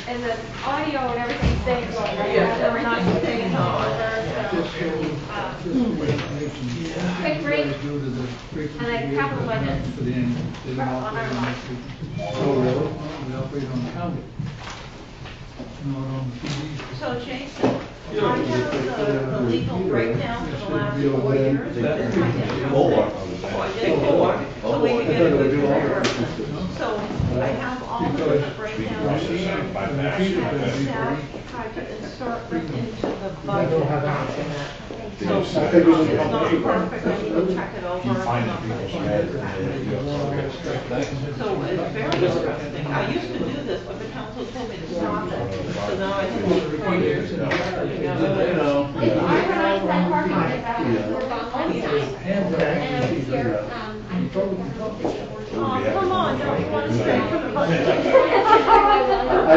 and the audio and everything stays on, right? Yeah. We're not staying over, quick break, and then capital budget. On our line. Oh, really? We operate on the county. No, on the TV. So Jason, I have the legal breakdown for the last 4 years. This is my district. Oh, I did 4, so we can get a good comparison. So I have all the different breakdowns here. And staff tried to insert them into the budget document. So it's not perfect, I need to check it over. So it's very interesting. I used to do this, but the council told me to stop it. So now I think it's 4 years ago. If I realize that parking is out, we're on Wednesday, and I was here, Oh, come on, don't you want to stay for the budget? I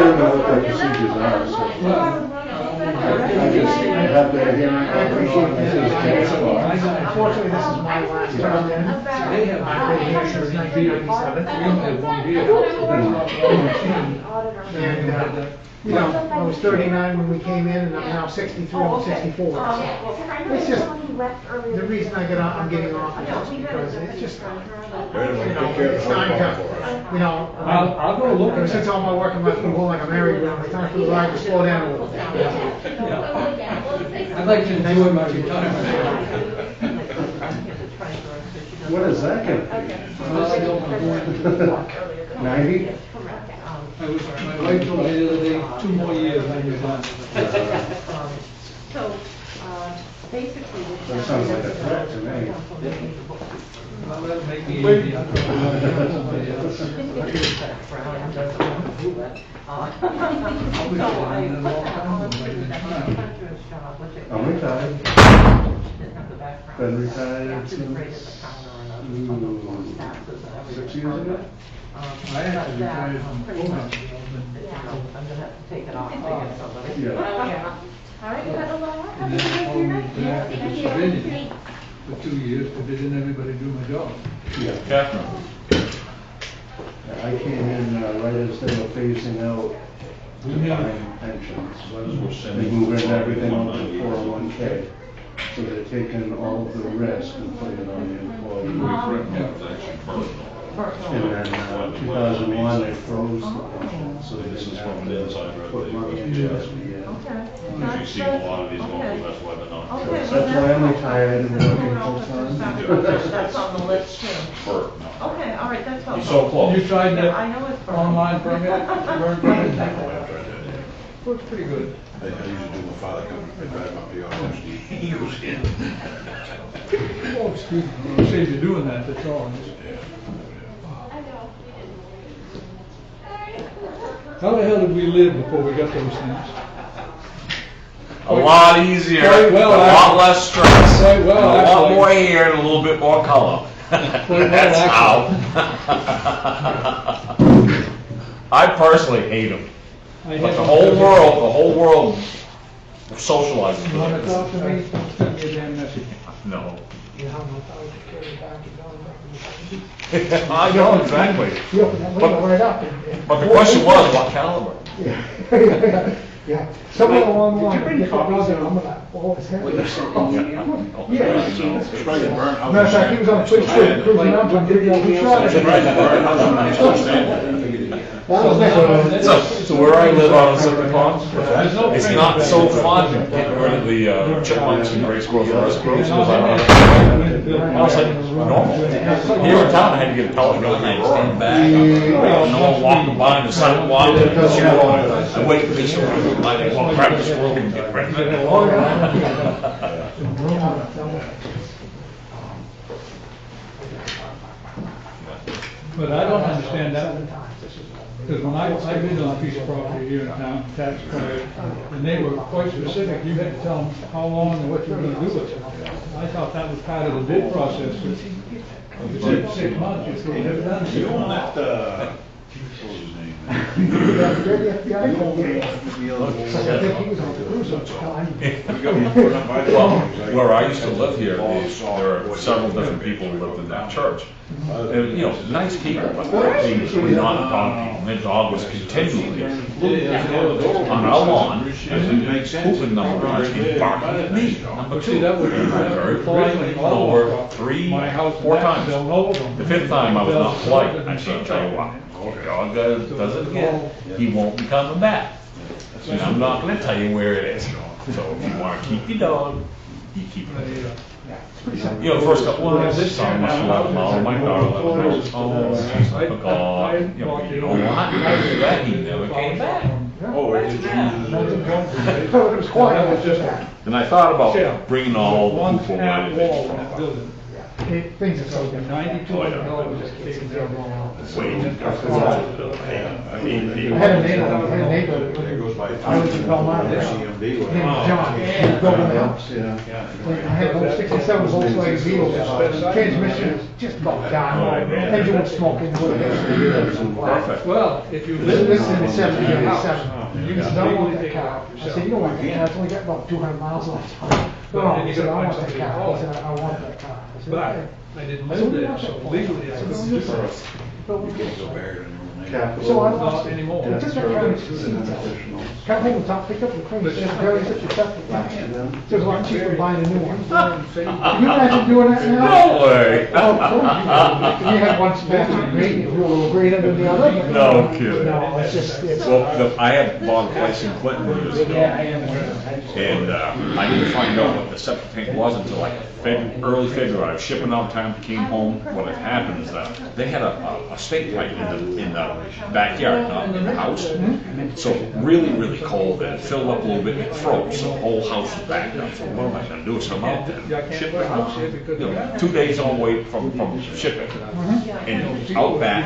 don't know what the procedures are, so. I have to hear. Unfortunately, this is my last term. They have been here since 1987. We only have one vehicle. And, you know, I was 39 when we came in, and I'm now 63, almost 64. It's just, the reason I'm getting off is just because it's just, you know, it's time to, you know, I'll go look at ever it. since all my work in life been going like a merry-go-round, it's time for the ride to slow down a little bit. I'd like to enjoy my retirement. What is that gonna be? 90? My wife told me the other day, 2 more years and you're done. So, basically. That sounds like a threat to me. Well, that'll make me easy. I'll probably want to find somebody else. So I put that all into the treasurer's job, which it. I'm retired. Didn't have the background. Been retired Yeah, to the since, grade of the counter and other taxes and everything. 6 years ago? I actually retired from pretty much, Omaha. I'm gonna have to take it off to get somebody. Yeah. All right, cuddle over. And then they called me back as a civilian for 2 years, but they didn't everybody do my job. Yeah. Catherine. I came in right as they were phasing out Yeah. defined pensions. They moved everything onto 401K. So they're taking all of the risk and putting it on the employee. And then 2001, they froze the pension, so they This is didn't from have the inside to right put there. money into it. Yeah. Okay. You've seen a lot of these ones, Okay. that's why they're not. Okay, So well, that's why I'm retired and working full-time. That's on the list too. Bert, no. Okay, all right, that's helpful. He's so close. You tried Yeah, that I know it's burnt. online permit, burn permit? Oh, yeah, I've tried that, yeah. Works pretty good. I usually do my father come and drive up the office. He was in. Oh, excuse me, I'll save you doing that, that's all. How the hell did we live before we got those things? A lot easier, Quite well, a lot actually. less stress, Quite well, a lot actually. more hair and a little bit more color. well, That's how. I personally hate them, I but had- the whole world socializes You wanna with talk to it. me? Send me a damn message. No. You know, I was carried back and going I know, exactly. You open that window right up and. But the question was, what caliber? Yeah, somewhere along the line. Did you bring copies of them? Oh, it's heavy. Yeah. Matter of fact, he was on a quick trip, cruising up, and did the shot. That was next. So where I live out on Slippery Pond, There's no it's train not back so there. fun getting rid of the chipmunks and Grace Grove Forest Groups. I was like, normal. Here in town, I had to get a pellet gun and stand back. No one walking by on the sidewalk. I wait for this one, I walk grab the squirrel and get rid of it. But I don't understand that, because when I bid on a piece of property here in town, tax credit, and they were quite specific, you had to tell them how long and what you were gonna do with it. I thought that was part of the bid process, but if it said 6 months, you could have done You own it. that, what was his name? That's good, the FBI. So I think he was on the cruise at the time. Well, where I used to live here, there are several different people who lived in that church. And, you know, nice people, but they were not dog people. Their dog was continually on our lawn, pooping number one, and barking at me, number two. Very politely, over 3, 4 times. The 5th time I was not polite, I said, tell you what, if dog does it again, he won't be coming back. And I'm not gonna tell you where it is. So if you wanna keep your dog, you keep it. You know, the first couple of days, this song must have let my daughter let him know. Oh, my God, you know what? After that, he never came back. Oh, did you? It was quiet, it was just that. And I thought about bringing all the poop away. Things are so different. $9,200 just taken care of all. Wait. I had a neighbor, There goes by. I was in Belmont, named John, he was building a house. I had an 67 Volkswagen Beetle, transmission is just about done, engine was smoking. Perfect. Well, if you This live is in in 77. He said, I want that car. I said, you don't want that car, it's only got about 200 miles on it. No, he said, I want that car. He said, I want that car. I said, But okay. I didn't live there, so legally I couldn't do it. So I Not lost it. anymore. It took that county seats out. Come home and top, pick up the crane, it's very such a septic tank. So it's a lot cheaper buying a new one. Can you imagine doing that now? No way. Oh, cool. You had one spare, great, you're a little greater than the other. but- No kidding. No, it's just, it's. Well, I had bought a place in Clinton years ago, and I didn't find out what the septic tank was until like early February. I was shipping out time, came home. What had happened is that they had a state pipe in the backyard, not in the house. So really, really cold, and it filled up a little bit, and it froze, so the whole house was backed up. So what am I gonna do? So I'm out there, shipping out, 2 days on the way from shipping, and out back,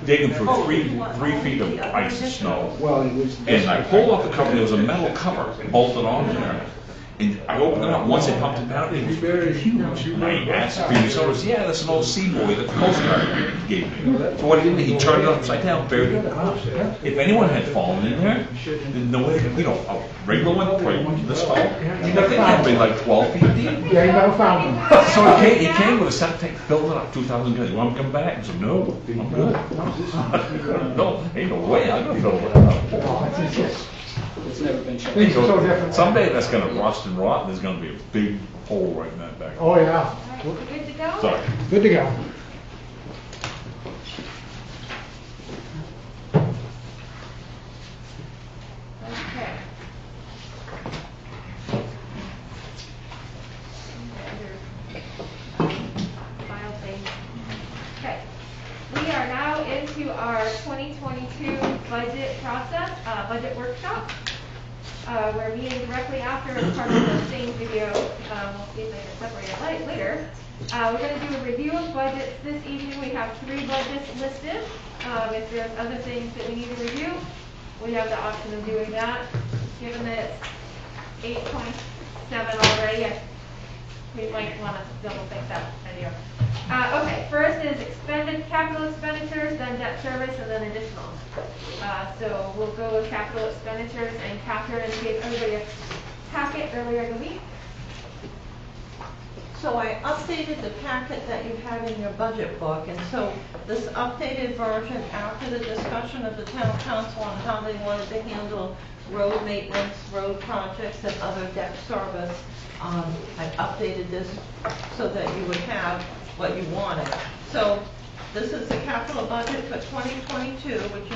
digging through three feet of ice and snow. And I pulled off the cover, there was a metal cover bolted on there. And I opened it up, once they pumped it down, it was huge. And I asked the previous owners, yeah, that's an old Seaboy that the Coast Guard gave me. So what he did, he turned it upside down, buried it in the ground. If anyone had fallen in there, then no way, you know, a regular one, probably this tall, that thing had to be like 12 feet deep. Yeah, you never found them. So he came with a septic tank, filled it up, 2,000 gallons. You want him to come back? I said, no, I'm good. No, ain't no way I'm gonna fill it up. No, it's just, It's never been shown. things are so different. Someday that's gonna rust and rot, and there's gonna be a big hole right in that back. Oh, yeah. All right, we're good to go? Sorry. Good to go. Okay. File thing. Okay. We are now into our 2022 budget process, budget workshop. We're meeting directly after as part of the same video. We'll see if I can separate it later. We're going to do a review of budgets this evening. We have 3 budgets listed. If there's other things that we need to review, we have the option of doing that. Given that it's 8:27 already, we might want to double think that idea. Okay, first is capital expenditures, then debt service, and then additional. So we'll go with capital expenditures, and Catherine gave everybody a packet earlier in the week. So I updated the packet that you had in your budget book, and so this updated version, after the discussion of the town council on how they wanted to handle road maintenance, road projects, and other debt service, I updated this so that you would have what you wanted. So this is the capital budget for 2022, which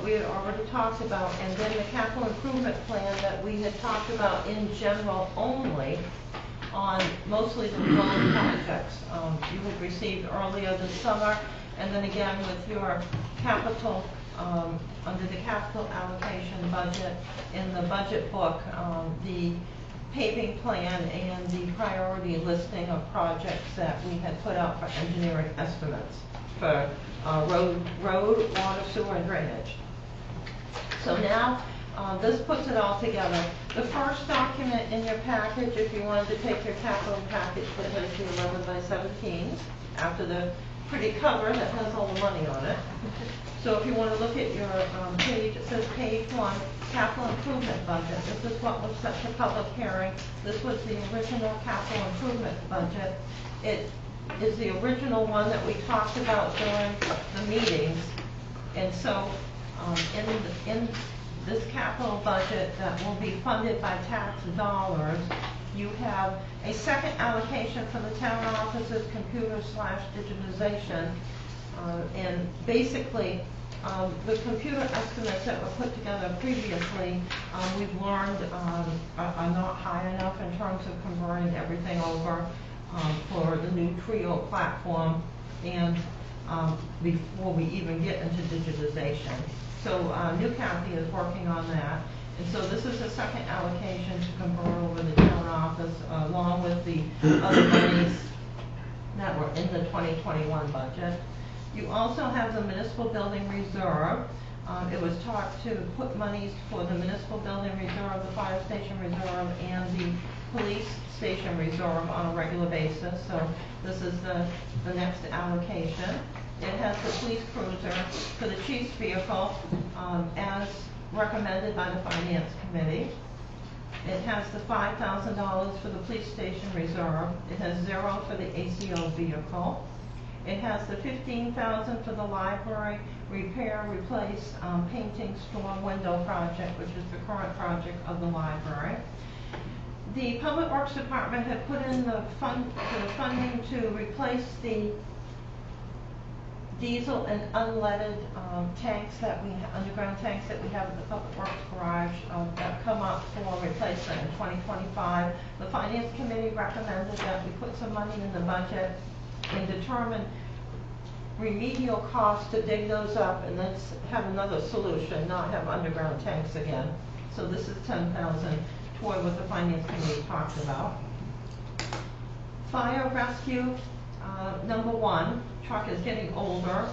we had already talked about, and then the capital improvement plan that we had talked about in general only, on mostly the road projects you had received earlier this summer, and then again with your capital, under the capital allocation budget in the budget book, the paving plan and the priority listing of projects that we had put out for engineering estimates for road, water, sewer, and drainage. So now, this puts it all together. The first document in your package, if you wanted to take your capital package that has the 11 by 17s, after the pretty cover that has all the money on it. So if you want to look at your page, it says page 1, capital improvement budget. This is what was set for public hearing. This was the original capital improvement budget. It is the original one that we talked about during the meetings. And so in this capital budget that will be funded by tax dollars, you have a second allocation for the town offices computer/digitization. And basically, the computer estimates that were put together previously, we've learned are not high enough in terms of converting everything over for the new Trio platform and before we even get into digitization. So New County is working on that. And so this is a second allocation to convert over the town office along with the other monies that were in the 2021 budget. You also have the municipal building reserve. It was talked to put monies for the municipal building reserve, the fire station reserve, and the police station reserve on a regular basis. So this is the next allocation. It has the police cruiser for the chief's vehicle as recommended by the finance committee. It has the $5,000 for the police station reserve. It has 0 for the ACO vehicle. It has the $15,000 for the library repair, replace, painting, storm window project, which is the current project of the library. The Public Works Department had put in the funding to replace the diesel and unleaded tanks underground tanks that we have at the Public Works garage that come up for replacement in 2025. The Finance Committee recommended that we put some money in the budget and determine remedial costs to dig those up and then have another solution, not have underground tanks again. So this is $10,000 toward what the Finance Committee talked about. Fire rescue, number 1, truck is getting older.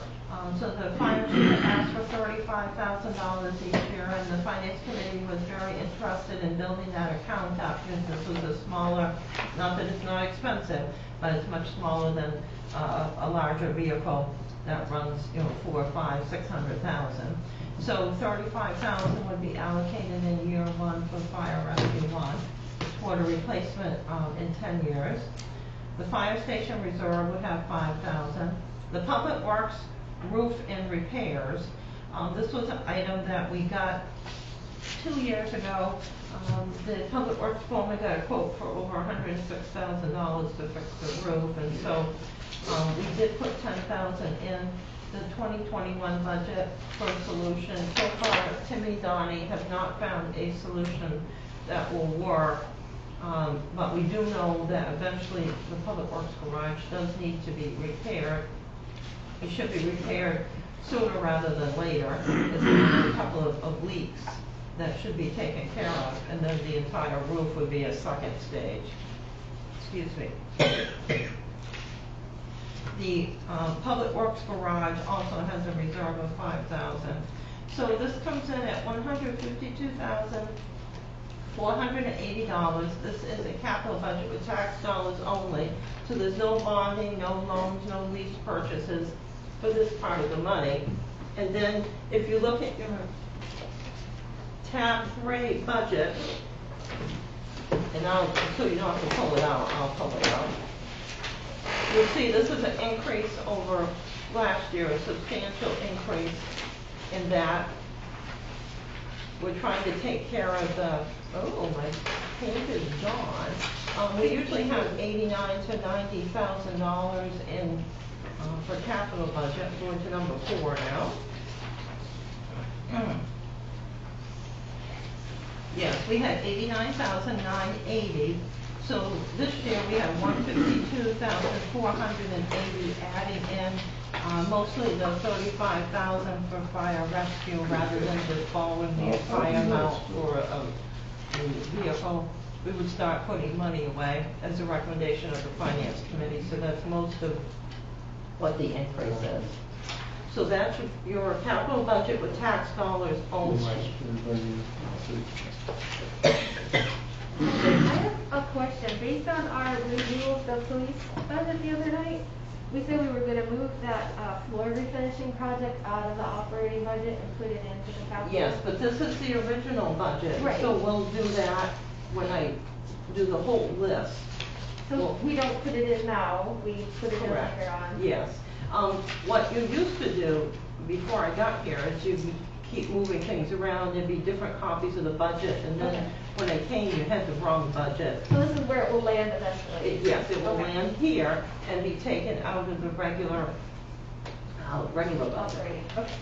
So the fire chief asked for $35,000 each year, and the Finance Committee was very interested in building that account up because this was a smaller, not that it's not expensive, but it's much smaller than a larger vehicle that runs, $400,000, $500,000, $600,000. So $35,000 would be allocated in year 1 for fire rescue 1 toward a replacement in 10 years. The fire station reserve would have $5,000. The Public Works roof and repairs. This was an item that we got 2 years ago. The Public Works foreman got a quote for over $106,000 to fix the roof, and so we did put $10,000 in the 2021 budget for a solution. So far, Timmy Donnie have not found a solution that will work, but we do know that eventually the Public Works garage does need to be repaired. It should be repaired sooner rather than later. There's a couple of leaks that should be taken care of, and then the entire roof would be a second stage. Excuse me. The Public Works garage also has a reserve of $5,000. So this comes in at $152,480. This is a capital budget with tax dollars only. So there's no bonding, no loans, no lease purchases for this part of the money. And then if you look at your tab 3 budget, and so you don't have to pull it out, I'll pull it out. You'll see this is an increase over last year, a substantial increase in that. We're trying to take care of the, my page is gone. We usually have $89,000 to $90,000 in for capital budget. Going to number 4 now. Yes, we had $89,980. So this year we have $152,480 adding in mostly the $35,000 for fire rescue rather than just borrowing the entire amount for a vehicle. We would start putting money away as a recommendation of the Finance Committee. So that's most of what the increase is. So that's your capital budget with tax dollars only. I have a question. Based on our review of the police budget the other night, we said we were gonna move that, floor refinishing project out of the operating budget and put it into the capital. Yes, but this is the original budget, Right. so we'll do that when I do the whole list. So we don't put it in now, we put it in Correct. later on. Yes. What you used to do before I got here is you keep moving things around, there'd be different copies of the budget, and Okay. then when I came, you had the wrong budget. So this is where it will land eventually? Yes, it will Okay. land here and be taken out of the regular budget. Operating, okay.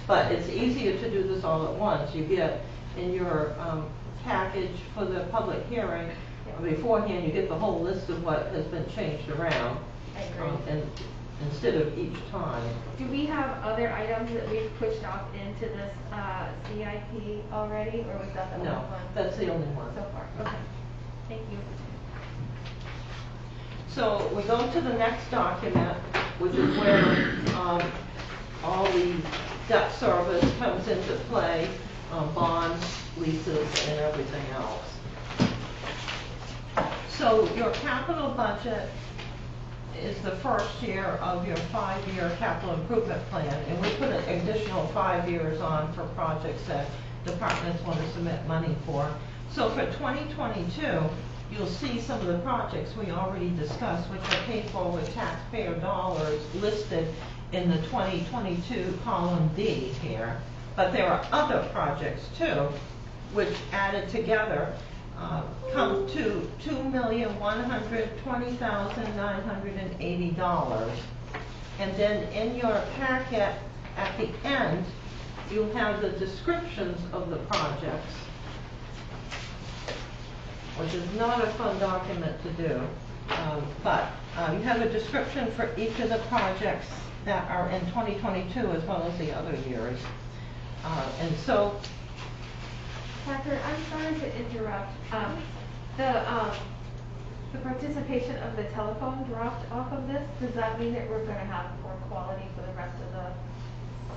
But it's easier to do this all at once. You get in your package for the public hearing, beforehand, you get the whole list of what has been changed around. I agree. And instead of each time. Do we have other items that we've pushed off into this, CIP already, or was that the only No, one? that's the only one. So far, okay. Thank you. So we go to the next document, which is where all the debt service comes into play, bonds, leases, and everything else. So your capital budget is the first year of your 5-year capital improvement plan, and we put an additional 5 years on for projects that departments want to submit money for. So for 2022, you'll see some of the projects we already discussed, which are paid for with taxpayer dollars listed in the 2022 column D here. But there are other projects too, which added together come to $2,120,980. And then in your packet at the end, you have the descriptions of the projects, which is not a fun document to do, but you have a description for each of the projects that are in 2022 as well as the other years. And so Catherine, I'm sorry to interrupt. The participation of the telephone dropped off of this. Does that mean that we're gonna have poor quality for the rest of the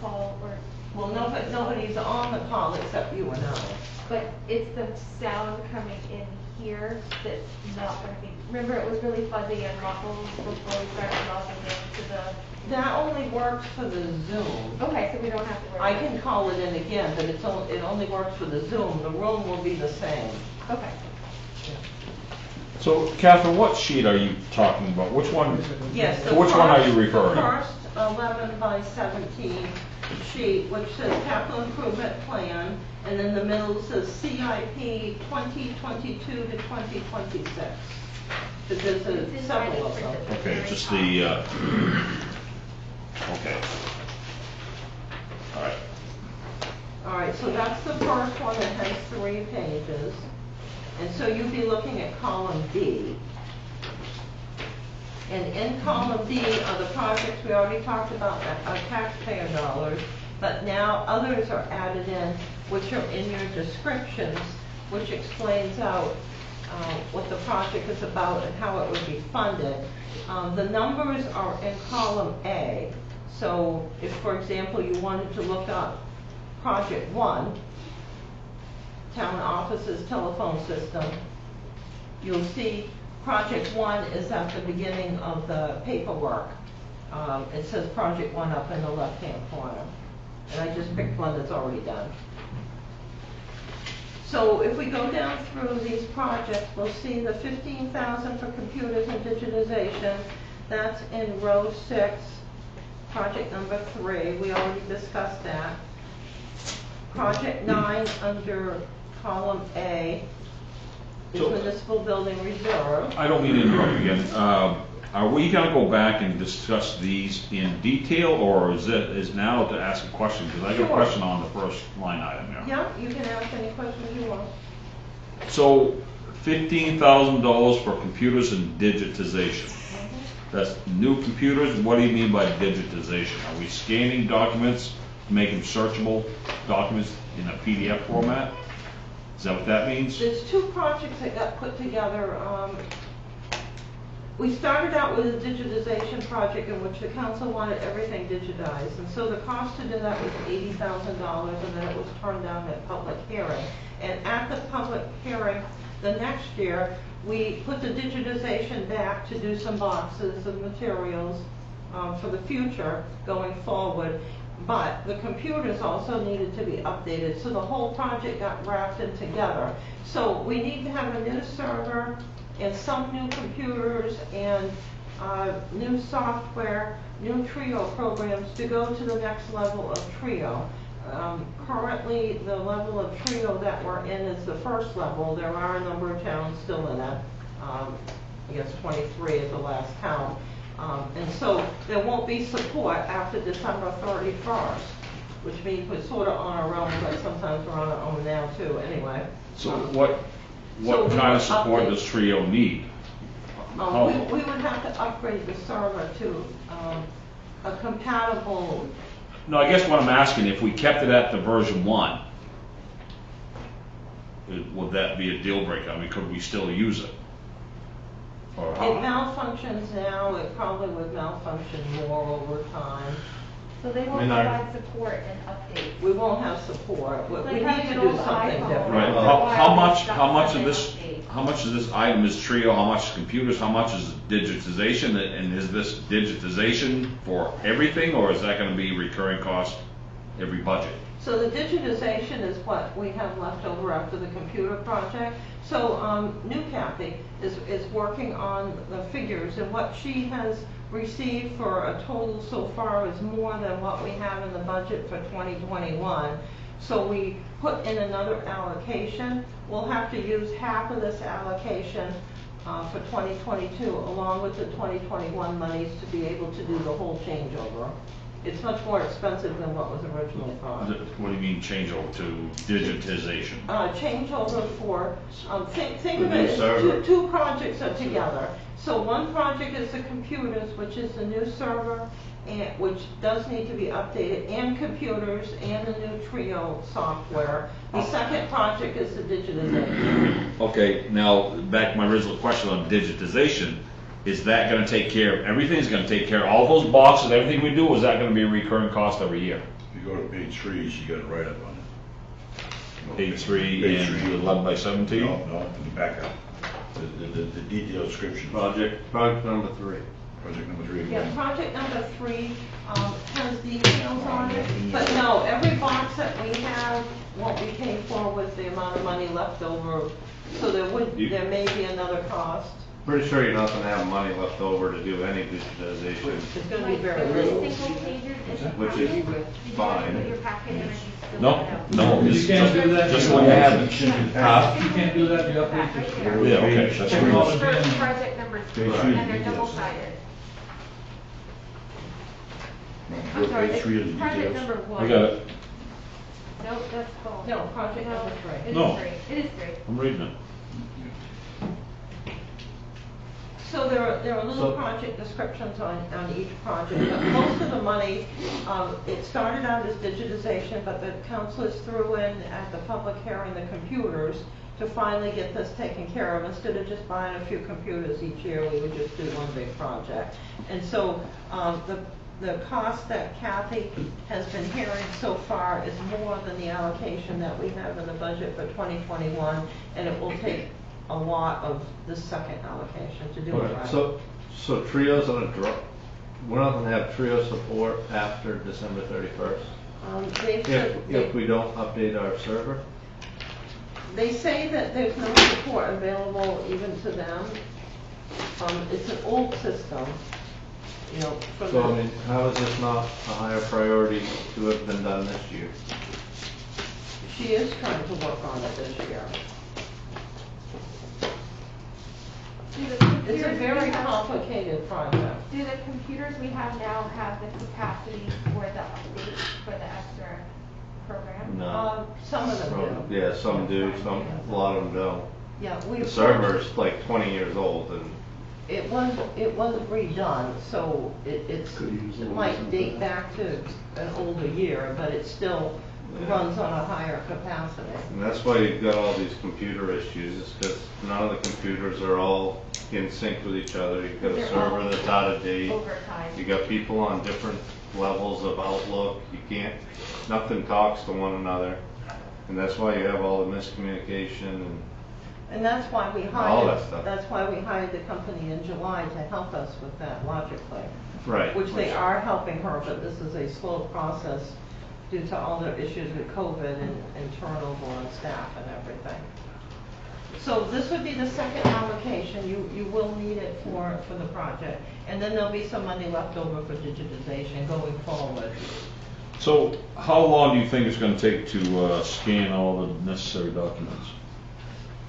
call or? well, nobody's on the call except you and I. But it's the sound coming in here that's not gonna be, remember it was really fuzzy and muffled before we started logging into the, That only works for the Zoom. okay, so we don't have to worry. I about can call it in again, but it only works for the Zoom. The room will be the same. it. Okay. So Catherine, what sheet are you talking about? Which one? Yes. To which one are you referring? The first 11 by 17 sheet, which says capital improvement plan, and in the middle says CIP 2022 to 2026. But there's It's several of already them. printed. Okay, just the, okay. All right. All right, so that's the first one that has 3 pages. And so you'd be looking at column D. And in column D are the projects we already talked about that are taxpayer dollars, but now others are added in, which are in your descriptions, which explains out what the project is about and how it would be funded. The numbers are in column A. So if, for example, you wanted to look up project 1, town offices telephone system, you'll see project 1 is at the beginning of the paperwork. It says project 1 up in the left-hand corner. And I just picked one that's already done. So if we go down through these projects, we'll see the $15,000 for computers and digitization. That's in row 6, project number 3. We already discussed that. Project 9 under column A is So- municipal building reserve. I don't mean to interrupt you again. Are we gonna go back and discuss these in detail, or is now to ask a question? Because I got a Sure. question on the first line item there. Yeah, you can ask any questions you want. So, $15,000 for computers and digitization. That's new computers. What do you mean by digitization? Are we scanning documents to make them searchable documents in a PDF format? Is that what that means? There's 2 projects that got put together. We started out with a digitization project in which the council wanted everything digitized. And so the cost to do that was $80,000, and then it was turned down at public hearing. And at the public hearing the next year, we put the digitization back to do some boxes of materials for the future going forward. But the computers also needed to be updated, so the whole project got wrapped in together. So we need to have a new server and some new computers and new software, new Trio programs to go to the next level of Trio. Currently, the level of Trio that we're in is the first level. There are a number of towns still in it. I guess 23 at the last count. And so there won't be support after December 31st, which means we're sort of on our own, but sometimes we're on our own now too, anyway. So what So we kind will of support update. does Trio need? How- We would have to upgrade the server to a compatible. No, I guess what I'm asking, if we kept it at the version 1, would that be a deal breaker? I mean, could we still use it? Or It how? malfunctions now, it probably would malfunction more over time. So they won't I mean, provide support and updates. We won't have support, we Like need having to an do old something iPhone. different. Right, Right. how much of this item is Trio, how much is computers, how much is digitization? And is this digitization for everything, or is that gonna be recurring cost every budget? So the digitization is what we have left over after the computer project. So New Kathy is working on the figures, and what she has received for a total so far is more than what we have in the budget for 2021. So we put in another allocation. We'll have to use half of this allocation for 2022, along with the 2021 monies to be able to do the whole changeover. It's much more expensive than what was originally thought. What do you mean change over to digitization? Changeover for, think of The new it as server. two projects are together. So one project is the computers, which is the new server, and, which does need to be updated, and computers, and the new Trio software. The second project is the digitization. Okay, now, back to my original question on digitization, is that gonna take care of, everything's gonna take care of all those boxes, everything we do, or is that gonna be a recurring cost every year? If you go to page 3, you got a write-up on it. Page 3 Page and 3. 11 by 17? No, in the backup. The detailed description. Project number 3. Project number 3. Yeah, project number 3 has details on it, but no, every box that we have won't be paid for with the amount of money left over, so there may be another cost. Pretty sure you're not gonna have money left over to do any digitization. It's gonna be Like very the little. single pagers in the Which is packet. Did you fine. put your packet in or you still No, don't? no, You it's can't do that. just what you have. Huh? You can't do that, you update Right this. there. Yeah, okay, that's Check great. all the First bin. project number 3, Page and 3 they're details. double-sided. Go I'm to sorry, page 3 of the it's project details. number 1. I got it, Nope, that's full. No, project No, number 3. It is No. 3, it is 3. I'm reading it. So there are little project descriptions on each project, but most of the money, it started out as digitization, but the councilors threw in at the public hearing the computers to finally get this taken care of. Instead of just buying a few computers each year, we would just do one big project. And so the cost that Kathy has been hearing so far is more than the allocation that we have in the budget for 2021, and it will take a lot of the second allocation to do it right. So Trio's on a drop, we're not gonna have Trio support after December 31st? They've said- If we don't update our server? They say that there's no support available even to them. It's an old system, you know, for So I the, mean, how is this not a higher priority to have been done this year? she is trying to work on it this year. Do the It's a computers we very have- complicated project. Do the computers we have now have the capacity for the update for the extra program? No. Some of them do. Yeah, some do, a lot of them don't. Yeah, we. The server's like 20 years old and It was redone, so it might date back to an older year, but it still runs on a higher capacity. And that's why you've got all these computer issues, is because none of the computers are all in sync with each other. You've got a They're all server that's out of date. Over time. You got people on different levels of outlook. You can't, nothing talks to one another. And that's why you have all the miscommunication and And that's why we All hired, that stuff. that's why we hired the company in July to help us with that logically. Right. Which they are helping her, but this is a slow process due to all the issues with COVID and turnover on staff and everything. So this would be the second allocation, you will need it for the project. And then there'll be some money left over for digitization going forward. So how long do you think it's gonna take to scan all the necessary documents?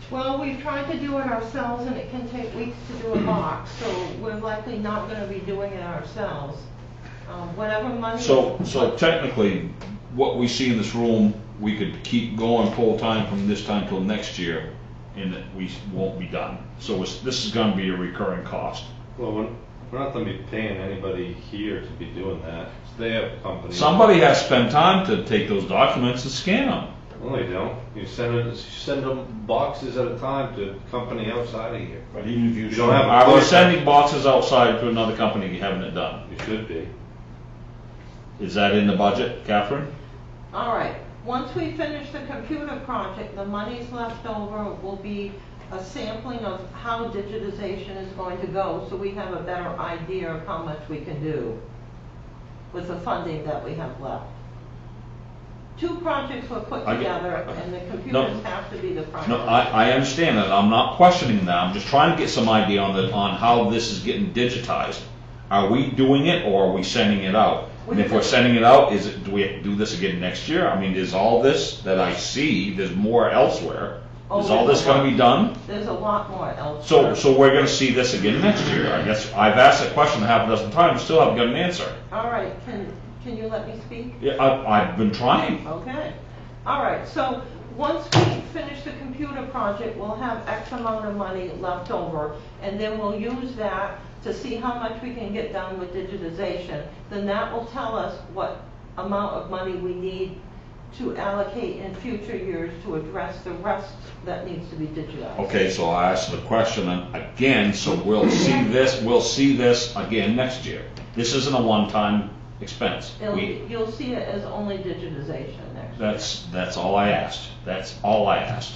Well, we've tried to do it ourselves and it can take weeks to do a box, so we're likely not gonna be doing it ourselves. Whatever money. So technically, what we see in this room, we could keep going full time from this time till next year, and we won't be done. So this is gonna be a recurring cost. Well, we're not gonna be paying anybody here to be doing that. They have companies. Somebody has to spend time to take those documents and scan them. No, they don't. You send them boxes at a time to a company outside of here. But even if You don't have a Are we clerk. sending boxes outside to another company having it done? You should be. Is that in the budget, Catherine? All right, once we finish the computer project, the monies left over will be a sampling of how digitization is going to go, so we have a better idea of how much we can do with the funding that we have left. Two projects were put I get- together, and the computers have to be the primary. No, I understand that. I'm not questioning that. I'm just trying to get some idea on how this is getting digitized. Are we doing it or are we sending it out? And if we're sending it out, do we have to do this again next year? I mean, is all this that I see, there's more elsewhere. Is all this gonna be done? There's a lot more elsewhere. So we're gonna see this again next year. I guess I've asked that question a half a dozen times, still haven't got an answer. All right, can you let me speak? Yeah, I've been trying. Okay. All right, so once we finish the computer project, we'll have X amount of money left over, and then we'll use that to see how much we can get done with digitization. Then that will tell us what amount of money we need to allocate in future years to address the rest that needs to be digitized. Okay, so I asked the question again, so we'll see this again next year. This isn't a one-time expense. You'll see it as only digitization next year. That's all I asked. That's all I asked.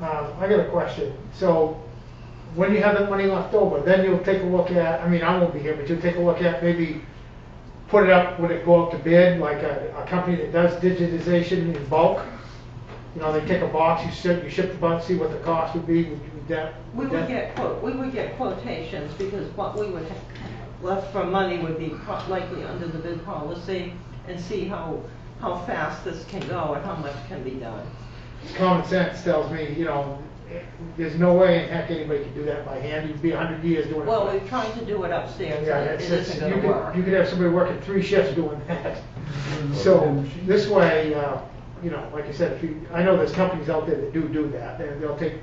I got a question. So when you have that money left over, then you'll take a look at, I mean, I won't be here, but you'll take a look at maybe put it up, would it go up to bid, like a company that does digitization in bulk? You know, they take a box, you ship the box, see what the cost would be, would that? We would get quotations, because what we would have left for money would be likely under the bid policy, and see how fast this can go and how much can be done. Common sense tells me, you know, there's no way in heck anybody could do that by hand. You'd be 100 years doing it. Well, we've tried to do it upstairs, Yeah, and it isn't you gonna work. could have somebody working 3 shifts doing that. So this way, you know, like I said, I know there's companies out there that do that. They'll take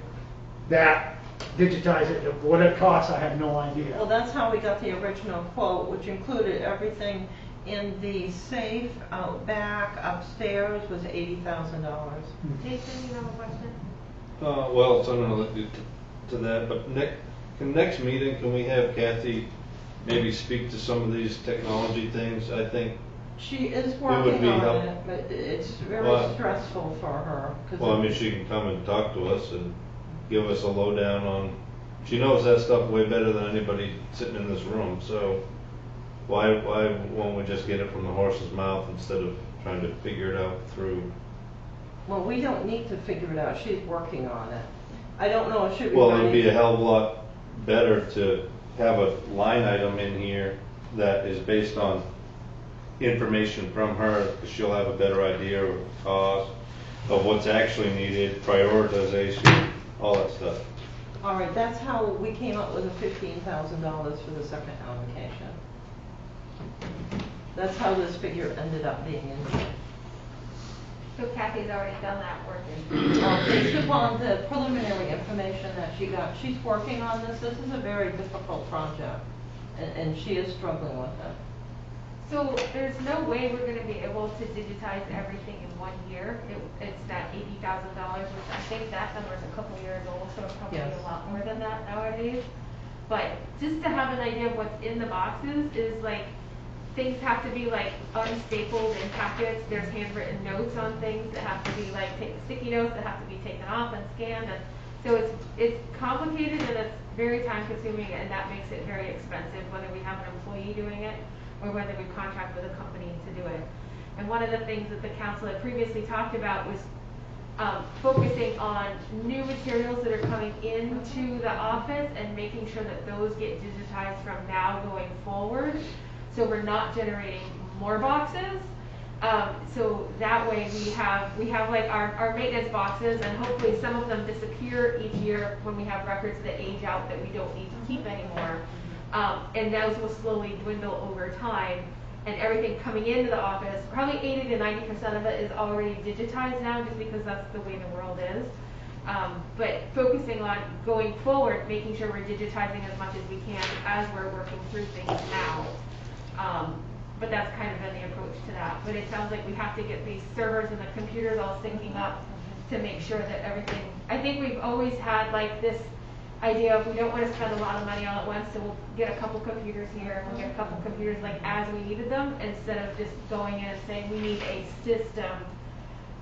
that, digitize it, what it costs, I have no idea. Well, that's how we got the original quote, which included everything in the safe, out back, upstairs, was $80,000. Jason, you have a question? Well, it's unrelated to that, but next meeting, can we have Kathy maybe speak to some of these technology things? I think, She is would working be on help- it, but it's very Well, stressful for her. 'Cause well, I mean, she can come and talk to us and give us a lowdown on, she knows that stuff way better than anybody sitting in this room, so why won't we just get it from the horse's mouth instead of trying to figure it out through? Well, we don't need to figure it out, she's working on it. I don't know if she'll be Well, ready. it'd be a hell of a lot better to have a line item in here that is based on information from her, because she'll have a better idea of cost, of what's actually needed, prioritization, all that stuff. All right, that's how we came up with the $15,000 for the second allocation. That's how this figure ended up being in here. So Kathy's already done that work. Based upon the preliminary information that she got, she's working on this. This is a very difficult project, and she is struggling with it. So there's no way we're gonna be able to digitize everything in 1 year. It's that $80,000, which I think that number is a couple years old, so it's probably Yes. a lot more than that nowadays. But just to have an idea of what's in the boxes is like, things have to be like unstapled in packets, there's handwritten notes on things that have to be like sticky notes that have to be taken off and scanned, and so it's complicated and it's very time consuming, and that makes it very expensive, whether we have an employee doing it or whether we contract with a company to do it. And one of the things that the council had previously talked about was focusing on new materials that are coming into the office and making sure that those get digitized from now going forward. So we're not generating more boxes. So that way we have like our maintenance boxes, and hopefully some of them disappear each year when we have records that age out that we don't need to keep anymore. And those will slowly dwindle over time. And everything coming into the office, probably 80 to 90% of it is already digitized now, just because that's the way the world is. But focusing on going forward, making sure we're digitizing as much as we can as we're working through things now. But that's kind of been the approach to that. But it sounds like we have to get these servers and the computers all syncing up to make sure that everything, I think we've always had like this idea of we don't want to spend a lot of money all at once, so we'll get a couple computers here and we'll get a couple computers like as we needed them, instead of just going in and saying we need a system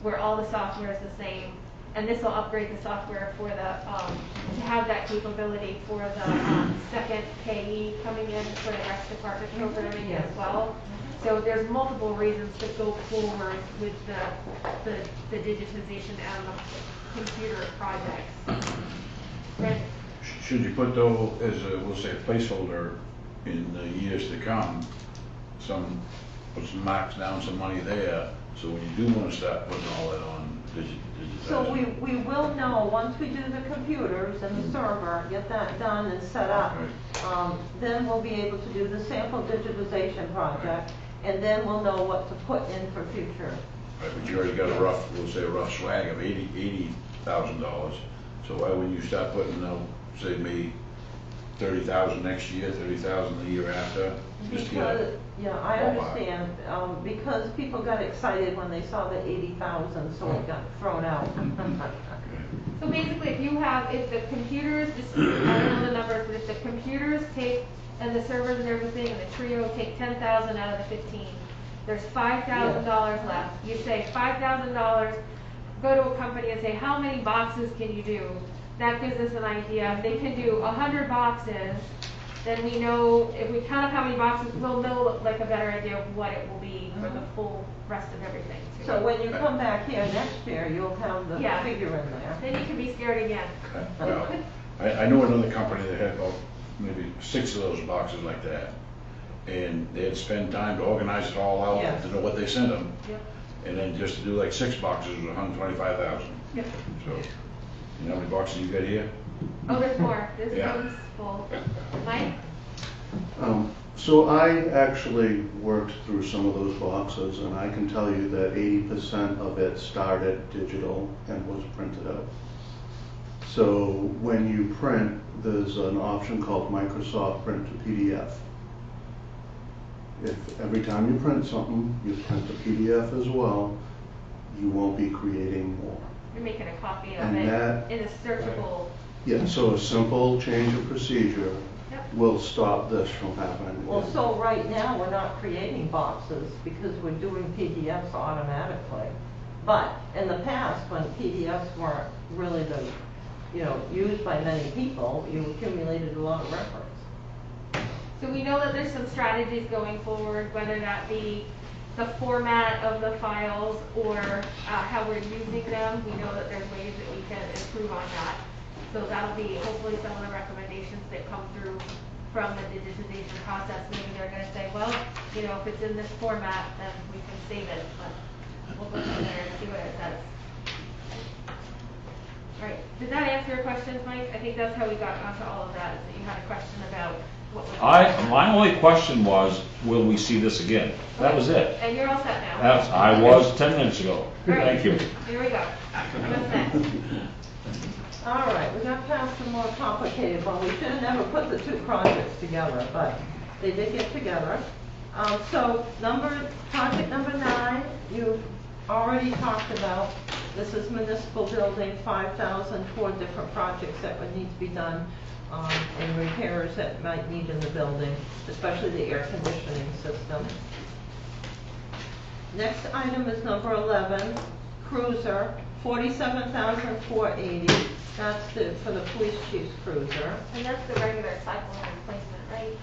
where all the software is the same. And this will upgrade the software for the to have that capability for the second KE coming in for the rest department programming as well. So there's multiple reasons to go forward with the digitization and the computer projects. Right. Should you put though, as a, we'll say, a placeholder in the years to come, put some marks down, some money there, so when you do want to start putting all that on digitization? So we will know, once we do the computers and the server, get that done and set up, then we'll be able to do the sample digitization project, and then we'll know what to put in for future. Right, but you already got a rough, we'll say a rough swag of $80,000. So why wouldn't you start putting, say, maybe 30,000 next year, 30,000 the year after? Just to get Because, yeah, I understand, because people got excited when they saw the 80,000, so it got thrown out. So basically, if the computers, I don't know the numbers, but if the computers take, and the servers and everything, and the Trio take 10,000 out of the 15, there's $5,000 left. You say $5,000, go to a company and say, how many boxes can you do? That gives us an idea. If they can do 100 boxes, then we know, if we count up how many boxes, we'll know like a better idea of what it will be for the full rest of everything too. So when you come back here next year, you'll have the Yeah. figure in there. Then you can be scared again. Okay. Well, I know another company that had about maybe 6 of those boxes like that. And they had to spend time to organize it all out, Yes. to know what they sent them. Yep. And then just to do like 6 boxes was $125,000. Yep. So, you know how many boxes you got here? Oh, there's more. This Yeah. one's full. Mike? So I actually worked through some of those boxes, and I can tell you that 80% of it started digital and was printed out. So when you print, there's an option called Microsoft Print to PDF. If every time you print something, you print the PDF as well, you won't be creating more. You're making a copy of And it that- in a searchable. Yeah, so a simple change of procedure Yep. will stop this from happening. Well, so right now, we're not creating boxes because we're doing PDFs automatically. But in the past, when PDFs weren't really used by many people, you accumulated a lot of records. So we know that there's some strategies going forward, whether that be the format of the files or how we're using them. We know that there's ways that we can improve on that. So that'll be hopefully some of the recommendations that come through from the digitization process. Maybe they're going to say, well, if it's in this format, then we can save it. But we'll go from there and see what it says. All right. Did that answer your questions, Mike? I think that's how we got onto all of that, is that you had a question about what was... My only question was, will we see this again? That was it. And you're all set now. I was 10 minutes ago. All right. Thank you. Here we go. What's next? All right, we got past the more complicated one. We should have never put the two projects together, but they did get together. So project number 9, you've already talked about This is municipal building, 5,000 toward different projects that would need to be done, and repairs that might need in the building, especially the air conditioning system. Next item is number 11, cruiser, 47,480. That's for the police chief's cruiser. And that's the regular cycle replacement, right?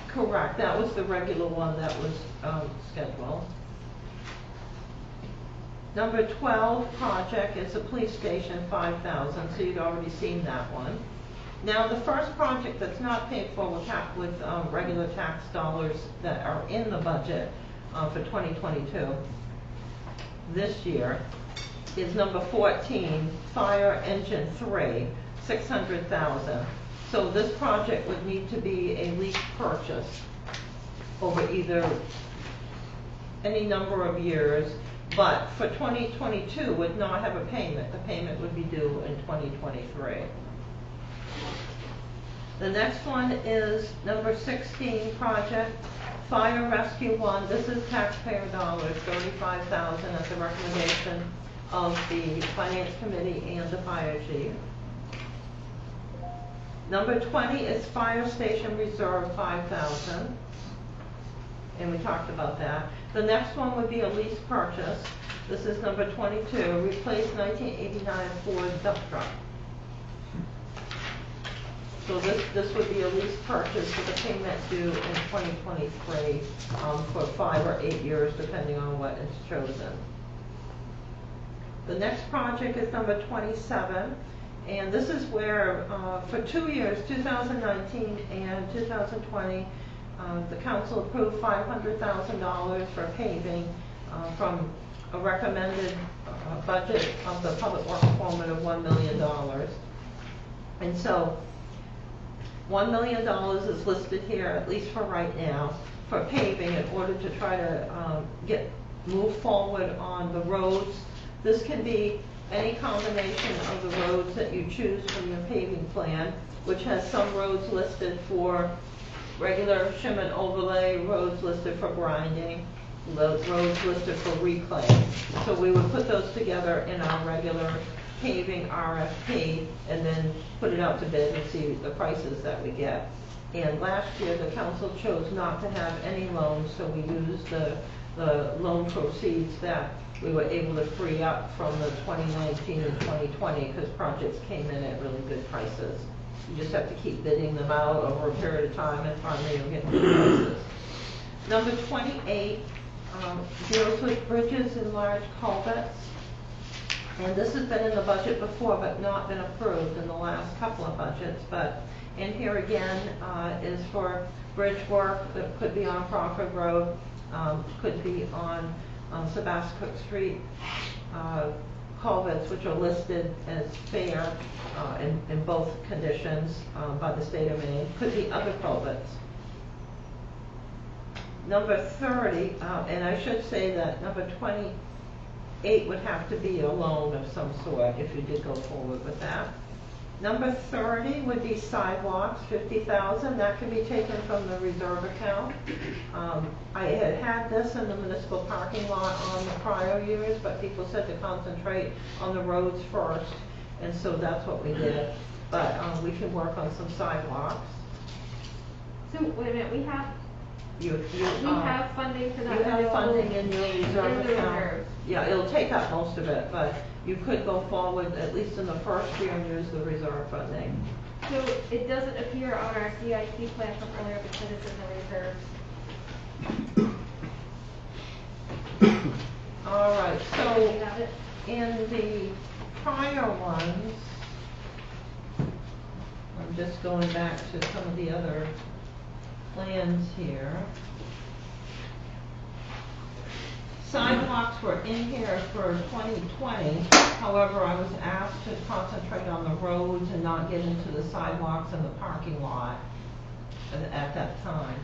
Correct, that was the regular one that was scheduled. Number 12 project is the police station, 5,000, so you'd already seen that one. Now, the first project that's not paid for with regular tax dollars that are in the budget for 2022 this year is number 14, fire engine 3, 600,000. So this project would need to be a lease purchase over either any number of years, but for 2022 would not have a payment. The payment would be due in 2023. The next one is number 16 project, Fire Rescue 1. This is taxpayer dollars, 35,000 at the recommendation of the Finance Committee and the Fire Chief. Number 20 is Fire Station Reserve, 5,000. And we talked about that. The next one would be a lease purchase. This is number 22, replace 1989 Ford dump truck. So this would be a lease purchase with a payment due in 2023 for 5 or 8 years, depending on what is chosen. The next project is number 27, and this is where for 2 years, 2019 and 2020, the council approved $500,000 for paving from a recommended budget of the public works foreman of $1 million. And so $1 million is listed here, at least for right now, for paving in order to try to move forward on the roads. This can be any combination of the roads that you choose from your paving plan, which has some roads listed for regular shim and overlay, roads listed for grinding, roads listed for reclaim. So we would put those together in our regular paving RFP and then put it out to bid and see the prices that we get. And last year, the council chose not to have any loans, so we used the loan proceeds that we were able to free up from the 2019 and 2020 because projects came in at really good prices. You just have to keep bidding them out over a period of time and finally you'll get good prices. Number 28 deals with bridges and large culverts. And this has been in the budget before but not been approved in the last couple of budgets. But in here again is for bridge work that could be on Crawford Road, could be on Sebastcook Street, culverts which are listed as fair in both conditions by the state of Maine, could be other culverts. Number 30, and I should say that number 28 would have to be a loan of some sort if you did go forward with that. Number 30 would be sidewalks, 50,000. That can be taken from the reserve account. I had this in the municipal parking lot on the prior years, but people said to concentrate on the roads first, and so that's what we did. But we can work on some sidewalks. So wait a minute, we have We have funding for that. You have funding in your reserve in the account. reserve. Yeah, it'll take up most of it, but you could go forward, at least in the first year, and use the reserve funding. So it doesn't appear on our CIP plan from earlier because it's in the reserve. All right, You so have it? in the prior ones, I'm just going back to some of the other plans here. Sidewalks were in here for 2020. However, I was asked to concentrate on the roads and not get into the sidewalks and the parking lot at that time.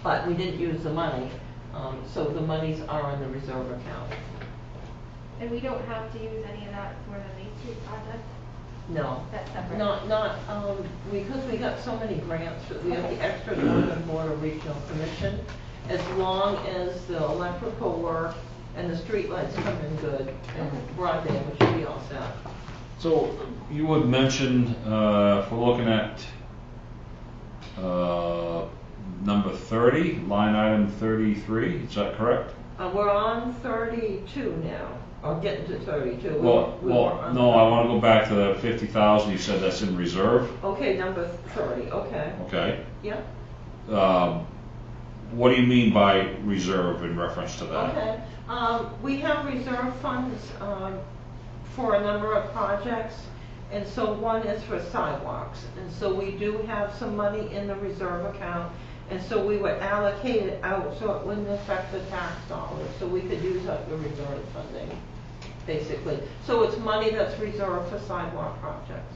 But we didn't use the money, so the monies are in the reserve account. And we don't have to use any of that for the Main Street project? No. That's separate? Because we got so many grants, we have the extra Northern Border Regional Commission. As long as the electrical work and the streetlights come in good, and broadband, which should be all set. So you had mentioned, if we're looking at, number 30, line item 33, is that correct? We're on 32 now, or getting to 32. Well, We were on no, I wanna go back to the 50,000, you said that's in reserve, Okay, number 30, okay, okay? yeah, What do you mean by reserve in reference to that? okay. We have reserve funds, for a number of projects, and so one is for sidewalks. And so we do have some money in the reserve account, and so we would allocate it out so it wouldn't affect the tax dollars, so we could use up the reserve funding, basically. So it's money that's reserved for sidewalk projects.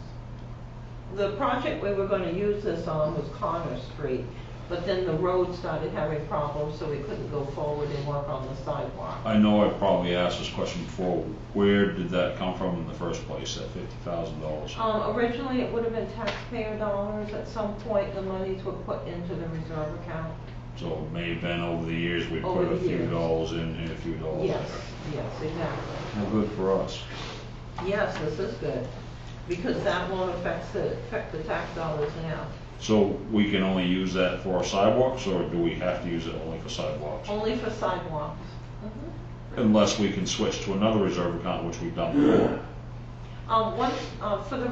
The project we were gonna use this on was Connor Street, but then the road started having problems, so we couldn't go forward and work on the sidewalk. I know I probably asked this question before, where did that come from in the first place, that $50,000? Originally, it would have been taxpayer dollars. At some point, the monies were put into the reserve account. So it may have been over the years, we Over put a the few years. dollars in and a few dollars Yes, there. yes, exactly. Well, good for us. Yes, this is good, because that won't affect the tax dollars now. So we can only use that for sidewalks, or do we have to use it only for sidewalks? Only for sidewalks. Unless we can switch to another reserve account, which we've done before. For the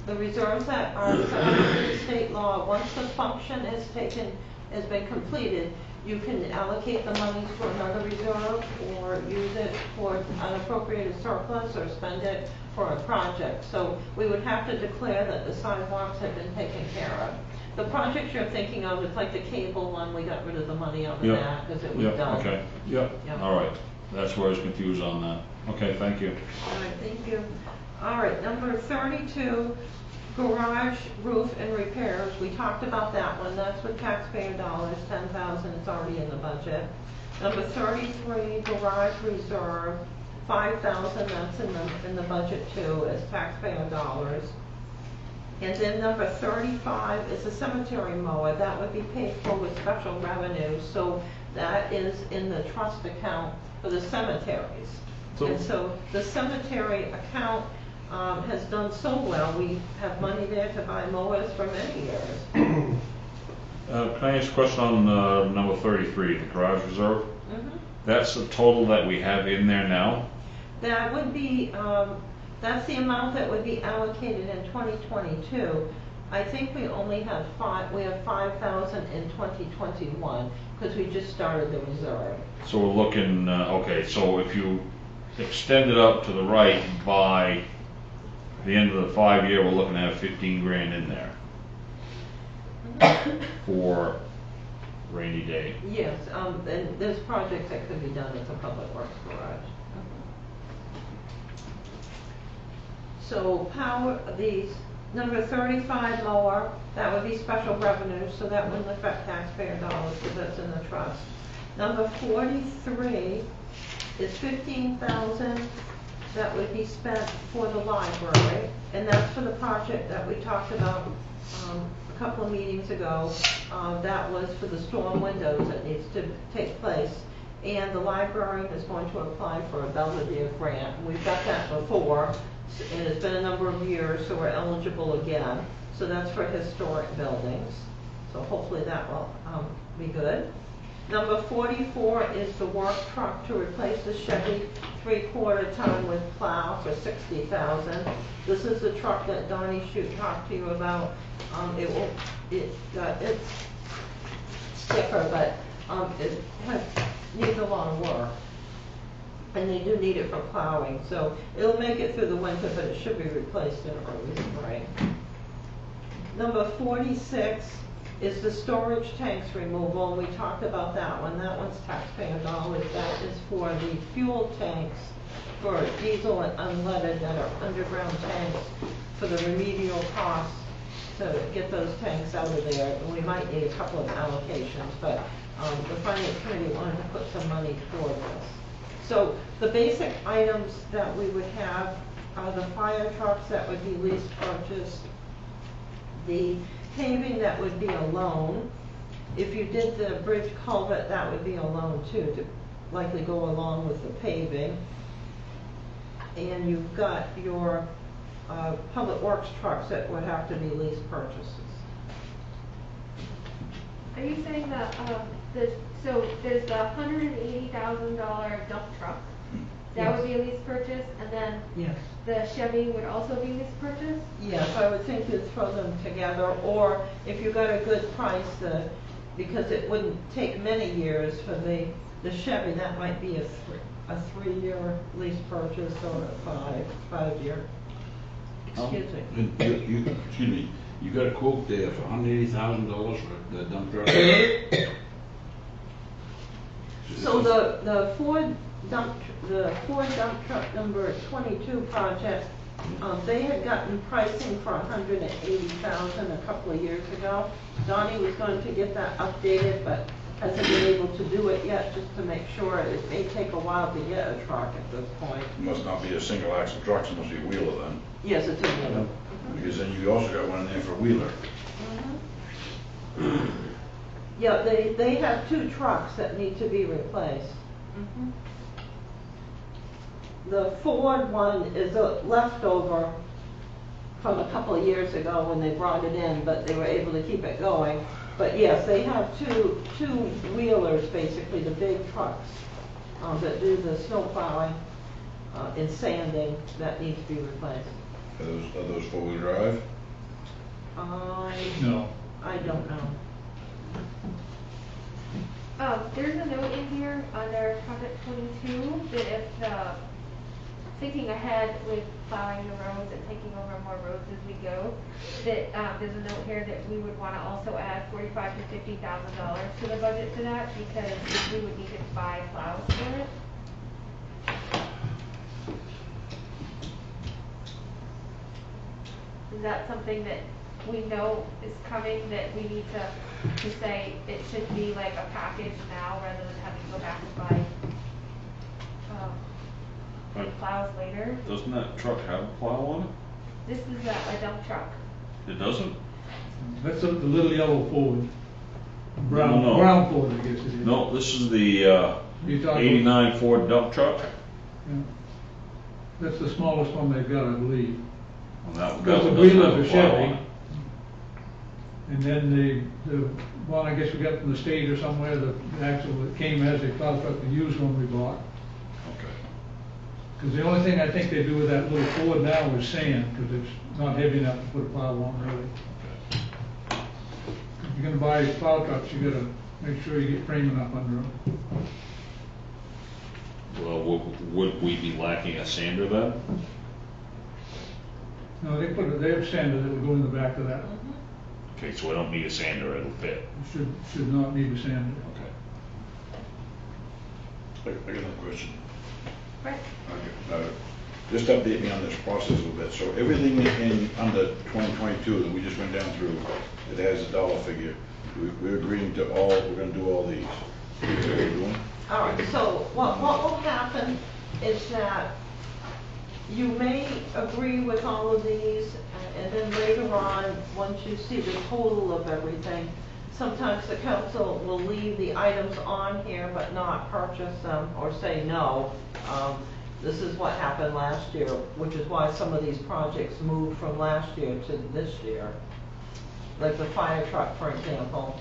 the reserves that are set up in state law, once the function has been completed, you can allocate the monies to another reserve or use it for unappropriated surplus or spend it for a project. So we would have to declare that the sidewalks have been taken care of. The project you're thinking of is like the cable one, we got rid of the money out of Yep. that because it was Yep, done. okay, yep, Yep. all right. That's where I was confused on that. Okay, thank you. All right, thank you. All right, number 32, garage roof and repairs. We talked about that one. That's with taxpayer dollars, 10,000, it's already in the budget. Number 33, garage reserve, 5,000, that's in the budget too, as taxpayer dollars. And then number 35 is the cemetery mower. That would be paid for with special revenue, so that is in the trust account for the cemeteries. And so the cemetery account has done so well, we have money there to buy mowers for many years. Can I ask a question on number 33, the garage reserve? Mhm. That's the total that we have in there now? That would be, that's the amount that would be allocated in 2022. I think we only have we have 5,000 in 2021, because we just started the reserve. So we're looking, okay, so if you extend it up to the right by the end of the 5 year, we're looking to have 15 grand in there for rainy day. Yes, and there's projects that could be done at the Public Works Garage. So these, number 35 mower, that would be special revenue, so that wouldn't affect taxpayer dollars because that's in the trust. Number 43 is 15,000 that would be spent for the library, and that's for the project that we talked about a couple of meetings ago. That was for the storm windows that needs to take place. And the library is going to apply for a Belvedere grant. We've got that before, and it's been a number of years, so we're eligible again. So that's for historic buildings. So hopefully that will be good. Number 44 is the work truck to replace the Chevy 3/4 ton with plow for 60,000. This is the truck that Donnie Shute talked to you about. It's stiffer, but it needs a lot of work. And they do need it for plowing, so it'll make it through the winter, but it should be replaced in early spring. Number 46 is the storage tanks removal. We talked about that one. That one's taxpayer dollars. That is for the fuel tanks for diesel and unleaded that are underground tanks for the remedial costs to get those tanks out of there. And we might need a couple of allocations, but the finance committee wanted to put some money toward this. So the basic items that we would have are the fire trucks that would be lease purchased, the paving that would be a loan, if you did the bridge culvert, that would be a loan too, to likely go along with the paving. And you've got your, public works trucks that would have to be lease purchases. Are you saying that, so there's the $180,000 dump truck? That would be a lease purchase, and then Yes. the Chevy would also be lease purchase? Yes, I would think you'd throw them together, or if you got a good price, because it wouldn't take many years for the Chevy, that might be a 3-year lease purchase or a 5-year. Excuse me. Excuse me, you got a quote there for $180,000 for the dump truck? So the Ford dump truck number 22 project, they had gotten pricing for $180,000 a couple of years ago. Donnie was going to get that updated, but hasn't been able to do it yet, just to make sure. It may take a while to get a truck at this point. It must not be a single axle truck, it must be a wheeler then. Yes, it's a wheeler. Because then you also got one in there for a wheeler. Yeah, they have 2 trucks that need to be replaced. The Ford one is a leftover from a couple of years ago when they brought it in, but they were able to keep it going. But yes, they have two wheelers, basically, the big trucks that do the snow plowing and sanding that need to be replaced. Are those 4-wheel drive? No. I don't know. There's a note in here under project 22 that if thinking ahead with plowing the roads and taking over more roads as we go, that there's a note here that we would want to also add $45,000 to $50,000 to the budget for that, because we would need to buy plows for it. Is that something that we know is coming, that we need to say it should be like a package now rather than having to go back and buy plows later? Doesn't that truck have a plow on it? This is a dump truck. It doesn't? That's the little yellow Ford. Brown, No. brown Ford, I guess it is. No, this is the You talking- '89 Ford dump truck. Yeah. That's the smallest one they've got, I believe. Well, that Because the doesn't wheeler's have a a plow on Chevy. it. And then the one I guess we got from the state or somewhere, the axle that came as a plow truck, the used one we bought. Okay. Because the only thing I think they do with that little Ford now is sand, because it's not heavy enough to put a plow on, really. If you're gonna buy plow trucks, you gotta make sure you get framing up under them. Well, would we be lacking a sander then? No, they have sander that would go in the back of that. Okay, so we don't need a sander, it'll fit. Should not need a sander. Okay. I got another question. Right. Okay, just update me on this process a little bit. So everything in under 2022 that we just went down through, it has a dollar figure. We're agreeing to all, we're gonna do all these. Is that what we're doing? All right, so what will happen is that you may agree with all of these, and then later on, once you see the total of everything, sometimes the council will leave the items on here but not purchase them or say no. This is what happened last year, which is why some of these projects moved from last year to this year. Like the fire truck, for example.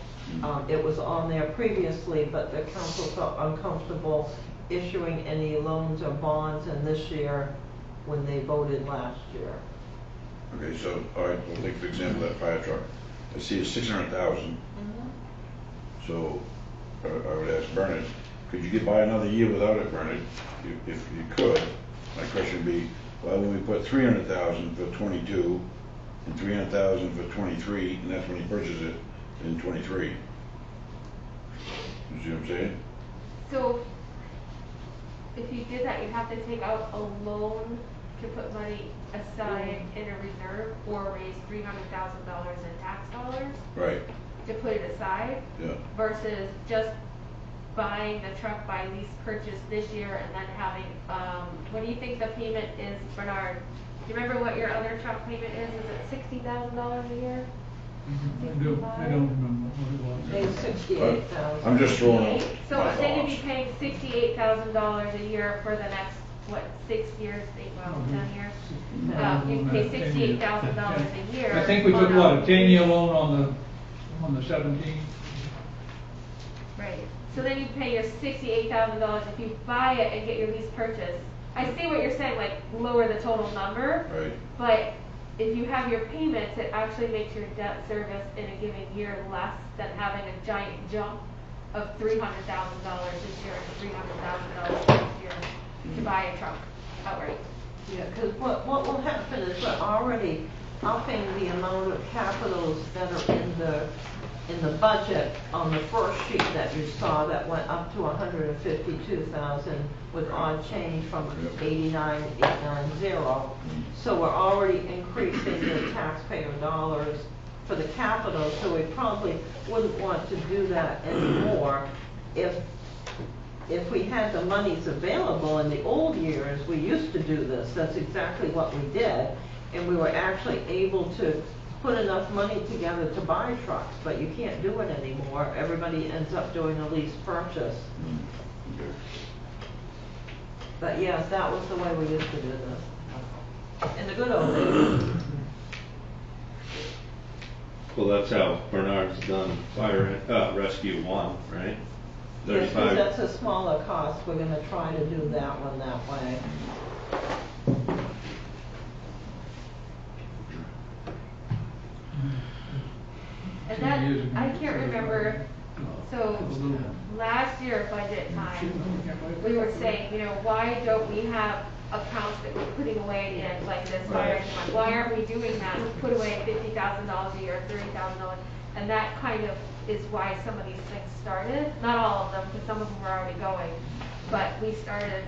It was on there previously, but the council felt uncomfortable issuing any loans or bonds in this year when they voted last year. Okay, so, all right, we'll take for example that fire truck. I see it's 600,000. So, I would ask Bernard, could you get by another year without it, Bernard? If you could, my question would be, why wouldn't we put 300,000 for 22 and 300,000 for 23, and that's when he purchases it in 23? You see what I'm saying? So if you did that, you'd have to take out a loan to put money aside in a reserve, or raise $300,000 in tax dollars Right, to put it aside, yeah. versus just buying the truck by lease purchase this year and then having, what do you think the payment is, Bernard? Do you remember what your other truck payment is? Is it $60,000 a year? I don't remember what it It's was. 68,000. I'm just throwing out. So my say you'd be thoughts. paying $68,000 a year for the next, what, 6 years, 10 years? You'd pay $68,000 a year. I think we took, on what, a 10-year loan on the 17? Right, so then you pay your $68,000 if you buy it and get your lease purchase. I see what you're saying, like lower the total number. Right. But if you have your payments, it actually makes your debt service in a given year less than having a giant jump of $300,000 this year and $300,000 next year to buy a truck outright. Yeah, because what will happen is we're already upping the amount of capitals that are in the budget on the first sheet that you saw that went up to 152,000 with odd change from 89,890. So we're already increasing the taxpayer dollars for the capital, so we probably wouldn't want to do that anymore. If we had the monies available in the old years, we used to do this. That's exactly what we did. And we were actually able to put enough money together to buy trucks, but you can't do it anymore. Everybody ends up doing a lease purchase. But yes, that was the way we used to do this. In the good old days. Well, that's how Bernard's done fire, rescue one, right? Yes, 'cause 35. that's a smaller cost. We're gonna try to do that one that way. And that, I can't remember, so last year budget time, we were saying, you know, why don't we have accounts that we're putting away in like this fire fund? Why aren't we doing that? Put away $50,000 a year, $30,000, and that kind of is why some of these things started. Not all of them, because some of them were already going, but we started.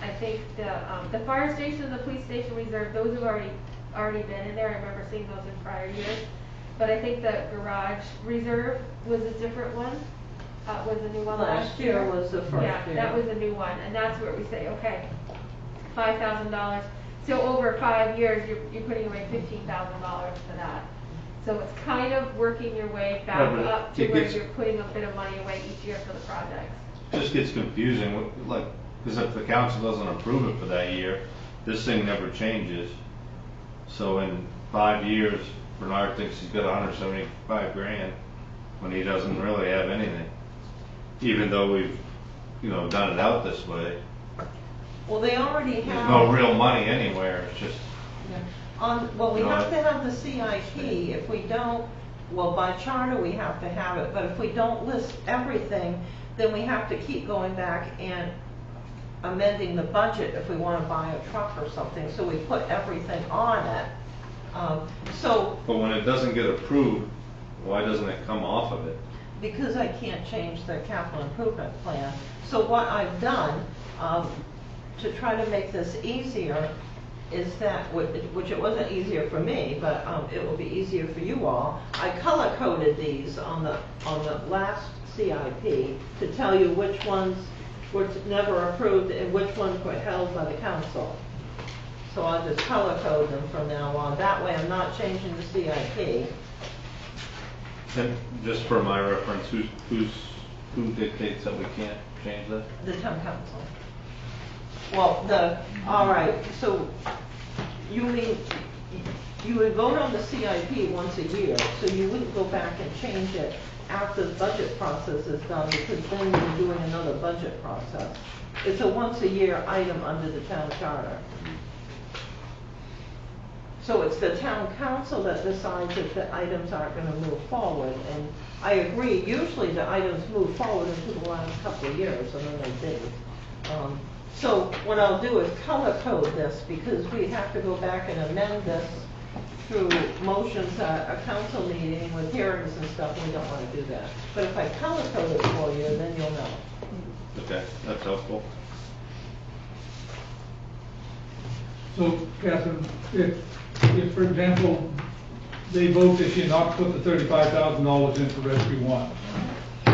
I think the fire station and the police station reserve, those have already been in there. I remember seeing those in prior years. But I think the garage reserve was a different one, was a new one last year. Last year was the first year. Yeah, that was a new one, and that's where we say, okay, $5,000. So over 5 years, you're putting away $15,000 for that. So it's kind of working your way back Yeah, but up to it where gets- you're putting a bit of money away each year for the projects. Just gets confusing, like, because if the council doesn't approve it for that year, this thing never changes. So in 5 years, Bernard thinks he's got 175 grand when he doesn't really have anything. Even though we've, done it out this way. Well, they already have. There's no real money anywhere, it's just, Well, we have to have the CIP. If we don't, well, by charter, we have to have it, but if we don't list everything, then we have to keep going back and amending the budget if we want to buy a truck or something, so we put everything on it. but when it doesn't get approved, why doesn't it come off of it? Because I can't change the capital improvement plan. So what I've done, to try to make this easier, is that, which it wasn't easier for me, but it will be easier for you all. I color coded these on the last CIP to tell you which ones were never approved and which ones were held by the council. So I'll just color code them from now on. That way I'm not changing the CIP. And just for my reference, who dictates that we can't change that? The town council. Well, all right, so you mean, you would vote on the CIP once a year, so you wouldn't go back and change it after the budget process is done, because then you're doing another budget process. It's a once a year item under the town charter. So it's the town council that decides if the items aren't gonna move forward, and I agree, usually the items move forward into the last couple of years, and then they didn't. So what I'll do is color code this, because we have to go back and amend this through motions at a council meeting with hearings and stuff, and we don't wanna do that. But if I color code it for you, then you'll know. Okay, that's helpful. So, Catherine, if, for example, they vote this year not to put the $35,000 in for Rescue One,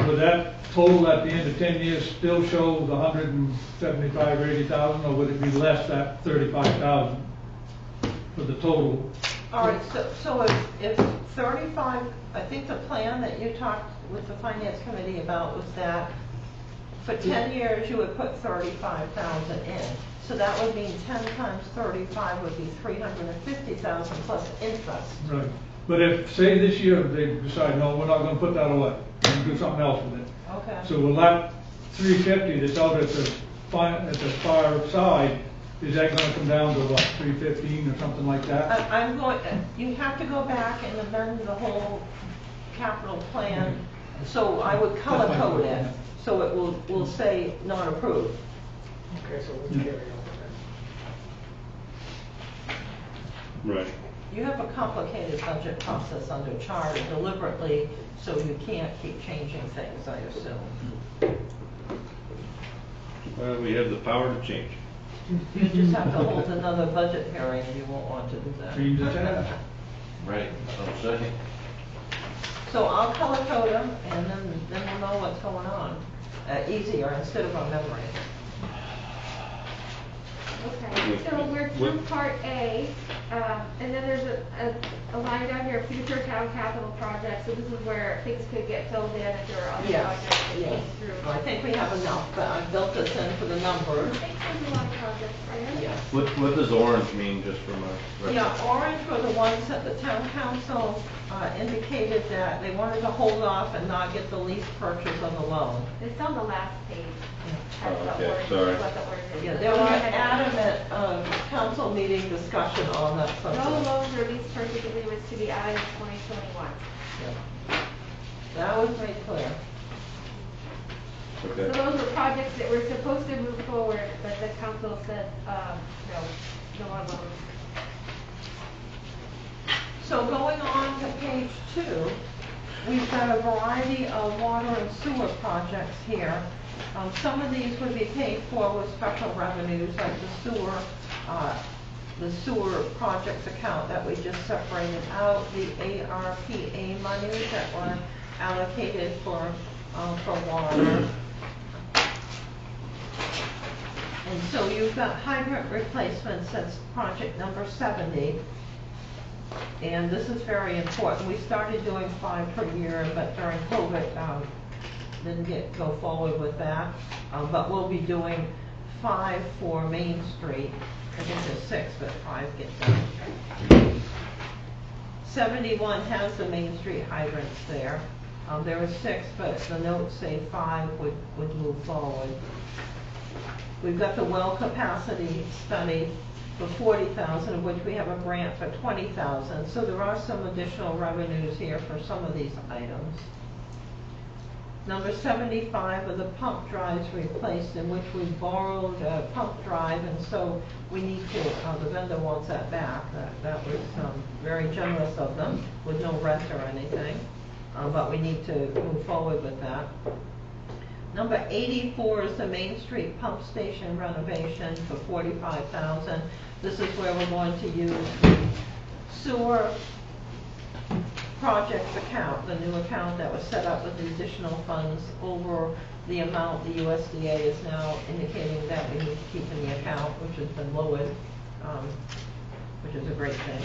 would that total at the end of 10 years still show the 175 or 80,000, or would it be less than 35,000 for the total All right, so if 35, I think the plan that you talked with the finance committee about was that for 10 years, you would put 35,000 in. So that would mean 10 times 35 would be 350,000 plus interest. Right, but if, say this year, they decide, no, we're not gonna put that away, we're gonna do something else with it. Okay. So will that 350 that's out at the far side, is that gonna come down to what, 315 or something like that? I'm going, you have to go back and amend the whole capital plan. So I would color code it, so it will say not approved. Okay, so we'll carry over Right. You have a complicated budget process under charter deliberately, so you can't keep changing things, I assume. We have the power to change. You just have to hold another budget hearing and you won't want to do that. Change the tab. Right, that's what I'm saying. So I'll color code them and then we'll know what's going on. Easier instead of on memory. Okay, so we're through part A, and then there's a line down here, future town capital projects, so this is where things could get filled in if there are other Yes, projects that yes. came through. I think we have enough, but I built this in for the numbers. I think there's a lot of projects there. Yes. What does orange mean, just from a? Yeah, orange were the ones that the town council indicated that they wanted to hold off and not get the lease purchase of the loan. It's on the last page. That's Oh, the okay, orange- sorry. what the orange is. Yeah, there was an adamant council meeting discussion on that No subject. loans or lease purchase agreements to be added in 2021. That was made clear. So Okay. those were projects that were supposed to move forward, but the council said, no more loans. So going on to page 2, we've got a variety of water and sewer projects here. Some of these would be paid for with special revenues, like the sewer projects account that we just separated out, the ARPA monies that were allocated for water. And so you've got hydrant replacements, that's project number 70. And this is very important. We started doing 5 per year, but during COVID, didn't go forward with that. But we'll be doing 5 for Main Street. I think there's 6, but 5 get done. 71 has the Main Street hydrants there. There are 6, but the notes say 5 would move forward. We've got the well capacity study for 40,000, of which we have a grant for 20,000. So there are some additional revenues here for some of these items. Number 75 are the pump drives replaced, in which we borrowed a pump drive, and so we need to, the vendor wants that back. That was very generous of them, with no rent or anything, but we need to move forward with that. Number 84 is the Main Street pump station renovation for 45,000. This is where we're going to use the sewer projects account, the new account that was set up with the additional funds over the amount the USDA is now indicating that we need to keep in the account, which has been lowered, which is a great thing.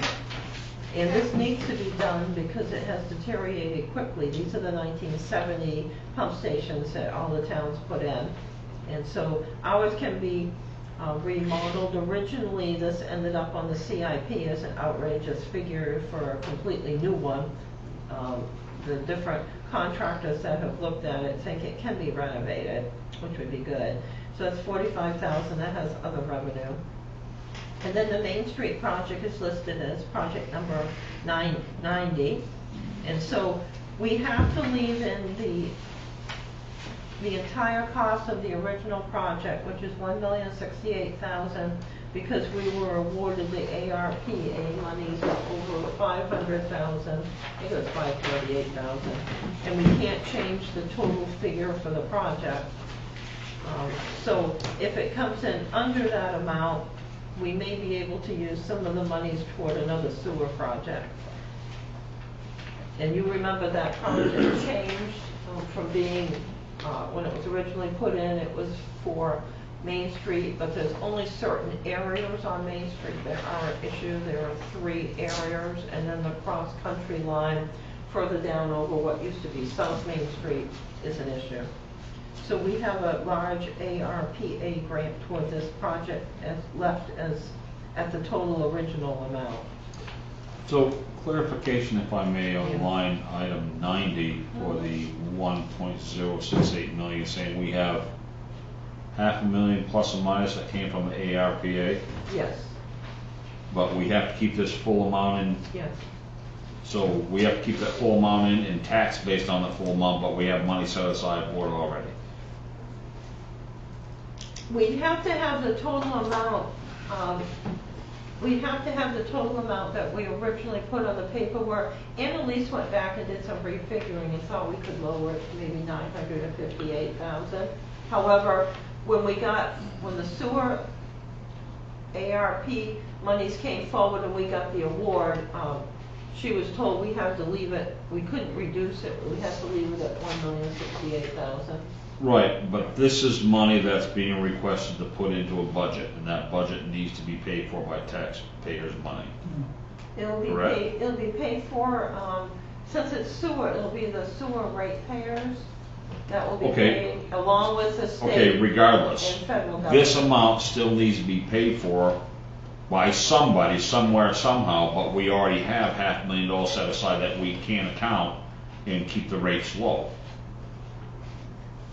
And this needs to be done because it has deteriorated quickly. These are the 1970 pump stations that all the towns put in. And so ours can be remodeled. Originally, this ended up on the CIP as an outrageous figure for a completely new one. The different contractors that have looked at it think it can be renovated, which would be good. So that's 45,000. That has other revenue. And then the Main Street project is listed as project number 990. And so we have to leave in the entire cost of the original project, which is $1,068,000, because we were awarded the ARPA monies of over $500,000. I think it was $548,000. And we can't change the total figure for the project. So if it comes in under that amount, we may be able to use some of the monies toward another sewer project. And you remember that project changed from being, when it was originally put in, it was for Main Street, but there's only certain areas on Main Street that are an issue. There are 3 areas, and then the cross-country line further down over what used to be South Main Street is an issue. So we have a large ARPA grant toward this project as left as at the total original amount. So clarification, if I may, on line item 90 for the 1.068 million, saying we have $500,000 plus or minus that came from the ARPA, Yes, but we have to keep this full amount in. yes. So we have to keep that full amount in tax based on the full amount, but we have money set aside for it already. We have to have the total amount, we have to have the total amount that we originally put on the paperwork. Annalise went back and did some refiguring and thought we could lower it to maybe 958,000. However, when the sewer ARP monies came forward and we got the award, she was told we have to leave it, we couldn't reduce it, we had to leave it at 1,068,000. Right, but this is money that's being requested to put into a budget, and that budget needs to be paid for by taxpayers' money. It'll be Correct. paid, it'll be paid for, since it's sewer, it'll be the sewer ratepayers that will be Okay. paid along with the state. Okay, regardless, and federal government. this amount still needs to be paid for by somebody, somewhere, somehow, but we already have $500,000 set aside that we can account and keep the rates low.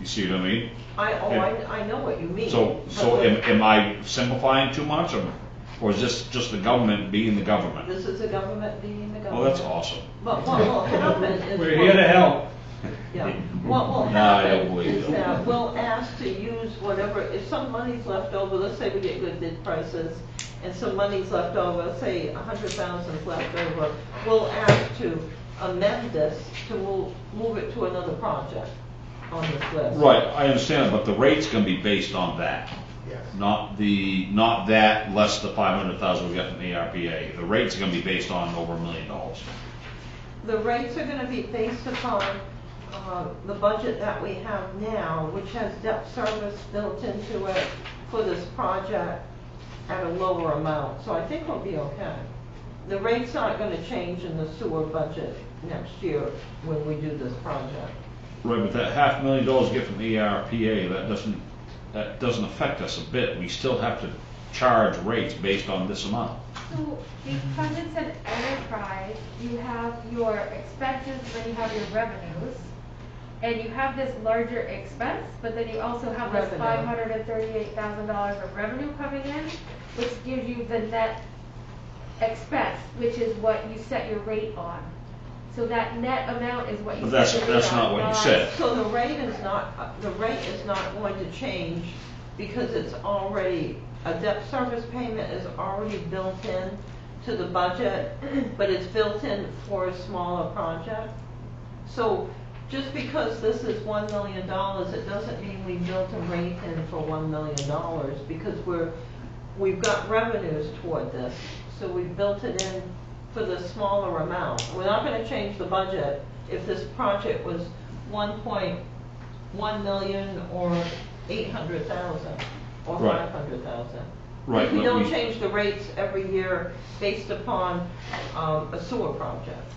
You see what I mean? I know what you mean. So but am I simplifying too much, or is this just the government being the government? This is the government being the government. Oh, that's awesome. But what will happen is. We're here to help. Yeah, what will Nah, I don't happen believe is you. that we'll ask to use whatever, if some money's left over, let's say we get good bid prices, and some money's left over, say 100,000's left over, we'll ask to amend this to move it to another project on this list. Right, I understand, but the rate's gonna be based on that. Yes. Not that less the 500,000 we got from the ARPA. The rate's gonna be based on over $1 million. The rates are gonna be based upon the budget that we have now, which has debt service built into it for this project at a lower amount. So I think we'll be okay. The rate's not gonna change in the sewer budget next year when we do this project. Right, but that $500,000 you get from the ARPA, that doesn't affect us a bit. We still have to charge rates based on this amount. So because it's an enterprise, you have your expenses, then you have your revenues. And you have this larger expense, but then you also have this Revenue. $538,000 of revenue coming in, which gives you the net expense, which is what you set your rate on. So that net amount is what you But set your rate on. that's not what you said. So the rate is not going to change because it's already, a debt service payment is already built in to the budget, but it's built in for a smaller project. So just because this is $1 million, it doesn't mean we built a rate in for $1 million because we've got revenues toward this. So we've built it in for the smaller amount. We're not gonna change the budget if this project was 1.1 million or 800,000 or Right. 500,000. Right, We but don't we- change the rates every year based upon a sewer project.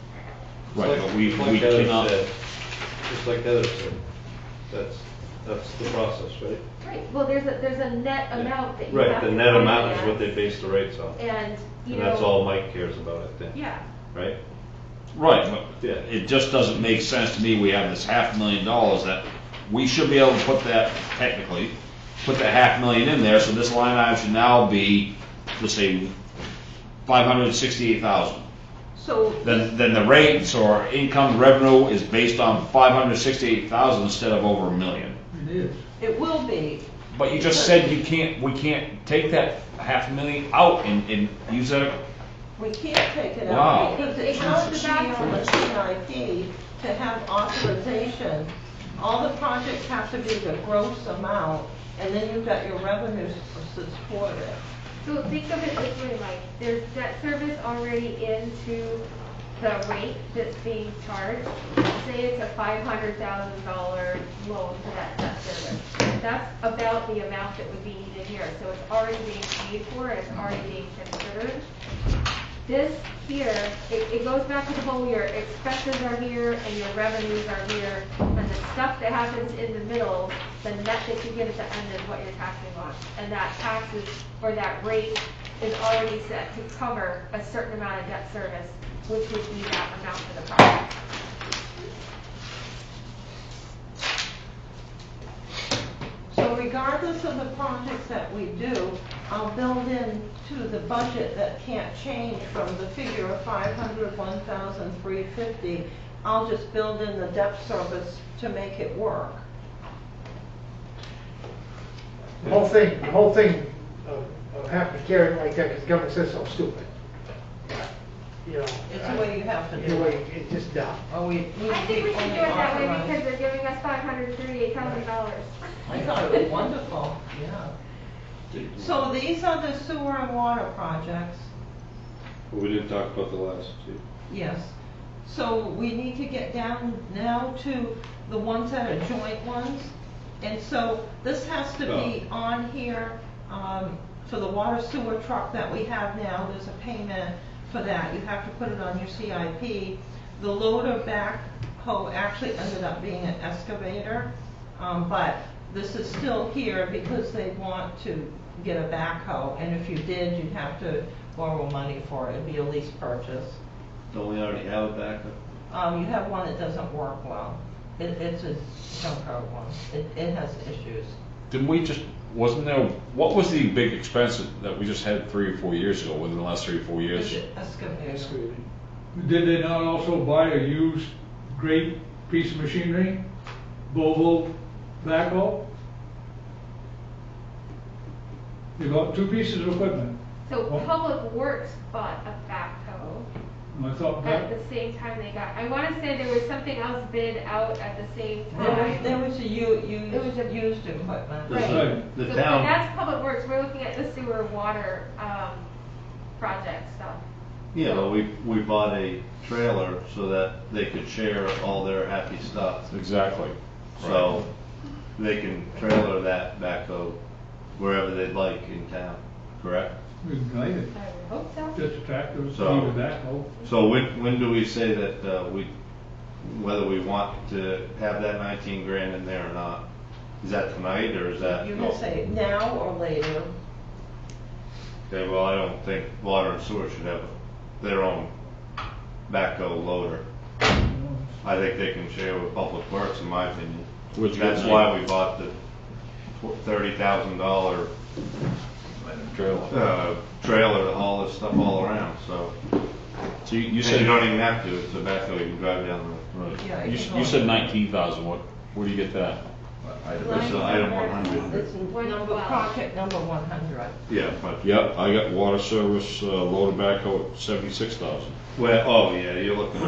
Right, but we Like Heather cannot. said, just like Heather said, that's the process, right? Right, well, there's a net amount that you Right, have the to net amount is finance. what they base the rates on. And, you And know. that's all Mike cares about, I think. Yeah. Right? Right, but Yeah. it just doesn't make sense to me. We have this $500,000 that we should be able to put that, technically, put that $500,000 in there, so this line item should now be, let's say, 568,000. So. Then the rates or income revenue is based on 568,000 instead of over $1 million. It is. It will be. But you just said we can't take that $500,000 out and use that. We can't take it Wow. out because it has to be on the CIP to have authorization. All the projects have to be the gross amount, and then you've got your revenues to support it. So think of it this way, Mike, there's debt service already into the rate that's being charged. Say it's a $500,000 loan for that debt service. That's about the amount that would be needed here. So it's already being paid for, and it's already being considered. This here, it goes back to the whole, your expenses are here and your revenues are here, and the stuff that happens in the middle, the net that you get at the end is what you're taxing on. And that taxes, or that rate is already set to cover a certain amount of debt service, which would be that amount for the project. So regardless of the projects that we do, I'll build in to the budget that can't change from the figure of 500, 1,350. I'll just build in the debt service to make it work. The whole thing of having to carry it like that, because the government says so stupid. You know. It's the way you have to It's do the way, it. it's just dumb. Or we I think we should do only it that way authorize- because they're giving us $538,000. I thought it was wonderful, yeah. So these are the sewer and water projects, We didn't talk about the last two. yes. So we need to get down now to the ones that are joint ones. And so this has to be on here, for the water sewer truck that we have now, there's a payment for that. You have to put it on your CIP. The loader backhoe actually ended up being an excavator, but this is still here because they want to get a backhoe, and if you did, you'd have to borrow money for it. It'd be a lease purchase. Don't we already have a backup? You have one that doesn't work well. It's a junkyard one. It has issues. Didn't we just, wasn't there, what was the big expense that we just had 3 or 4 years ago, within the last 3 or 4 years? It's an excavator. Did they not also buy a used great piece of machinery? Volvo backhoe? You got 2 pieces of equipment. So Oh. Public Works bought a backhoe I thought at that, the same time they got, I wanna say there was something else bid out at the same There time. was a It was a- used equipment. The- Right. The So, town. and that's Public Works, we're looking at the sewer water, project stuff. Yeah, well, we bought a trailer so that they could share all their happy stuff. Exactly. So they can trailer that backhoe wherever they'd like in town, correct? we can guide it, I would hope so. just a tractor, So- need a backhoe. So when do we say that, whether we want to have that 19 grand in there or not? Is that tonight or is that? You can say now or later. Okay, well, I don't think water and sewer should have their own backhoe loader. I think they can share with Public Works, in my opinion. Which That's is- why we bought the $30,000 Trailer. trailer to haul this stuff all around, so. So you And said, you don't even have to, it's a backhoe, you can drive down the road. Yeah, right. it You can you go- said 19,000, where do you get that? It's item 100. It's number, project number 100. Yeah, but, Yep, I got water service, loader backhoe at 76,000. well, oh, yeah, you're looking,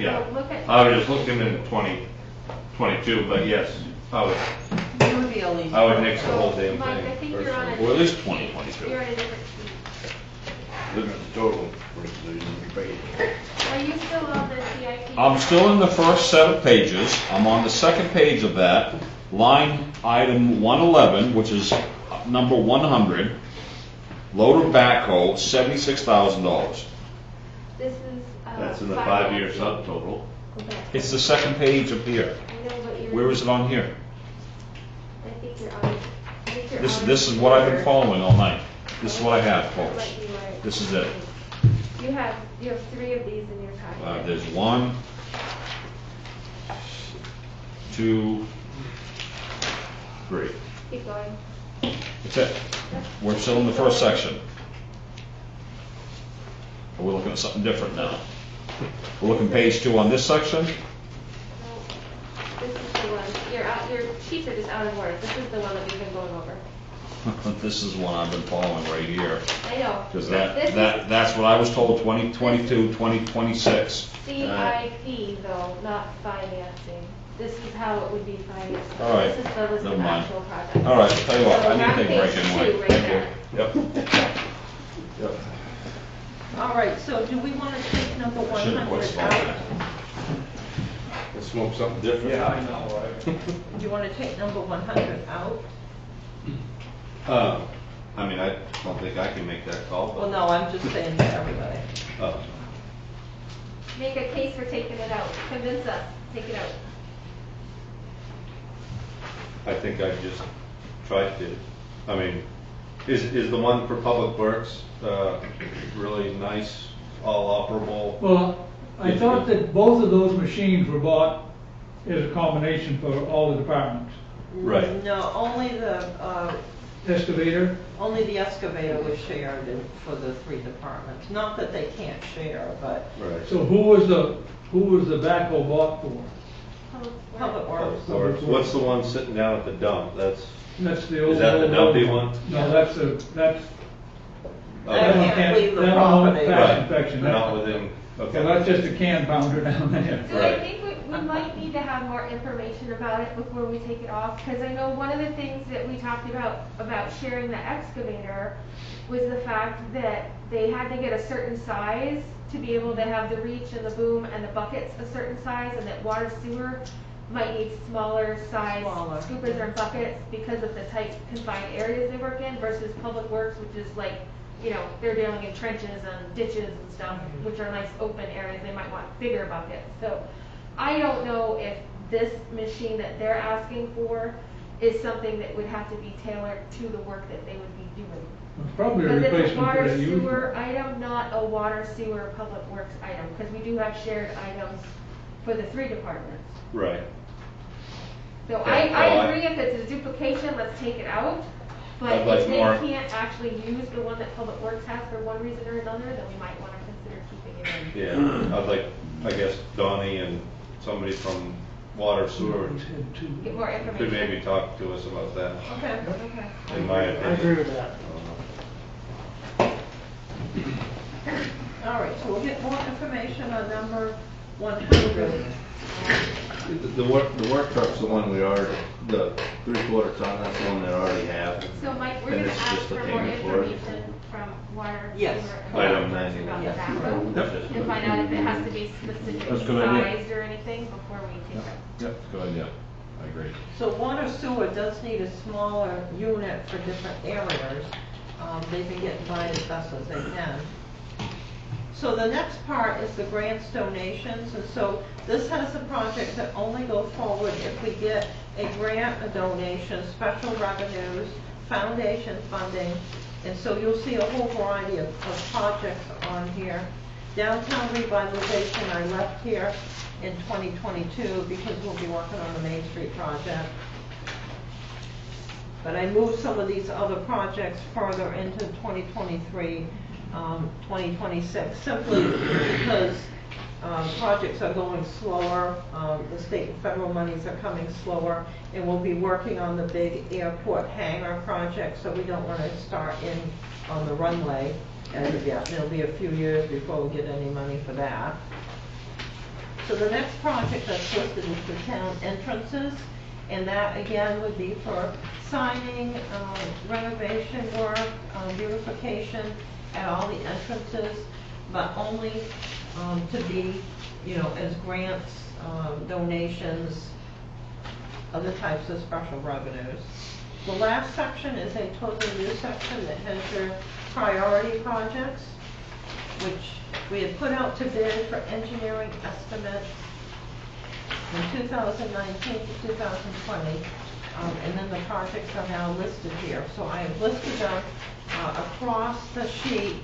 yeah. So look at- I was just looking in 2022, but yes, It would be a lease. I would nix the whole damn Mike, I thing. think you're on a. Well, it is sheet. 2022. You're on a different sheet. Looking at the total, Are you still on the CIP? I'm still in the first set of pages. I'm on the second page of that, line item 111, which is number 100. Loader backhoe, $76,000. This is, That's in the 5-year subtotal. Okay. It's the second page up here. I know, but you're. Where is it on here? I think you're on, I think you're on. This is what I've been following all night. This is what I have, That folks. might be right. This is it. You have 3 of these in your packet. There's 1, 2, 3. Keep going. That's it. We're still in the first section. Or we're looking at something different now. We're looking page 2 on this section. No, this is the one, your sheets are just out of order. This is the one that we've been going over. This is one I've been following right here. I know. Because This is that's what I was told, 2022, 2026. CIP though, not financing. This is how it would be financed. All right. This is the list Never of mind. actual projects. All right, I'll tell you what, So I need to we're on take a break page anyway. 2 right Thank there. you. Yep. Yep. All right, so do we want to take number I shouldn't have 100 quit out? smoking. Let's smoke something different. Yeah, I know, right? Do you want to take number 100 out? I mean, I don't think I can make that call, Well, but, no, I'm just saying to everybody. Make a case for taking it out. Convince us, take it out. I think I just tried to. I mean, is the one for Public Works, really nice, all operable? Well, I thought that both of those machines were bought as a combination for all the departments. Right. No, only the Excavator, excavator was shared for the 3 departments. Not that they can't share, but Right. so who was the backhoe bought for? Public Works. Or what's the one sitting down at the dump? That's The old. Is that the dumpy one? No, that's That Okay. can't leave the that one won't property. pass Right. inspection. Not within, So okay. that's just a can pounder down there. So I Right. think we might need to have more information about it before we take it off, because I know one of the things that we talked about sharing the excavator was the fact that they had to get a certain size to be able to have the reach and the boom and the buckets a certain size, and that water sewer might need smaller size Smaller. scoopers or buckets because of the tight confined areas they work in versus Public Works, which is like, you know, they're dealing in trenches and ditches and stuff, which are nice open areas, they might want bigger buckets. So I don't know if this machine that they're asking for is something that would have to be tailored to the work that they would be doing. It's probably a Because it's a replacement for water that used sewer one. item, not a water sewer Public Works item, because we do have shared items for the 3 departments. Right. So Yeah, I well, agree if it's a duplication, let's take it out. But I'd like if they more- can't actually use the one that Public Works has for one reason or another, then we might want to consider keeping it in. Yeah, I'd like, I guess Donnie and somebody from Water Sewer Get more could information. maybe talk to us about that, Okay, okay. in my I agree opinion. with that. All right, so we'll get more information on number 100. The work truck's the one we already, the 3/4 ton, that's the one they already have. So Mike, we're And gonna it's ask just for the more payment for it. information from Water. Yes. Sewer, and Item Public Works 90. about Yes. the backhoe. Yep. And find out if it has to be specific That's a good idea. sized or anything before we take it. Yep, good idea. I agree. So water sewer does need a smaller unit for different areas. They've been getting by as best as they can. So the next part is the grants donations, and so this has the project that only go forward if we get a grant, a donation, special revenues, foundation funding, and so you'll see a whole variety of projects on here. Downtown revitalization I left here in 2022 because we'll be working on the Main Street project. But I moved some of these other projects further into 2023, 2026, simply because projects are going slower, the state and federal monies are coming slower, and we'll be working on the big airport hangar project, so we don't want to start in on the runway as of yet. It'll be a few years before we get any money for that. So the next project that's listed is the town entrances, and that again would be for signing, renovation work, beautification at all the entrances, but only to be, you know, as grants, donations, other types of special revenues. The last section is a totally new section that has your priority projects, which we had put out to bid for engineering estimates in 2019 to 2020, and then the projects are now listed here. So I have listed them across the sheet.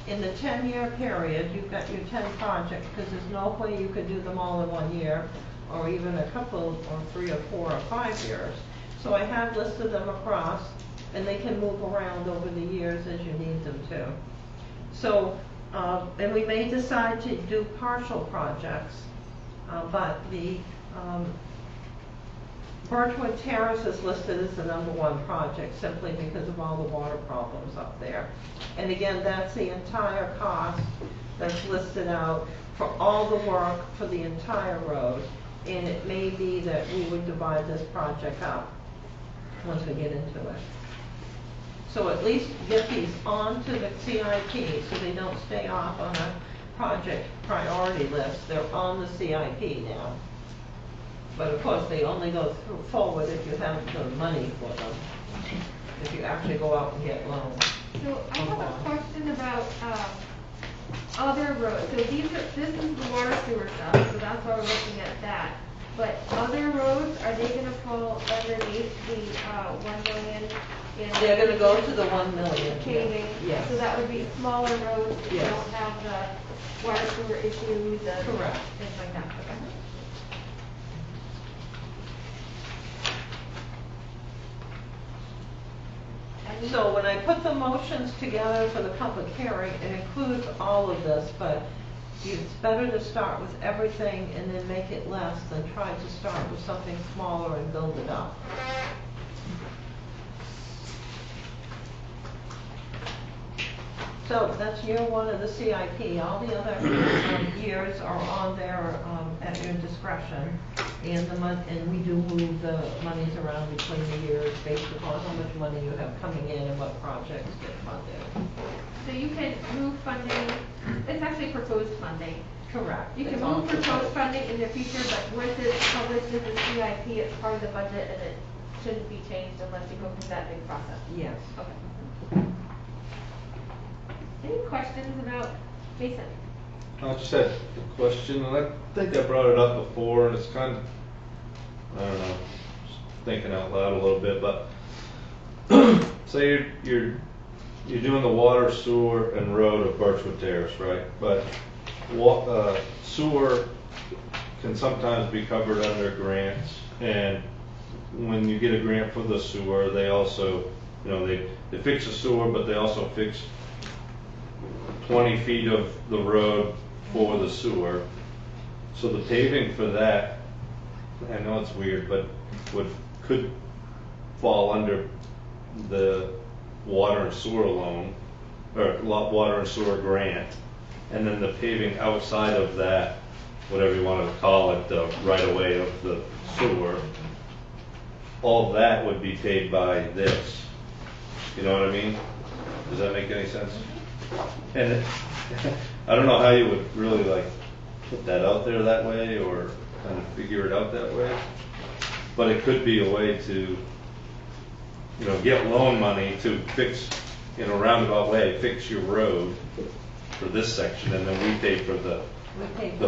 In the 10-year period, you've got your 10 projects, because there's no way you could do them all in 1 year, or even a couple, or 3 or 4 or 5 years. So I have listed them across, and they can move around over the years as you need them to. So, and we may decide to do partial projects, but the Birchwood Terrace is listed as the #1 project simply because of all the water problems up there. And again, that's the entire cost that's listed out for all the work for the entire road. And it may be that we would divide this project up once we get into it. So at least get these onto the CIP so they don't stay off on a project priority list. They're on the CIP now. But of course, they only go forward if you have the money for them. If you actually go out and get loans. So I have a question about, other roads. So this is the water sewer stuff, so that's why we're looking at that. But other roads, are they gonna fall underneath the, 1 million in? They're gonna go to the 1 million. Paving? Yes. So that would be smaller roads that Yes. don't have the water sewer issues and Correct. things like that, okay? So when I put the motions together for the public hearing, it includes all of this, but it's better to start with everything and then make it less than try to start with something smaller and build it up. So that's year one of the CIP. All the other years are on there at your discretion. And we do move the monies around between the years based upon how much money you have coming in and what projects get funded. So you can move funding, it's actually proposed funding. Correct. You can It's all move proposed funding in the future, but once it's published as a CIP, it's part of the budget and it shouldn't be changed unless you go through that big process. Yes. Okay. Any questions about Mason? I just had a question, and I think I brought it up before, and it's kind of, I don't know, just thinking out loud a little bit, but say you're doing the water, sewer, and road of Birchwood Terrace, right? But sewer can sometimes be covered under grants, and when you get a grant for the sewer, they also, they fix the sewer, but they also fix 20 feet of the road for the sewer. So the paving for that, I know it's weird, but could fall under the water and sewer loan, or water and sewer grant. And then the paving outside of that, whatever you want to call it, the right of way of the sewer, all that would be paid by this. You know what I mean? Does that make any sense? And I don't know how you would really put that out there that way or kind of figure it out that way. But it could be a way to, get loan money to fix, in a roundabout way, fix your road for this section, and then we pay for the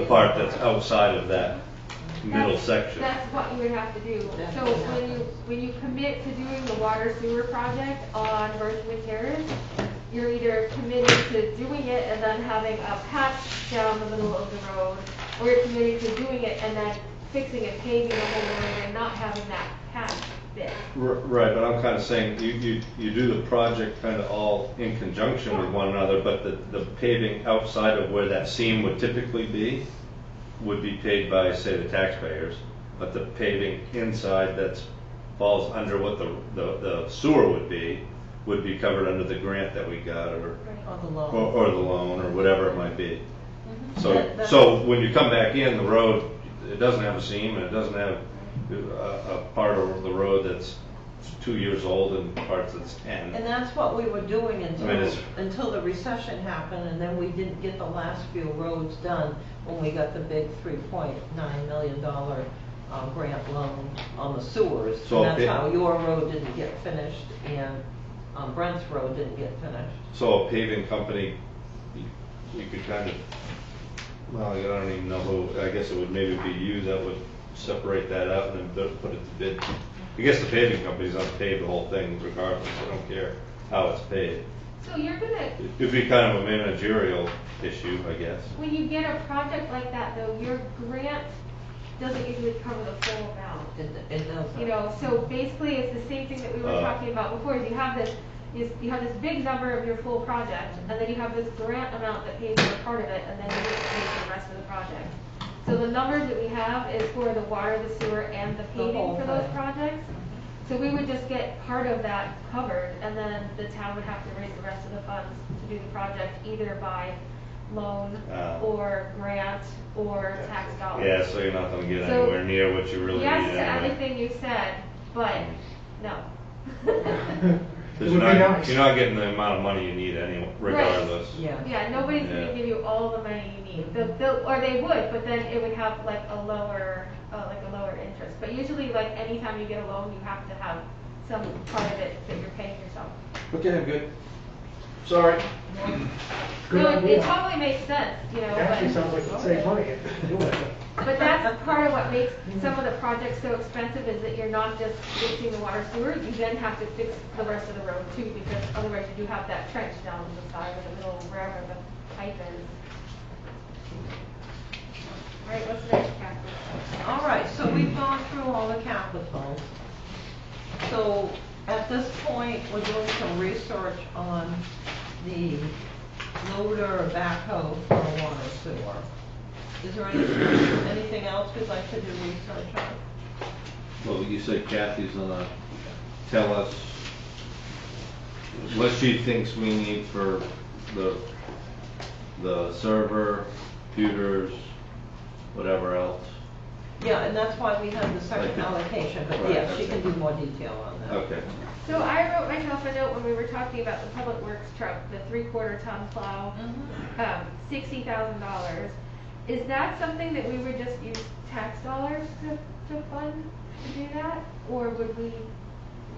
part that's outside of that middle section. That's what you would have to do. So when you commit to doing the water sewer project on Birchwood Terrace, you're either committed to doing it and then having a patch down the middle of the road, or you're committed to doing it and then fixing and paving the whole road and not having that patch bit. Right, but I'm kind of saying you do the project kind of all in conjunction with one another, but the paving outside of where that seam would typically be would be paid by, say, the taxpayers, but the paving inside that falls under what the sewer would be covered under the grant that we got, or the loan. or the loan, or whatever it might be. Mm-hmm. So when you come back in, the road, it doesn't have a seam, and it doesn't have a part of the road that's 2 years old and parts that's 10. And that's what we were doing until the recession happened, and then we didn't get the last few roads done when we got the big $3.9 million grant loan on the sewers. So and that's how your road didn't get finished and Brent's road didn't get finished. So a paving company, you could kind of, well, I don't even know who, I guess it would maybe be you that would separate that out and then put it to bid. I guess the paving company's gonna pave the whole thing regardless, I don't care how it's paid. So you're gonna, It'd be kind of a managerial issue, I guess. when you get a project like that though, your grant doesn't usually cover the full amount. It doesn't. So basically it's the same thing that we were talking about before, is you have this big number of your full project, and then you have this grant amount that pays for part of it, and then you just pay for the rest of the project. So the numbers that we have is for the water, the sewer, and the paving for those projects. So we would just get part of that covered, and then the town would have to raise the rest of the funds to do the project, either by loan, or grant, or tax dollars. Yeah, so you're not gonna get anywhere near what you really need Yes to anyway. everything you said, but no. It would be nice. You're not getting the amount of money you need anyway, regardless. Yeah. Yeah, nobody's Yeah. gonna give you all the money you need. Or they would, but then it would have like a lower interest. But usually, like, anytime you get a loan, you have to have some part of it that you're paying yourself. Okay, I'm good. Sorry. Good No, idea. it totally makes sense, you know, Actually, but, sounds like it'd save money if you do it. but that's part of what makes some of the projects so expensive is that you're not just fixing the water sewer, you then have to fix the rest of the road too, because otherwise you do have that trench down the side or the middle, wherever the pipe is. All right, what's next, Kathy? All right, so we've gone through all the capitals. So at this point, we're doing some research on the loader or backhoe for a water sewer. Is there anything else we'd like to do research on? Well, you say Kathy's gonna tell us what she thinks we need for the server, computers, whatever else. Yeah, and that's why we have the second Okay. allocation, but Right, yes, she okay. can do more detail on that. Okay. So I wrote myself a note when we were talking about the public works truck, the 3/4 ton plow, $60,000. Is that something that we would just use tax dollars to fund to do that? Or would we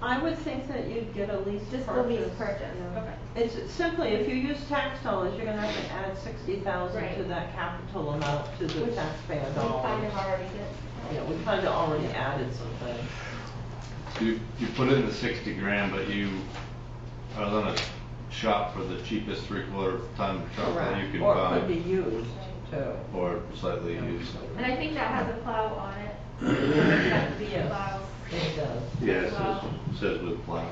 I would think that you'd get a lease just purchase. the lease purchase? Yeah. Okay. It's simply, if you use tax dollars, you're gonna have to add 60,000 to Right. that capital amount to the Which taxpayer We dollars. kind of already did. Yeah, we kind of already added some things. You put in the 60 grand, but you are gonna shop for the cheapest 3/4 ton truck that you can Or it could be buy, used too. or slightly used. And I think that has a plow on it. That would be a Yes, plow. it does. Yeah, it Wow. says with plow.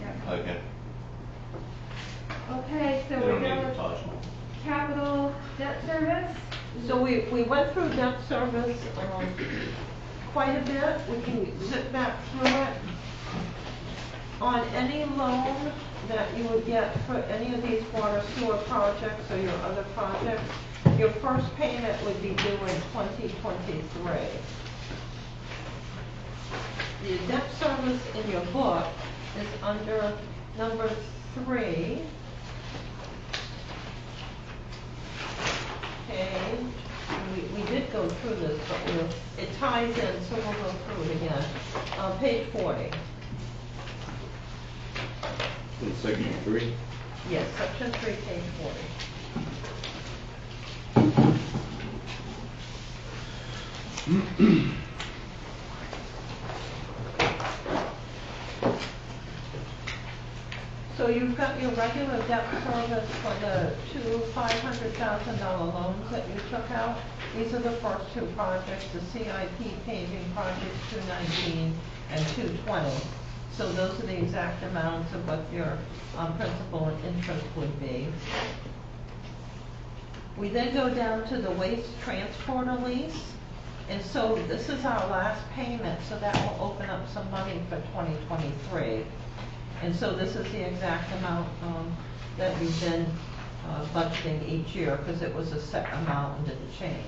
Yeah. Okay. Okay, so They we're don't need done the with Taj Mahal. capital debt service. So we went through debt service, quite a bit. We can zip back through it. On any loan that you would get for any of these water sewer projects or your other projects, your first payment would be due in 2023. The debt service in your book is under number 3. Okay, we did go through this, but it ties in, so we'll go through it again. Page 40. In section 3? Yes, section 3, page 40. So you've got your regular debt service for the two $500,000 loans that you took out. These are the first two projects, the CIP paving projects 219 and 220. So those are the exact amounts of what your principal and interest would be. We then go down to the waste transporter lease. And so this is our last payment, so that will open up some money for 2023. And so this is the exact amount that you've been budgeting each year, because it was a set amount and didn't change.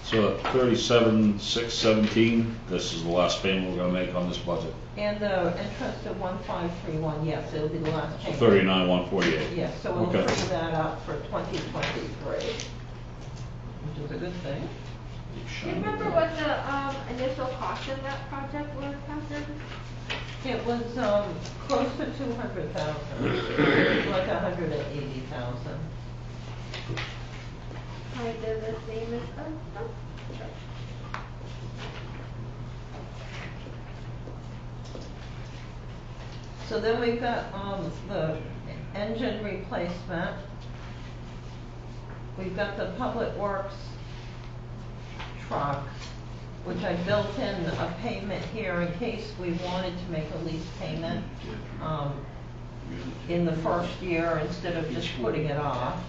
So at 37,617, this is the last payment we're gonna make on this budget. And the interest of 1531, yes, it'll be the last So payment. 39,148. Yes, so we'll Okay. free that up for 2023, which is a good thing. Do you remember what the initial cost of that project was, Catherine? It was close to 200,000, like 180,000. Kind of the same as us. So then we've got the engine replacement. We've got the public works truck, which I built in a payment here in case we wanted to make a lease payment in the first year instead of just putting it off.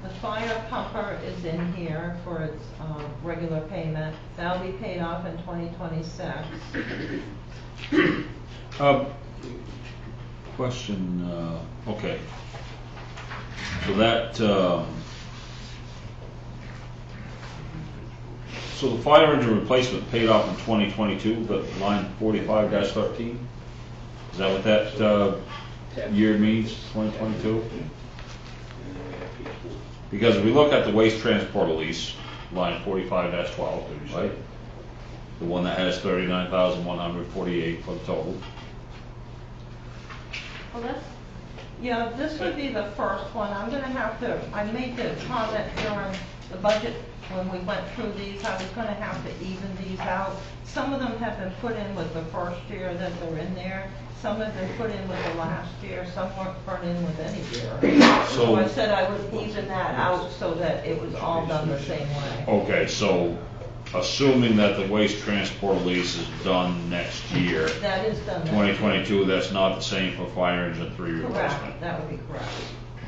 The fire pumper is in here for its regular payment. That'll be paid off in 2026. Question, okay. So that, So the fire engine replacement paid off in 2022, but line 45-13? Is that what that year means, 2022? Because if we look at the waste transporter lease, line 45-12, right? The one that has 39,148 for the total. Well, that's, Yeah, this would be the first one. I'm gonna have to, I made the comment during the budget, when we went through these, I was gonna have to even these out. Some of them have been put in with the first year that they're in there. Some have been put in with the last year, some weren't put in with any year. So I said I would even that out so that it was all done the same way. Okay, so assuming that the waste transport lease is done next year, That is done. 2022, that's not the same for fire engine 3 replacement? Correct, that would be correct.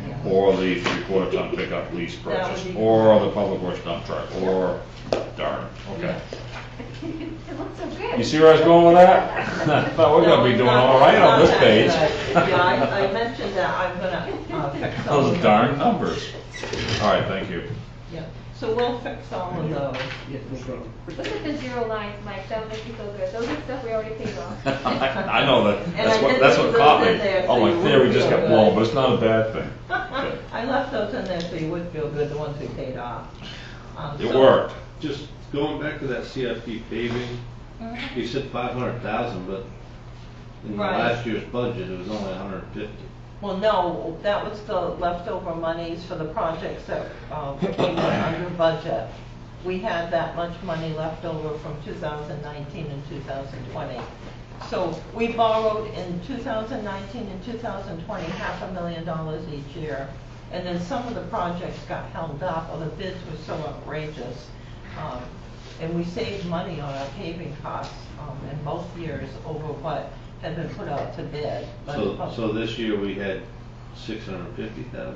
Yeah. Or the 3/4 ton pickup lease That would purchase, be or correct. the public works dump truck, or, darn, okay. it looks so good. You see where I was going with that? I thought we're gonna be doing all right on this page. Yeah, I mentioned that I'm gonna fix all Those of darn numbers. All right, thank you. Yeah, so we'll fix all of those. Look at the zero lines, Mike, that'll make you feel good. Those are stuff we already paid off. I know that, And I did that's leave what those caught in me. there Oh, so my you theory would just feel got good. blown, but it's not a bad thing. I left those in there so you would feel good, the ones we paid off. It So- worked. Just going back to that CIP paving, Mhm. you said 500,000, but in Right. last year's budget, it was only 150. Well, no, that was the leftover monies for the projects that came in under budget. We had that much money left over from 2019 and 2020. So we borrowed in 2019 and 2020 $500,000 each year. And then some of the projects got held up, or the bids were so outrageous. And we saved money on our paving costs in both years over what had been put out to bid. by the public. So this year we had 650,000?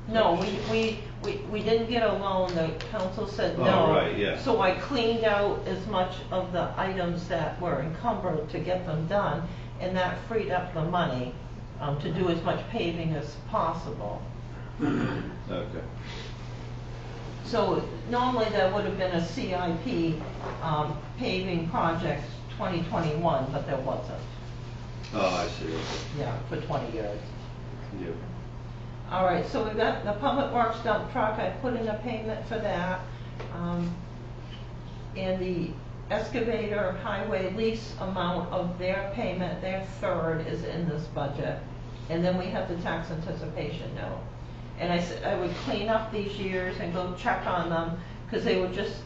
No, we didn't get a loan, the council said no. Oh, right, yeah. So I cleaned out as much of the items that were encumbered to get them done, and that freed up the money to do as much paving as possible. Okay. So normally that would have been a CIP paving project 2021, but there wasn't, Oh, I see, okay. yeah, for 20 years. Yeah. All right, so we've got the public works dump truck, I put in a payment for that. And the excavator highway lease amount of their payment, their third is in this budget. And then we have the tax anticipation note. And I said I would clean up these years and go check on them, because they were just,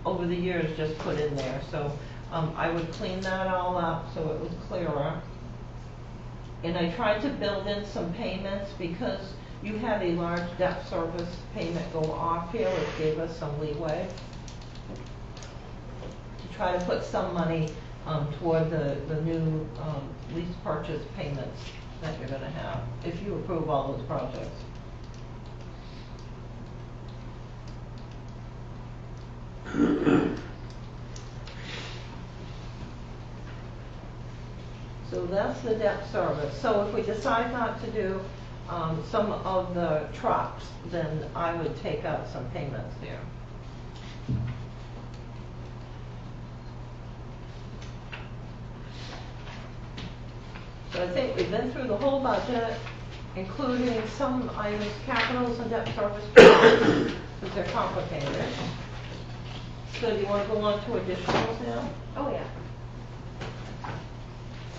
over the years, just put in there. So I would clean that all up so it was clearer. And I tried to build in some payments because you had a large debt service payment go off here, which gave us some leeway to try to put some money toward the new lease purchase payments that you're gonna have, if you approve all those projects. So that's the debt service. So if we decide not to do some of the trucks, then I would take out some payments there. So I think we've been through the whole budget, including some items, capitals and debt service payments, because they're complicated. So do you want to go on to additionals now? Oh, yeah.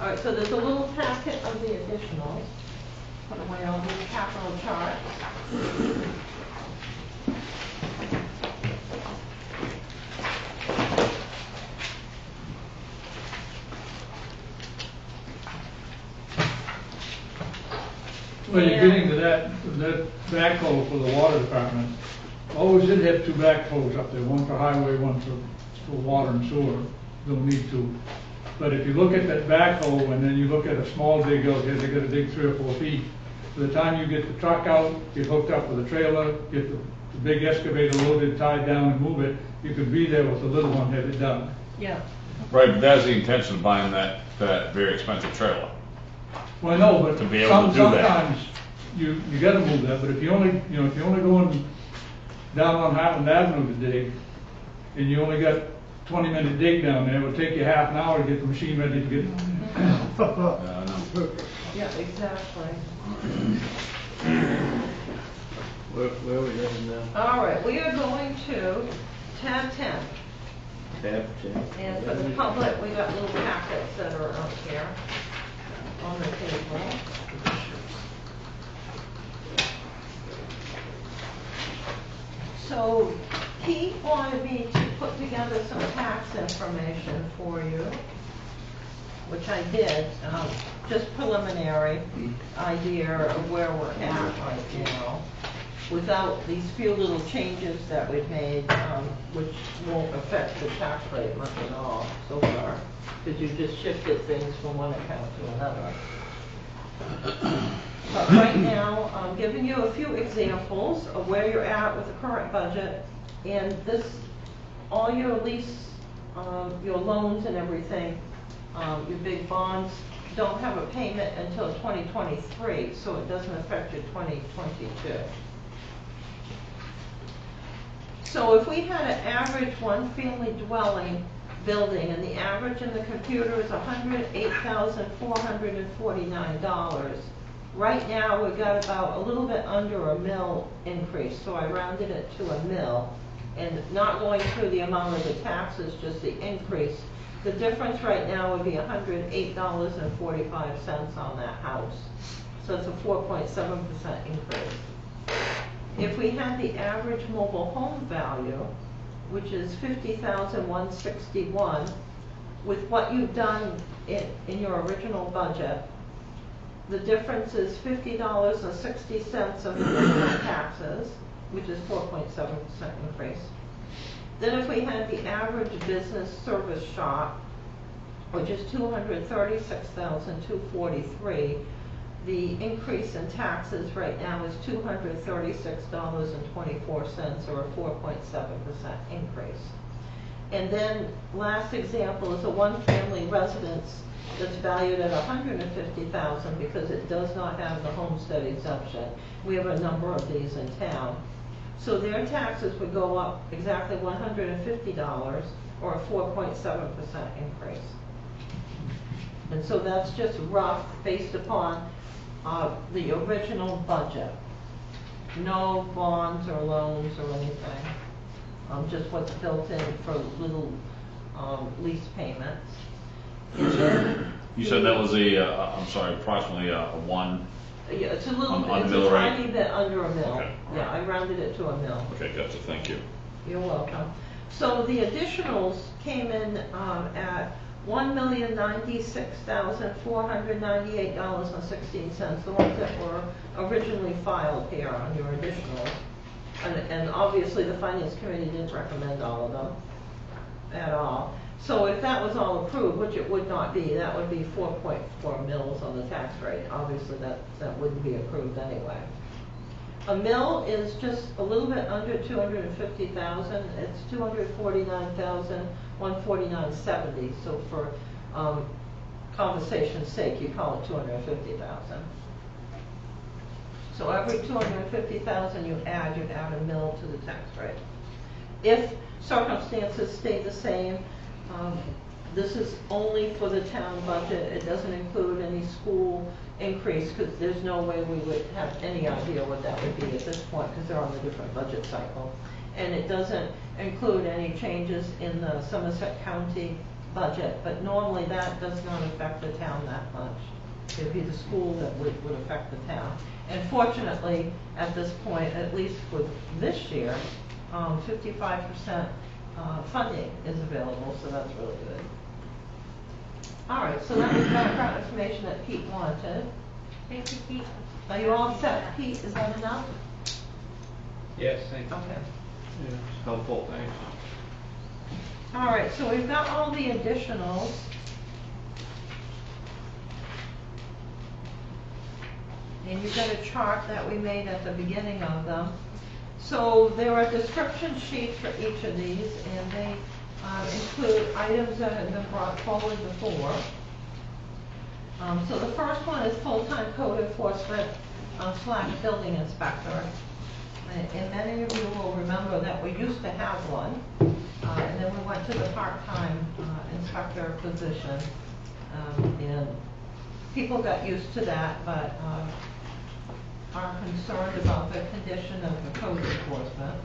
All right, so there's a little packet of the additionals. Put away all these capital charts. When you're getting to that backhoe for the water department, always did have two backhoes up there, one for highway, one for water and sewer, don't need to. But if you look at that backhoe and then you look at a small dig out here, they gotta dig 3 or 4 feet. By the time you get the truck out, get hooked up with a trailer, get the big excavator loaded, tied down and move it, you could be there with the little one, have it done. Yeah. Right, but that's the intention of buying that very expensive trailer. Well, I know, but To be able to do that. sometimes you gotta move that, but if you only going down on Highland Avenue to dig, and you only got 20-minute dig down there, it would take you half an hour to get the machine ready to get down there. Yeah, exactly. Where are we heading now? All right, we are going to tab 10. Tab 10. And for the public, we got little packets that are up here on the table. So Pete wanted me to put together some tax information for you, which I did, just preliminary idea of where we're at right now, without these few little changes that we've made, which won't affect the tax rate much at all so far, because you just shifted things from one account to another. But right now, I'm giving you a few examples of where you're at with the current budget, and this, all your lease, your loans and everything, your big bonds don't have a payment until 2023, so it doesn't affect your 2022. So if we had an average one-family dwelling building, and the average in the computer is $108,449. Right now, we've got about a little bit under a mil increase, so I rounded it to a mil. And not going through the amount of the taxes, just the increase. The difference right now would be $108.45 on that house. So it's a 4.7% increase. If we had the average mobile home value, which is $50,161, with what you've done in your original budget, the difference is $50.60 of additional taxes, which is 4.7% increase. Then if we had the average business service shop, which is $236,243, the increase in taxes right now is $236.24, or a 4.7% increase. And then last example is a one-family residence that's valued at $150,000 because it does not have the homestead exemption. We have a number of these in town. So their taxes would go up exactly $150, or a 4.7% increase. And so that's just rough based upon the original budget. No bonds or loans or anything. Just what's built in for little lease payments. And then You said that was I'm sorry, approximately a 1. yeah, it's a little, On it's mill a rate? tiny bit under a mil. Okay, all Yeah, right. I rounded it to a mil. Okay, gotcha, thank you. You're welcome. So the additionals came in at $1,096,498.16, the ones that were originally filed here on your additionals. And obviously the Finance Committee didn't recommend all of them at all. So if that was all approved, which it would not be, that would be 4.4 mils on the tax rate. Obviously that wouldn't be approved anyway. A mill is just a little bit under 250,000. It's 249,149.70. So for conversation's sake, you call it 250,000. So every 250,000 you'd add a mill to the tax rate. If circumstances stay the same, this is only for the town budget. It doesn't include any school increase, because there's no way we would have any idea what that would be at this point, because they're on a different budget cycle. And it doesn't include any changes in the Somerset County budget, but normally that does not affect the town that much. It would be the school that would affect the town. And fortunately, at this point, at least for this year, 55% funding is available, so that's really good. All right, so that was background information that Pete wanted. Thank you, Pete. Are you all set, Pete? Is that enough? Yes, thank you. Okay. Helpful, thanks. All right, so we've got all the additionals. And you've got a chart that we made at the beginning of them. So there are description sheets for each of these, and they include items that have been brought forward before. So the first one is full-time code enforcement / building inspector. And many of you will remember that we used to have one. and then we went to the part-time inspector position. And people got used to that, but are concerned about the condition of the code enforcement.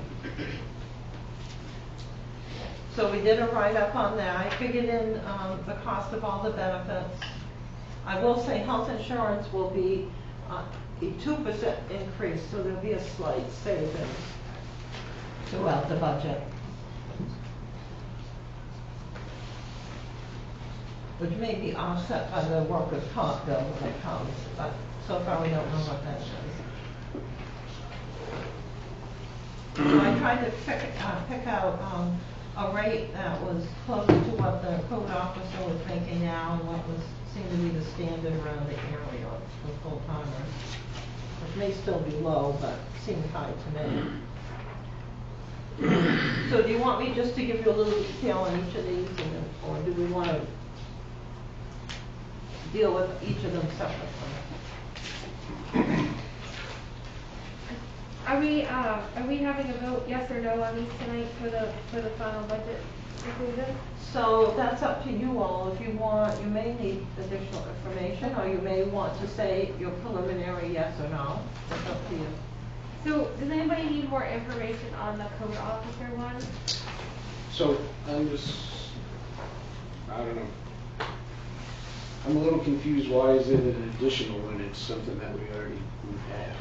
So we did a write-up on that. I figured in the cost of all the benefits. I will say health insurance will be a 2% increase, so there'll be a slight savings throughout the budget, which may be offset by the workers' comp bill when it comes, but so far we don't know what that is. So I tried to pick out a rate that was close to what the code officer was making now and what seemed to be the standard around the area for full-timers. It may still be low, but seemed high to me. So do you want me just to give you a little detail on each of these, or do we want to deal with each of them separately? Are we having a vote, yes or no, on these tonight for the final budget conclusion? So that's up to you all. If you want, you may need additional information, or you may want to say your preliminary yes or no. It's up to you. So, does anybody need more information on the code officer one? So, I don't know. I'm a little confused, why is it an additional when it's something that we've had?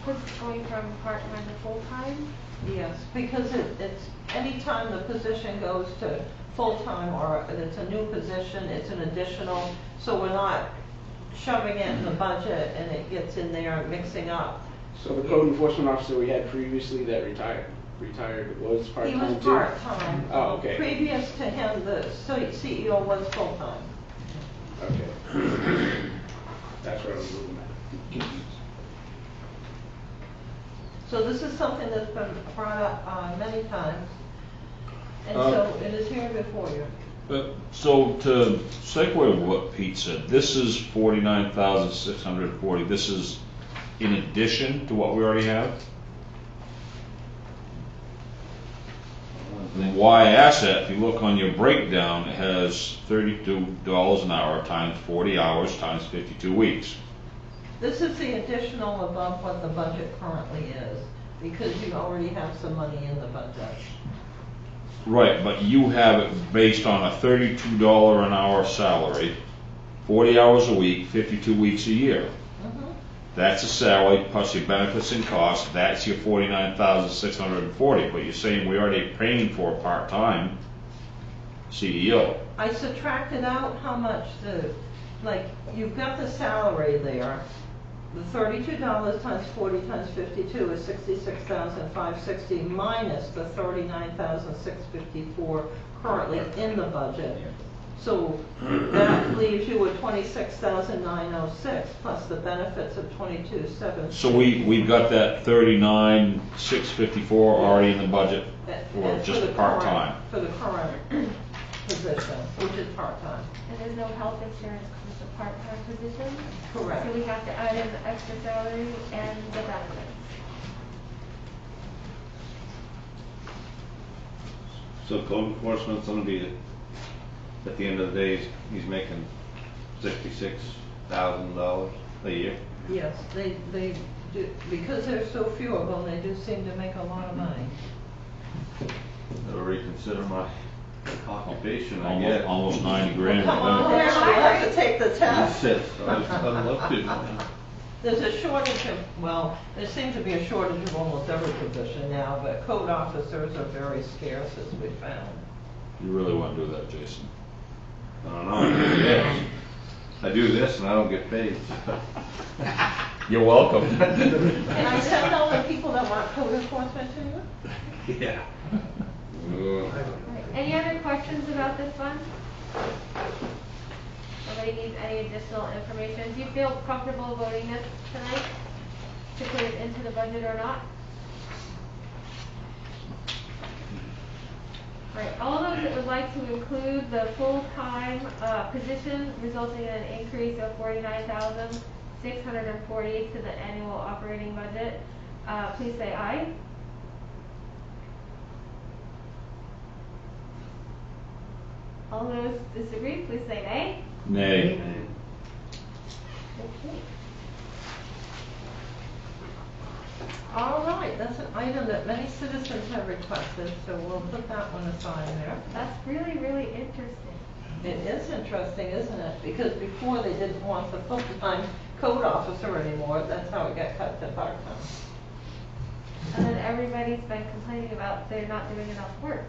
Because it's going from part-time to full-time? Yes, because it's anytime the position goes to full-time or it's a new position, it's an additional, so we're not shoving it in the budget and it gets in there and mixing up. So the code enforcement officer we had previously that retired was part-time too? He was part-time. Oh, okay. Previous to him, the CEO was full-time. Okay. That's where I was looking at. Confused. So this is something that's been brought up many times, and so it is here before you. So to segue what Pete said, this is 49,640. This is in addition to what we already have? And why I asked that, if you look on your breakdown, it has $32 an hour times 40 hours times 52 weeks. This is the additional above what the budget currently is, because you already have some money in the budget. Right, but you have it based on a $32 an hour salary, 40 hours a week, 52 weeks a year. That's a salary plus your benefits and costs. That's your 49,640. But you're saying we already paying for a part-time CEO. I subtracted out how much you've got the salary there. The $32 times 40 times 52 is $66,560 minus the $39,654 currently in the budget. So that leaves you with $26,906 plus the benefits of $22,760. So we've got that $39,654 already in the budget for just part-time. For the current position, which is part-time. And there's no health insurance because it's a part-time position? Correct. So we have to add in the extra salary and the benefits. So code enforcement's gonna be, at the end of the day, he's making $66,000 a year? Yes, they do, because there's so few of them, they do seem to make a lot of money. I'll reconsider my occupation, I guess. Almost 90 grand. Come on, in benefits. you have to take the test. I'd love to. There's a shortage of, well, there seems to be a shortage of almost every position now, but code officers are very scarce, as we found. You really want to do that, Jason? I don't know, I do this. I do this and I don't get paid. You're welcome. Can I send all the people that want code enforcement to you? Yeah. Any other questions about this one? Nobody needs any additional information. Do you feel comfortable voting this tonight to put it into the budget or not? Right, all those that would like to include the full-time position resulting in an increase of $49,640 to the annual operating budget, please say aye. All those disagree, please say nay. Nay. Okay. All right, that's an item that many citizens have requested, so we'll put that one aside there. That's really, really interesting. It is interesting, isn't it? Because before they didn't want the full-time code officer anymore, that's how it got cut to part-time. And then everybody's been complaining about they're not doing enough work.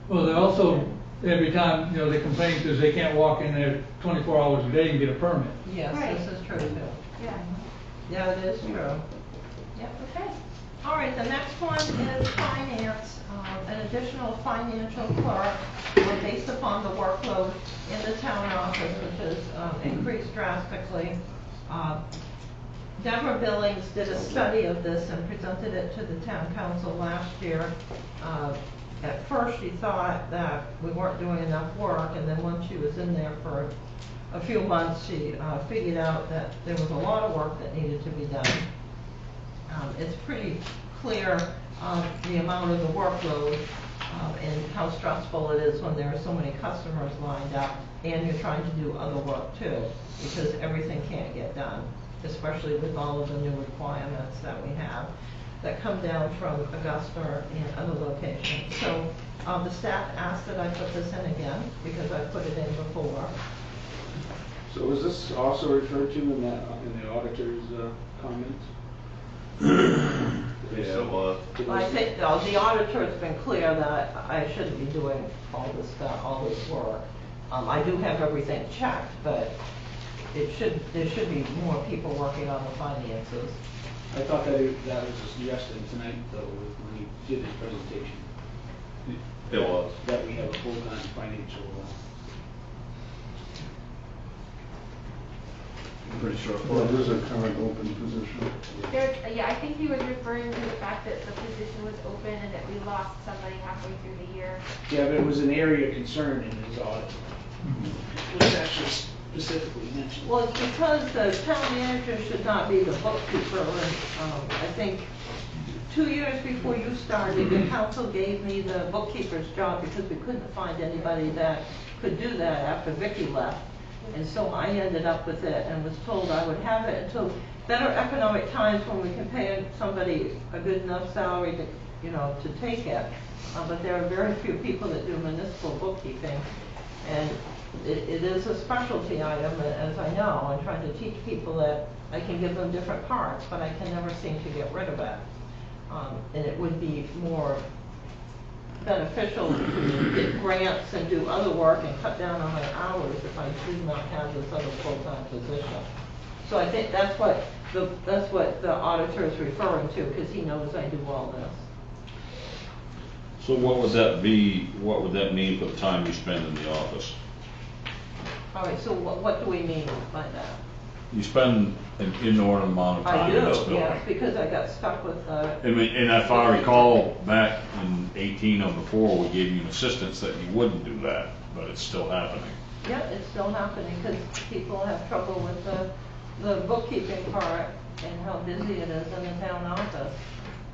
Well, they also, every time, they complain because they can't walk in there 24 hours a day and get a permit. Yes, Right. this is true too. Yeah. Yeah, it is true. Yep, okay. All right, the next one is finance, an additional financial clerk based upon the workload in the town office, which has increased drastically. Deborah Billings did a study of this and presented it to the town council last year. At first, she thought that we weren't doing enough work, and then once she was in there for a few months, she figured out that there was a lot of work that needed to be done. It's pretty clear the amount of the workload and how stressful it is when there are so many customers lined up and you're trying to do other work too, because everything can't get done, especially with all of the new requirements that we have that come down from Augusta and other locations. So the staff asked that I put this in again because I put it in before. So was this also referred to in the auditor's comments? Yeah, well, I think the auditor has been clear that I shouldn't be doing all this stuff, all this work. I do have everything checked, but there should be more people working on the finances. I thought that was suggested tonight, though, when you did this presentation. it was. That we have a full-time financial. I'm pretty sure that is a current open position. I think he was referring to the fact that the position was open and that we lost somebody halfway through the year. Yeah, but it was an area of concern in his audit. It was actually specifically mentioned. Well, it's because the town manager should not be the bookkeeper, and I think 2 years before you started, the council gave me the bookkeeper's job because we couldn't find anybody that could do that after Vicky left. And so I ended up with it and was told I would have it until better economic times when we can pay somebody a good enough salary to take it. But there are very few people that do municipal bookkeeping. And it is a specialty item, as I know. I'm trying to teach people that I can give them different parts, but I can never seem to get rid of it. And it would be more beneficial to get grants and do other work and cut down on my hours if I did not have this other full-time position. So I think that's what the auditor is referring to, because he knows I do all this. So what would that be, what would that mean for the time you spend in the office? All right, so what do we mean by that? You spend an inordinate amount of I time do, in this building. yes, because I got stuck with And if I recall, back in 18 or before, we gave you an assistance that you wouldn't do that, but it's still happening. Yeah, it's still happening because people have trouble with the bookkeeping part and how busy it is in the town office.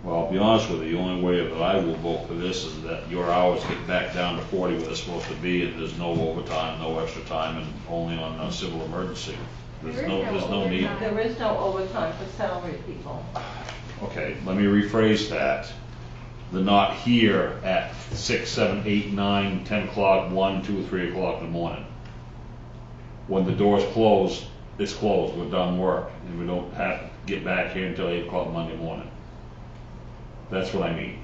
Well, I'll be honest with you, the only way that I will vote for this is that your hours get back down to 40 where they're supposed to be, and there's no overtime, no extra time, and only on a civil emergency. There's no need. There is no overtime for salaried people. Okay, let me rephrase that. They're not here at 6, 7, 8, 9, 10 o'clock, 1, 2, 3 o'clock in the morning. When the doors close, it's closed, we're done work, and we don't have to get back here until 8 o'clock Monday morning. That's what I mean.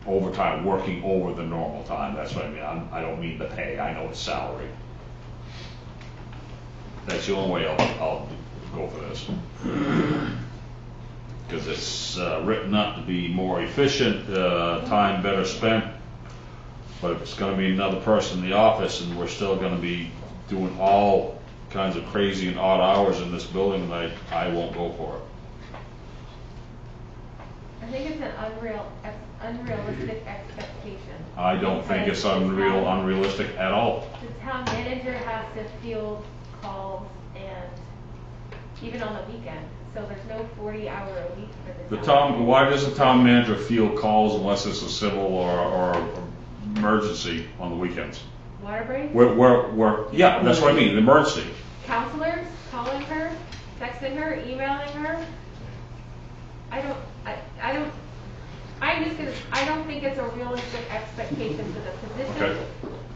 Overtime, working over the normal time, that's what I mean. I don't mean the pay, I know it's salary. That's the only way I'll go for this. Because it's written up to be more efficient, time better spent. But if it's gonna be another person in the office and we're still gonna be doing all kinds of crazy and odd hours in this building, I won't go for it. I think it's an unrealistic expectation. I don't think it's unrealistic at all. The town manager has to field calls and even on the weekend, so there's no 40-hour a week for the town. Why does the town manager field calls unless it's a civil or emergency on the weekends? Waterbury. Yeah, that's what I mean, an emergency. Counselors calling her, texting her, emailing her. I don't think it's a realistic expectation for the position Okay.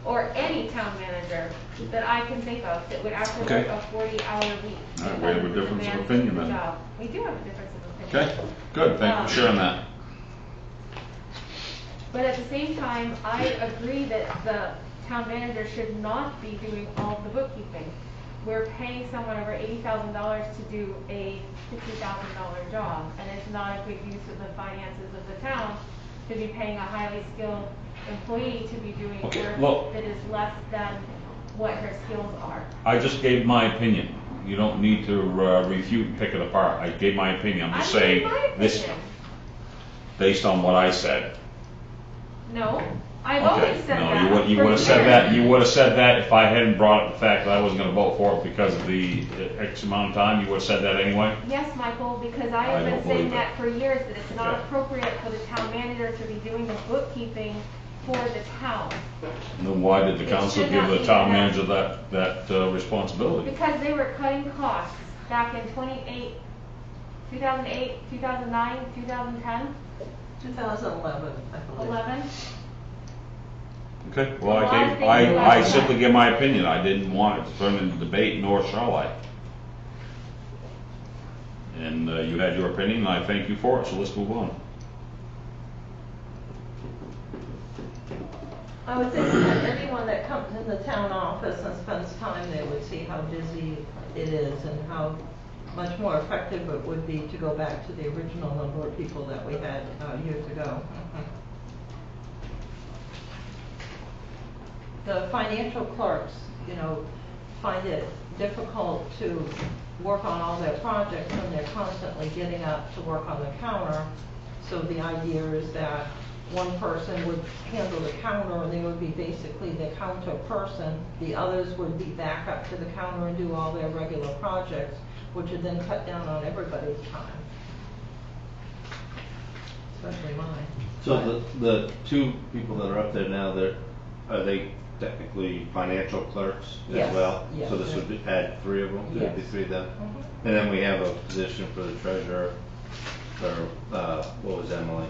or any town manager that I can think of that would actually work Okay. a 40-hour week. All right, we have a difference of opinion then. Job. We do have a difference of opinion. Okay, good, thank you for sharing that. But at the same time, I agree that the town manager should not be doing all of the bookkeeping. We're paying someone over $80,000 to do a $50,000 job, and it's not a good use of the finances of the town to be paying a highly skilled employee to be doing Okay, well- work that is less than what her skills are. I just gave my opinion. You don't need to refute and pick it apart. I gave my opinion. I'm just I saying gave my this, opinion. based on what I said. No, I've Okay, always said that. no, you would have said that, you would have said that if I hadn't brought up the fact that I wasn't gonna vote for it because of the X amount of time, you would have said that anyway? Yes, Michael, because I I have been don't saying believe that it. for years, that it's not Okay. appropriate for the town manager to be doing the bookkeeping for the town. Then why did the It council should give not the be town that. manager that responsibility? Because they were cutting costs back in 2008, 2009, 2010, 2011, I believe. 11. Okay, well, A lot of things I like simply that. gave my opinion. I didn't want it to turn into debate, nor shall I. And you had your opinion, and I thank you for it, so let's move on. I would think that anyone that comes in the town office and spends time there would see how busy it is and how much more effective it would be to go back to the original number of people that we had years ago. The financial clerks, find it difficult to work on all their projects when they're constantly getting up to work on the counter. So the idea is that one person would handle the counter and they would be basically the counter person. The others would be back up to the counter and do all their regular projects, which would then cut down on everybody's time. Especially mine. So the two people that are up there now, are they technically financial clerks as Yes, well? yes. So this would add three of them, there'd be Yes. three then? Mhm. And then we have a position for the treasurer, or, what was Emily?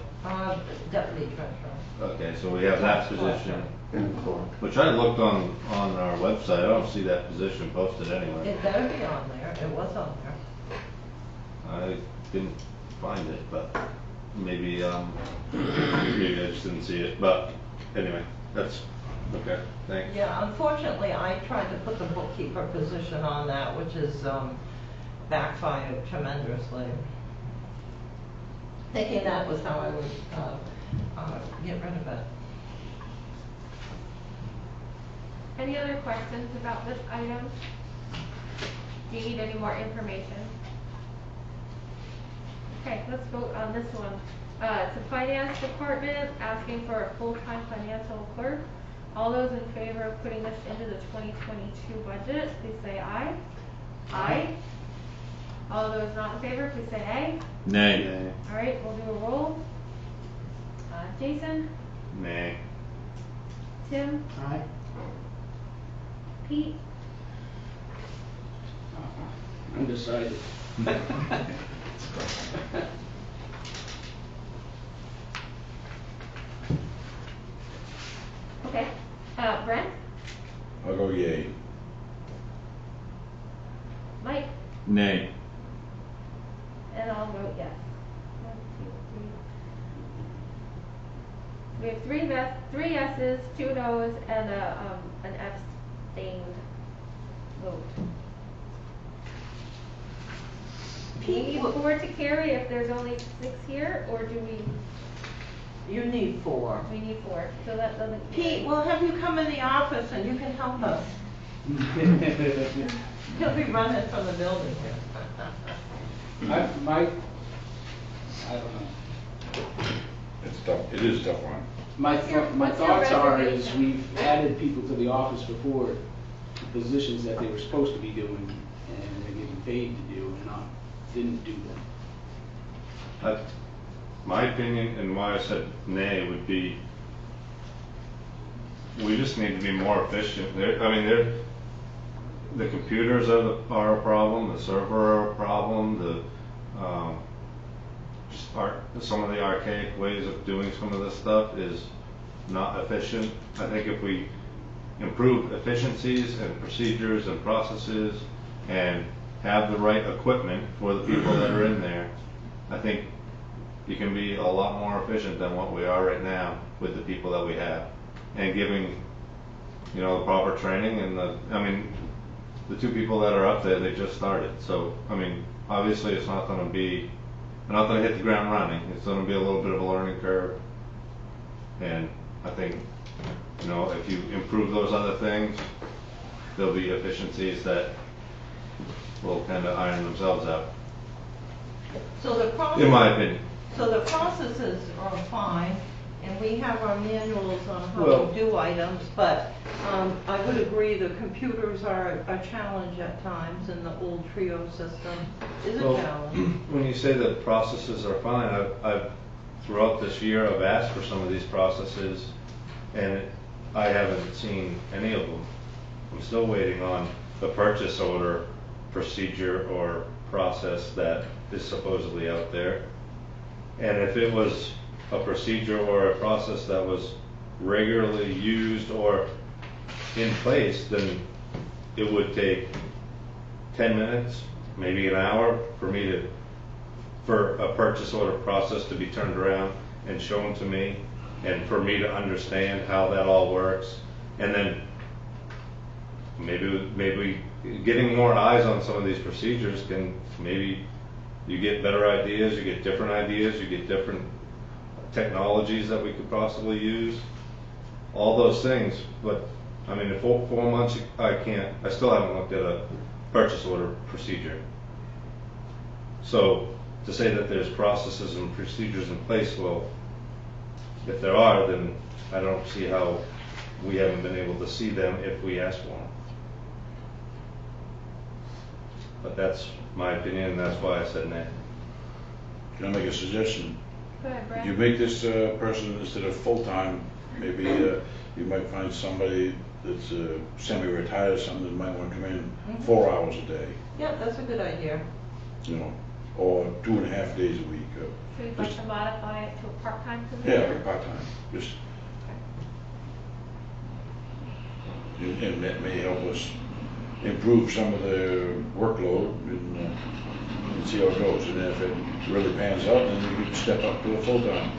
Deputy treasurer. Okay, so we have that position, And clerk. which I looked on our website, I don't see that position posted anywhere. It better be on there, it was on there. I didn't find it, but maybe I just didn't see it, but anyway, that's, okay, thanks. Yeah, unfortunately, I tried to put the bookkeeper position on that, which is backfired tremendously. Thinking that was how I would get rid of it. Any other questions about this item? Do you need any more information? Okay, let's vote on this one. It's the finance department asking for a full-time financial clerk. All those in favor of putting this into the 2022 budget, please say aye. Aye. All those not in favor, please say nay. Nay. All right, we'll do a roll. Jason, Nay. Tim, Aye. Pete, Undecided. okay. Brent, I'll go yay. Mike, Nay. and I'll vote yes. 1, 2, 3. We have three yeses, 2 noes, and an abstained vote. Do we need 4 to carry if there's only 6 here, or do we? You need 4. We need 4, so that doesn't. Pete, we'll have you come in the office and you can help us. He'll be running from the building here. I don't know. It's tough, it is a tough one. My What's your thoughts are is reservation? we've added people to the office before to positions that they were supposed to be doing and they're getting paid to do and didn't do them. My opinion and why I said nay would be we just need to be more efficient. The computers are a problem, the server are a problem, some of the archaic ways of doing some of this stuff is not efficient. I think if we improve efficiencies and procedures and processes and have the right equipment for the people that are in there, I think you can be a lot more efficient than what we are right now with the people that we have, and giving, the proper training. And the two people that are up there, they just started. So, obviously it's not going to be, they're not going to hit the ground running. It's going to be a little bit of a learning curve. And I think, if you improve those other things, there'll be efficiencies that will kind of iron themselves out, So the process. in my opinion. So the processes are fine, and we have our manuals on how Well- to do items, but I would agree the computers are a challenge at times, and the old Trio system is a Well, challenge. when you say the processes are fine, I've throughout this year, I've asked for some of these processes, and I haven't seen any of them. I'm still waiting on the purchase order procedure or process that is supposedly out there. And if it was a procedure or a process that was regularly used or in place, then it would take 10 minutes, maybe an hour for a purchase order process to be turned around and shown to me, and for me to understand how that all works. And then maybe getting more eyes on some of these procedures maybe you get better ideas, you get different ideas, you get different technologies that we could possibly use, all those things. But in 4 months, I still haven't looked at a purchase order procedure. So to say that there's processes and procedures in place, well, if there are, then I don't see how we haven't been able to see them if we ask for them. But that's my opinion, and that's why I said nay. Can I make a suggestion? Go ahead, Brad. You make this person, instead of full-time, maybe you might find somebody that's semi-retired or something that might want to come in 4 hours a day, Yeah, that's a good idea. or 2.5 days a week. So you'd like to modify it to a part-time position? Yeah, or part-time, just. And that may help us improve some of the workload and see how it goes. And if it really pans out, then we can step up to a full-time.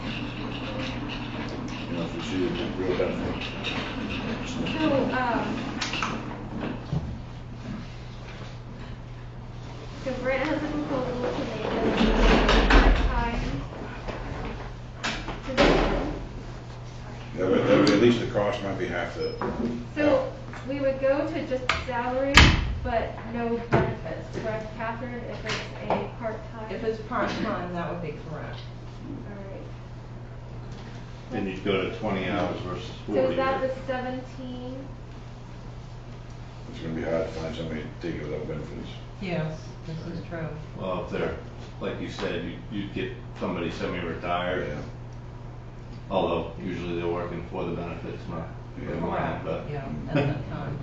If we see a real benefit. So Brent has a proposal to make it a part-time position. That would, at least the cost might be half the. So we would go to just salary, but no benefits, correct, Catherine, if it's a part-time? If it's part-time, that would be correct. All right. Then you'd go to 20 hours versus 40. So is that right? the 17? It's gonna be hard to find somebody to take it without benefits. Yes, this is true. Well, if they're, like you said, you'd get somebody semi-retired. Yeah. Although usually they're working for the benefits, not for the money, but. Yeah, at that time.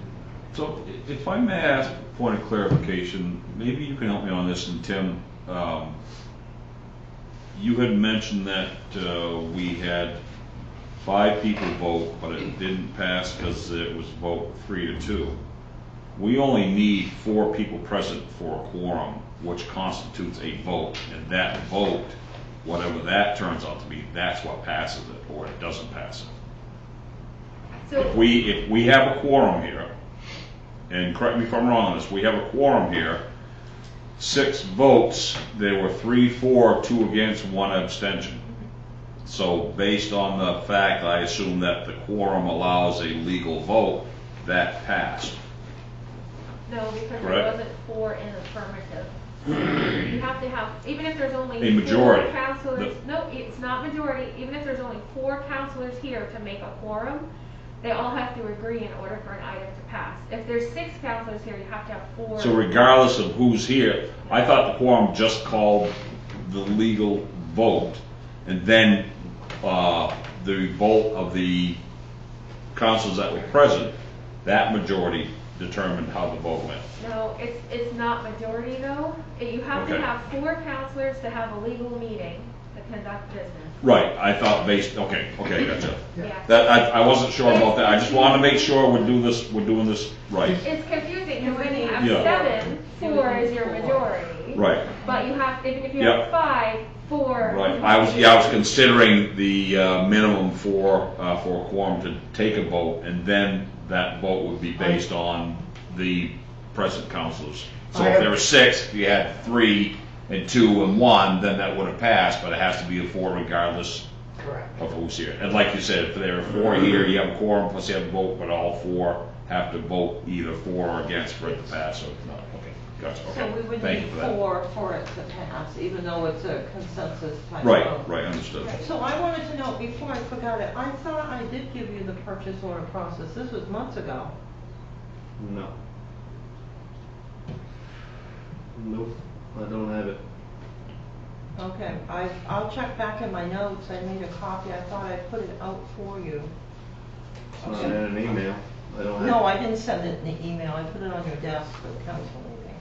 So if I may ask a point of clarification, maybe you can help me on this, and Tim, you had mentioned that we had 5 people vote, but it didn't pass because it was vote 3-2. We only need 4 people present for a quorum, which constitutes a vote, and that vote, whatever that turns out to be, that's what passes it, or it doesn't pass it. So If we have a quorum here, and correct me if I'm wrong on this, we have a quorum here, 6 votes, there were 3 for, 2 against, 1 abstention. So based on the fact, I assume that the quorum allows a legal vote, that passed. no, because there Correct. wasn't 4 in affirmative. You have to have, even if there's only A majority. 4 counselors, The- no, it's not majority, even if there's only 4 counselors here to make a quorum, they all have to agree in order for an item to pass. If there's 6 counselors here, you have to have 4. So regardless of who's here, I thought the quorum just called the legal vote, and then the vote of the councils that were present, that majority determined how the vote went. No, it's not majority though. You have to Okay. have 4 counselors to have a legal meeting to conduct business. Right, I thought okay, gotcha. Yeah. That, I wasn't sure about that, I just wanted to make sure we're doing this right. It's confusing because when you have Yeah. 7, 4 is your majority. Right. But you have, even if you Yep. have 5, 4. Right, I was considering the minimum for a quorum to take a vote, and then that vote would be based on the present councilors. So if there were 6, if you had 3 and 2 and 1, then that would have passed, but it has to be a 4 regardless Correct. of who's here. And like you said, if there are 4 here, you have a quorum, plus you have a vote, but all 4 have to vote either for or against for it to pass, or not. Okay, gotcha, So we okay. would Thank need you for that. 4 for it to pass, even though it's a consensus type Right, vote. right, understood. So I wanted to know, before I forgot it, I thought I did give you the purchase order process. This was months ago. No. Nope, I don't have it. Okay, I'll check back in my notes. I made a copy. I thought I put it out for you. It's not in an email. I don't have it. No, I didn't send it in the email. I put it on your desk for the council meeting.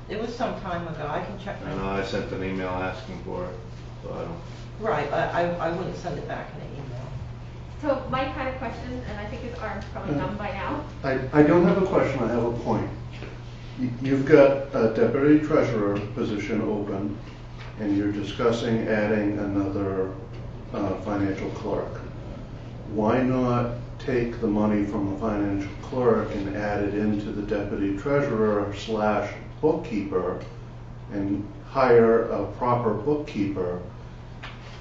It was some time ago. I can check my. I know I sent an email asking for it, so I don't. Right, but I wouldn't send it back in an email. So Mike had a question, and I think his arm's probably numb by now. I don't have a question, I have a point. You've got a deputy treasurer position open, and you're discussing adding another financial clerk. Why not take the money from the financial clerk and add it into the deputy treasurer / bookkeeper and hire a proper bookkeeper?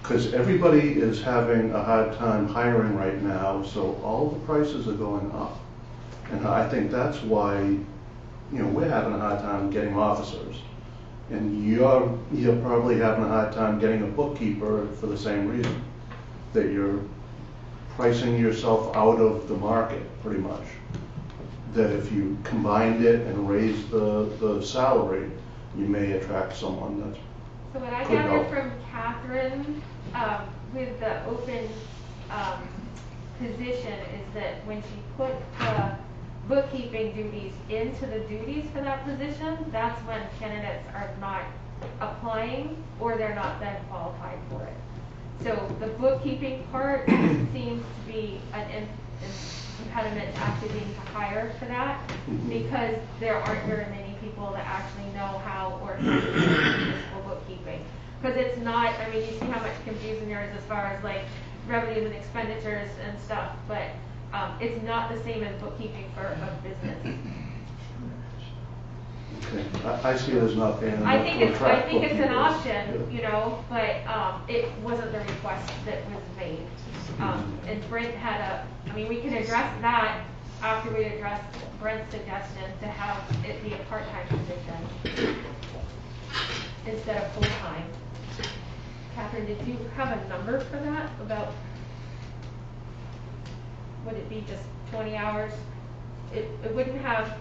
Because everybody is having a hard time hiring right now, so all the prices are going up. And I think that's why, we're having a hard time getting officers. And you're probably having a hard time getting a bookkeeper for the same reason. That you're pricing yourself out of the market, pretty much. That if you combined it and raised the salary, you may attract someone that's. So what I Could gathered help. from Catherine, with the open position is that when she put the bookkeeping duties into the duties for that position, that's when candidates are not applying or they're not then qualified for it. So the bookkeeping part seems to be an impediment to actually being hired for that, because there aren't very many people that actually know how or can do municipal bookkeeping. Because it's not, you see how much confusion there is as far as like revenues and expenditures and stuff, but it's not the same as bookkeeping for a business. Okay, I see it as not being enough I think to it's attract an bookkeepers. option, Yeah. but it wasn't the request that was made. And Brent had we can address that after we address Brent's suggestion to have it be a part-time position instead of full-time. Catherine, did you have a number for that about, would it be just 20 hours? It wouldn't have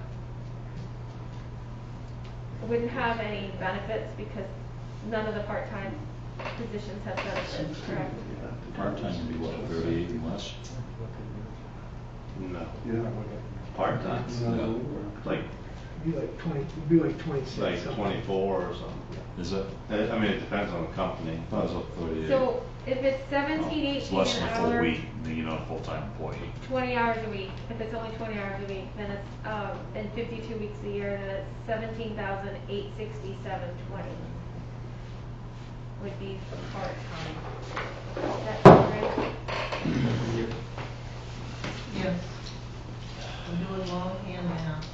any benefits because none of the part-time positions have benefits, correct? Part-time would be what, 38 and less? No. Yeah. Part-time? No. Like, It'd be like 26. like something. 24 or something. Is it? I mean, it depends on the company. I thought it was up 38. So if it's 17, 18 It's less than an a full hour, week, then you're not a full-time employee. 20 hours a week. If it's only 20 hours a week, then it's in 52 weeks a year, then it's 17,867.20 would be for part-time. That's right. Yes. I'm doing longhand math here.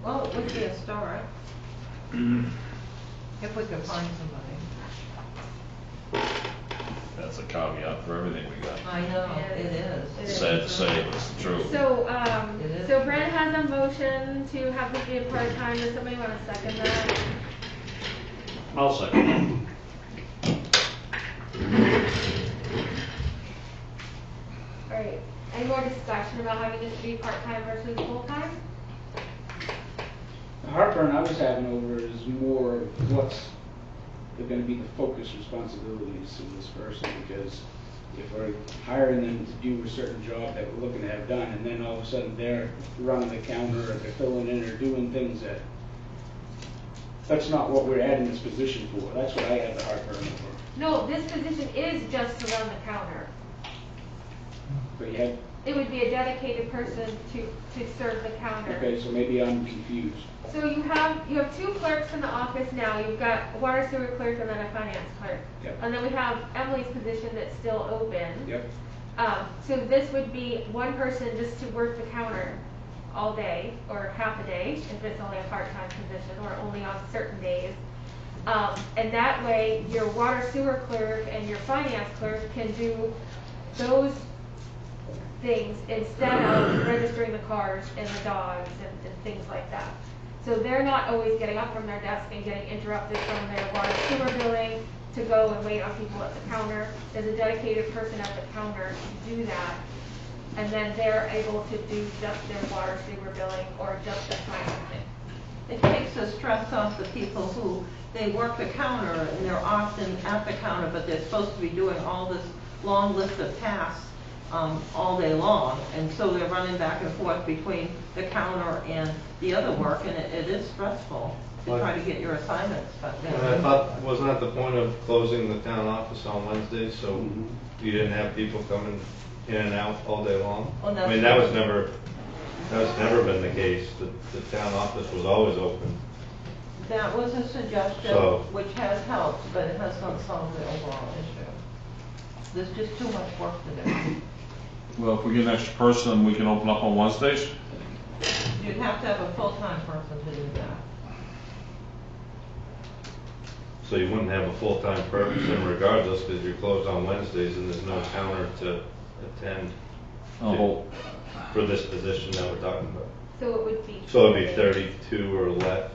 Well, it would be a start. If we could find somebody. That's a caveat for everything we got. I know, it It is. is. Sad to say, but it's the truth. So, It is. so Brent has a motion to have this be a part-time. Does somebody want to second that? I'll second. All right. Any more discussion? discussion about having this be part-time versus full-time? The heartburn I was having over is more what's going to be the focus responsibilities of this person, because if we're hiring them to do a certain job that we're looking to have done, and then all of a sudden they're running the counter or they're filling in or doing things that's not what we're adding this position for. That's what I have the heartburn over. No, this position is just to run the counter. But you have, It would be a dedicated person to serve the counter. okay, so maybe I'm confused. So you have 2 clerks in the office now. You've got a water sewer clerk and then a finance clerk. Yep. And then we have Emily's position that's still open. Yep. So this would be one person just to work the counter all day or half a day if it's only a part-time position, or only on certain days. And that way your water sewer clerk and your finance clerk can do those things instead of registering the cars and the dogs and things like that. So they're not always getting up from their desk and getting interrupted from their water sewer billing to go and wait on people at the counter. There's a dedicated person at the counter to do that. And then they're able to do just their water sewer billing or just their financing. It takes the stress off the people who, they work the counter and they're often at the counter, but they're supposed to be doing all this long list of tasks all day long. And so they're running back and forth between the counter and the other work, and it is stressful to try to get your assignments. But And I thought, wasn't that the point of closing the town office on Wednesdays, so you didn't have people coming in and out all day long? Well, I mean, that's never been the case. The town office was always open. that was a suggestion, So- which has helped, but it has not solved the overall issue. There's just too much work to do. Well, if we get an extra person, we can open up on Wednesdays. You'd have to have a full-time person to do that. So you wouldn't have a full-time person regardless, because you're closed on Wednesdays and there's no counter to attend Oh, for this position that we're talking about. So it would be. So it'd be 32 or less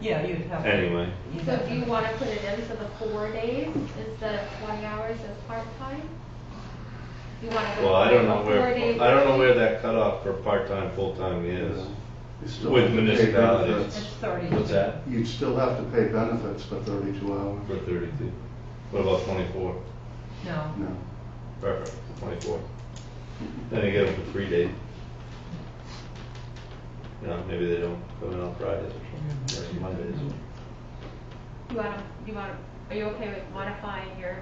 Yeah, you'd have. anyway. So do you want to put it in for the 4 days instead of 20 hours as part-time? You want to go Well, I don't know 4 days? where that cutoff for part-time, full-time is. You still With have to pay municipalities. benefits. It's 30. What's that? You'd still have to pay benefits for 32 hours. For 32. What about 24? No. No. Perfect, 24. Then you get them for 3 days. You know, maybe they don't come in on Fridays or something, or Mondays. Are you okay with modifying your?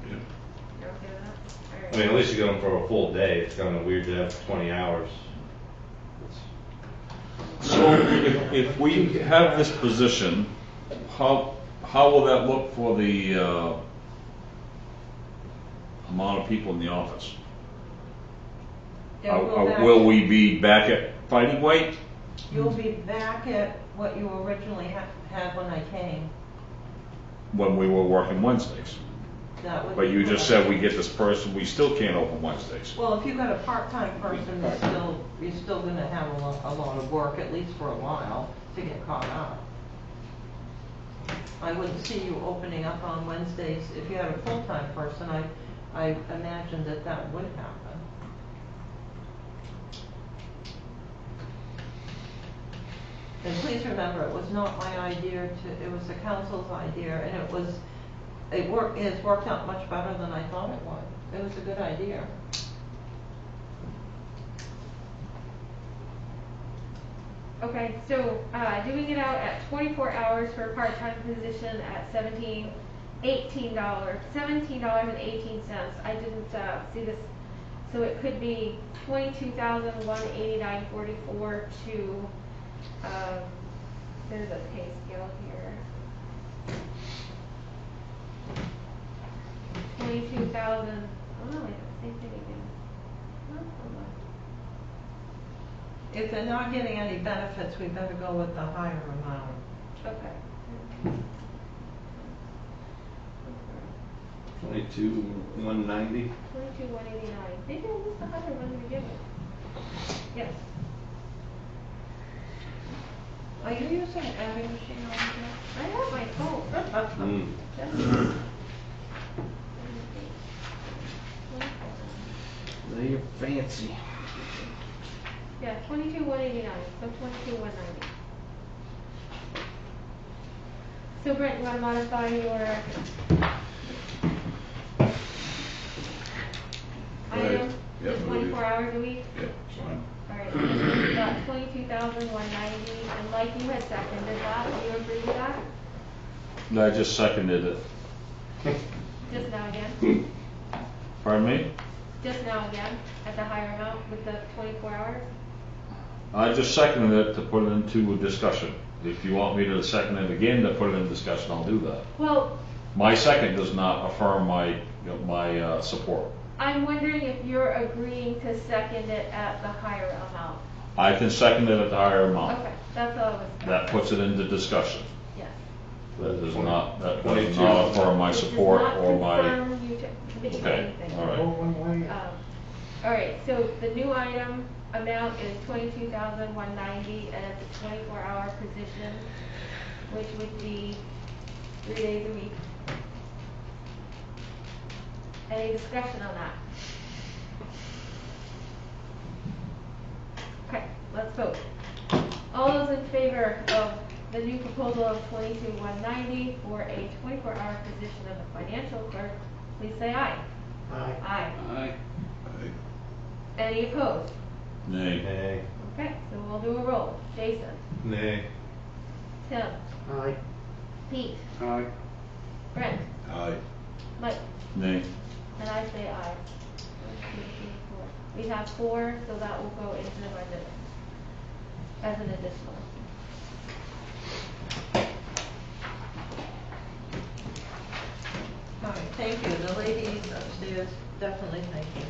Yeah. You're okay with that? All right. I mean, at least you get them for a full day. It's kind of weird to have 20 hours. So if we have this position, how will that look for the amount of people in the office? They'll go back- Will we be back at fighting weight? You'll be back at what you originally had when I came. When we were working Wednesdays? That would But be you just correct. said we get this person, we still can't open Wednesdays. Well, if you got a part-time person, you're still gonna have a lot of work, at least for a while, to get caught up. I wouldn't see you opening up on Wednesdays. If you had a full-time person, I imagine that would happen. And please remember, it was not my idea it was the council's idea, and it's worked out much better than I thought it would. It was a good idea. Okay, so doing it out at 24 hours for a part-time position at $17.18. I didn't see this, so it could be $22,189.44 to. There's a pay scale here. 22,000. Oh no, wait, same thing again. Oh, hold on. If they're not getting any benefits, we better go with the higher amount. Okay. 22,190. 22,189. Maybe it was the higher one to begin with. Yes. Are you using an adding machine on here? I have my phone. They're fancy. Yeah, 22,189, so 22,190. So Brent, you wanna modify your item Yeah, to 24 hours a week? Yeah, it's fine. Alright, we've got 22,190, and Mike, you had seconded that, do you agree with that? I just seconded it. Just now again? Pardon me? Just now again, at the higher amount with the 24 hours? I just seconded it to put it into a discussion. If you want me to second it again to put it in discussion, I'll do that. Well, My second does not affirm my support. I'm wondering if you're agreeing to second it at the higher amount. I can second it at the higher amount. Okay, that's all I was. That puts it into discussion. Yes. That does not Twenty-two. affirm my It does support not or my, confirm you to commit to okay, anything. all right. Vote one way. All right, so the new item amount is 22,190, and it's a 24-hour position, which would be 3 days a week. Any discussion on that? Okay, let's vote. All those in favor of the new proposal of 22,190 for a 24-hour position of the financial clerk, please say aye. Aye. Aye. Aye. Any opposed? Nay. Nay. Okay, so we'll do a roll. Jason, Nay. Tim, Aye. Pete, Aye. Brent, Aye. Mike, Nay. and I say aye. 1, 2, 3, 4. We have 4, so that will go into the budget as an additional. All right, thank you. The ladies upstairs, definitely thank you.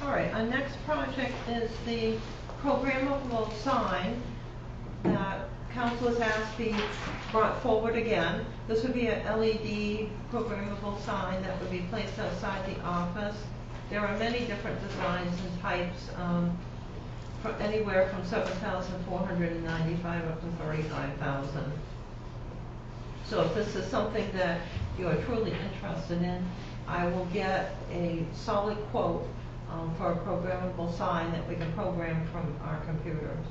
All right, our next project is the programmable sign that council has asked be brought forward again. This would be an LED programmable sign that would be placed outside the office. There are many different designs and types, from anywhere from $7,495 up to $35,000. So if this is something that you are truly interested in, I will get a solid quote for a programmable sign that we can program from our computers.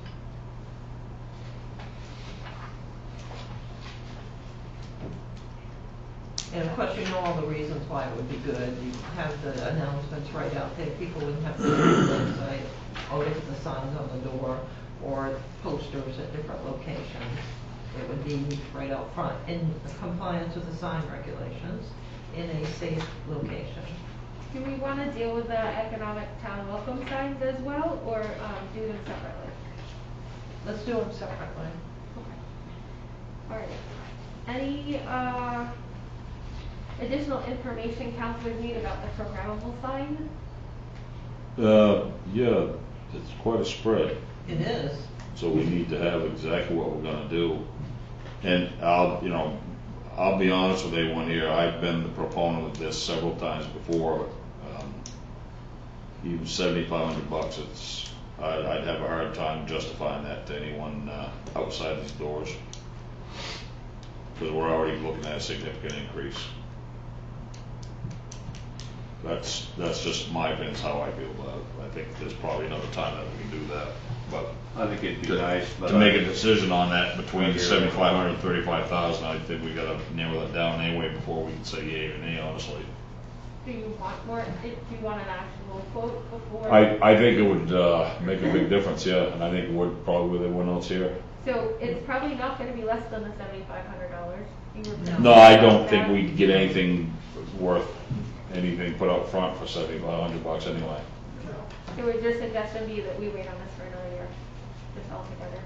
And of course, you know all the reasons why it would be good. You have the announcements right out there. People wouldn't have to go to the website or look at the signs on the door or posters at different locations. It would be right out front in compliance with the sign regulations in a safe location. Do we want to deal with the economic town welcome signs as well, or do them separately? Let's do them separately. All right. Any additional information councilors need about the programmable sign? Yeah, it's quite a spread. It is. So we need to have exactly what we're gonna do. And I'll be honest with everyone here, I've been the proponent of this several times before. Even $7,500, I'd have a hard time justifying that to anyone outside these doors. Because we're already looking at a significant increase. That's just my opinion, is how I feel about it. I think there's probably another time that we can do that, but. I think it'd be nice, but. To make a decision on that between I hear 7,500 and 35,000, I think we gotta narrow that down anyway before we can say yay or nay, honestly. Do you want more, do you want an actual quote before? I think it would, make a big difference, yeah, and I think it would probably with everyone else here. So it's probably not gonna be less than the $7,500. You were- No, I don't think we'd get anything worth anything put up front for $7,500 anyway. So would your suggestion be that we wait on this for another year, just all together?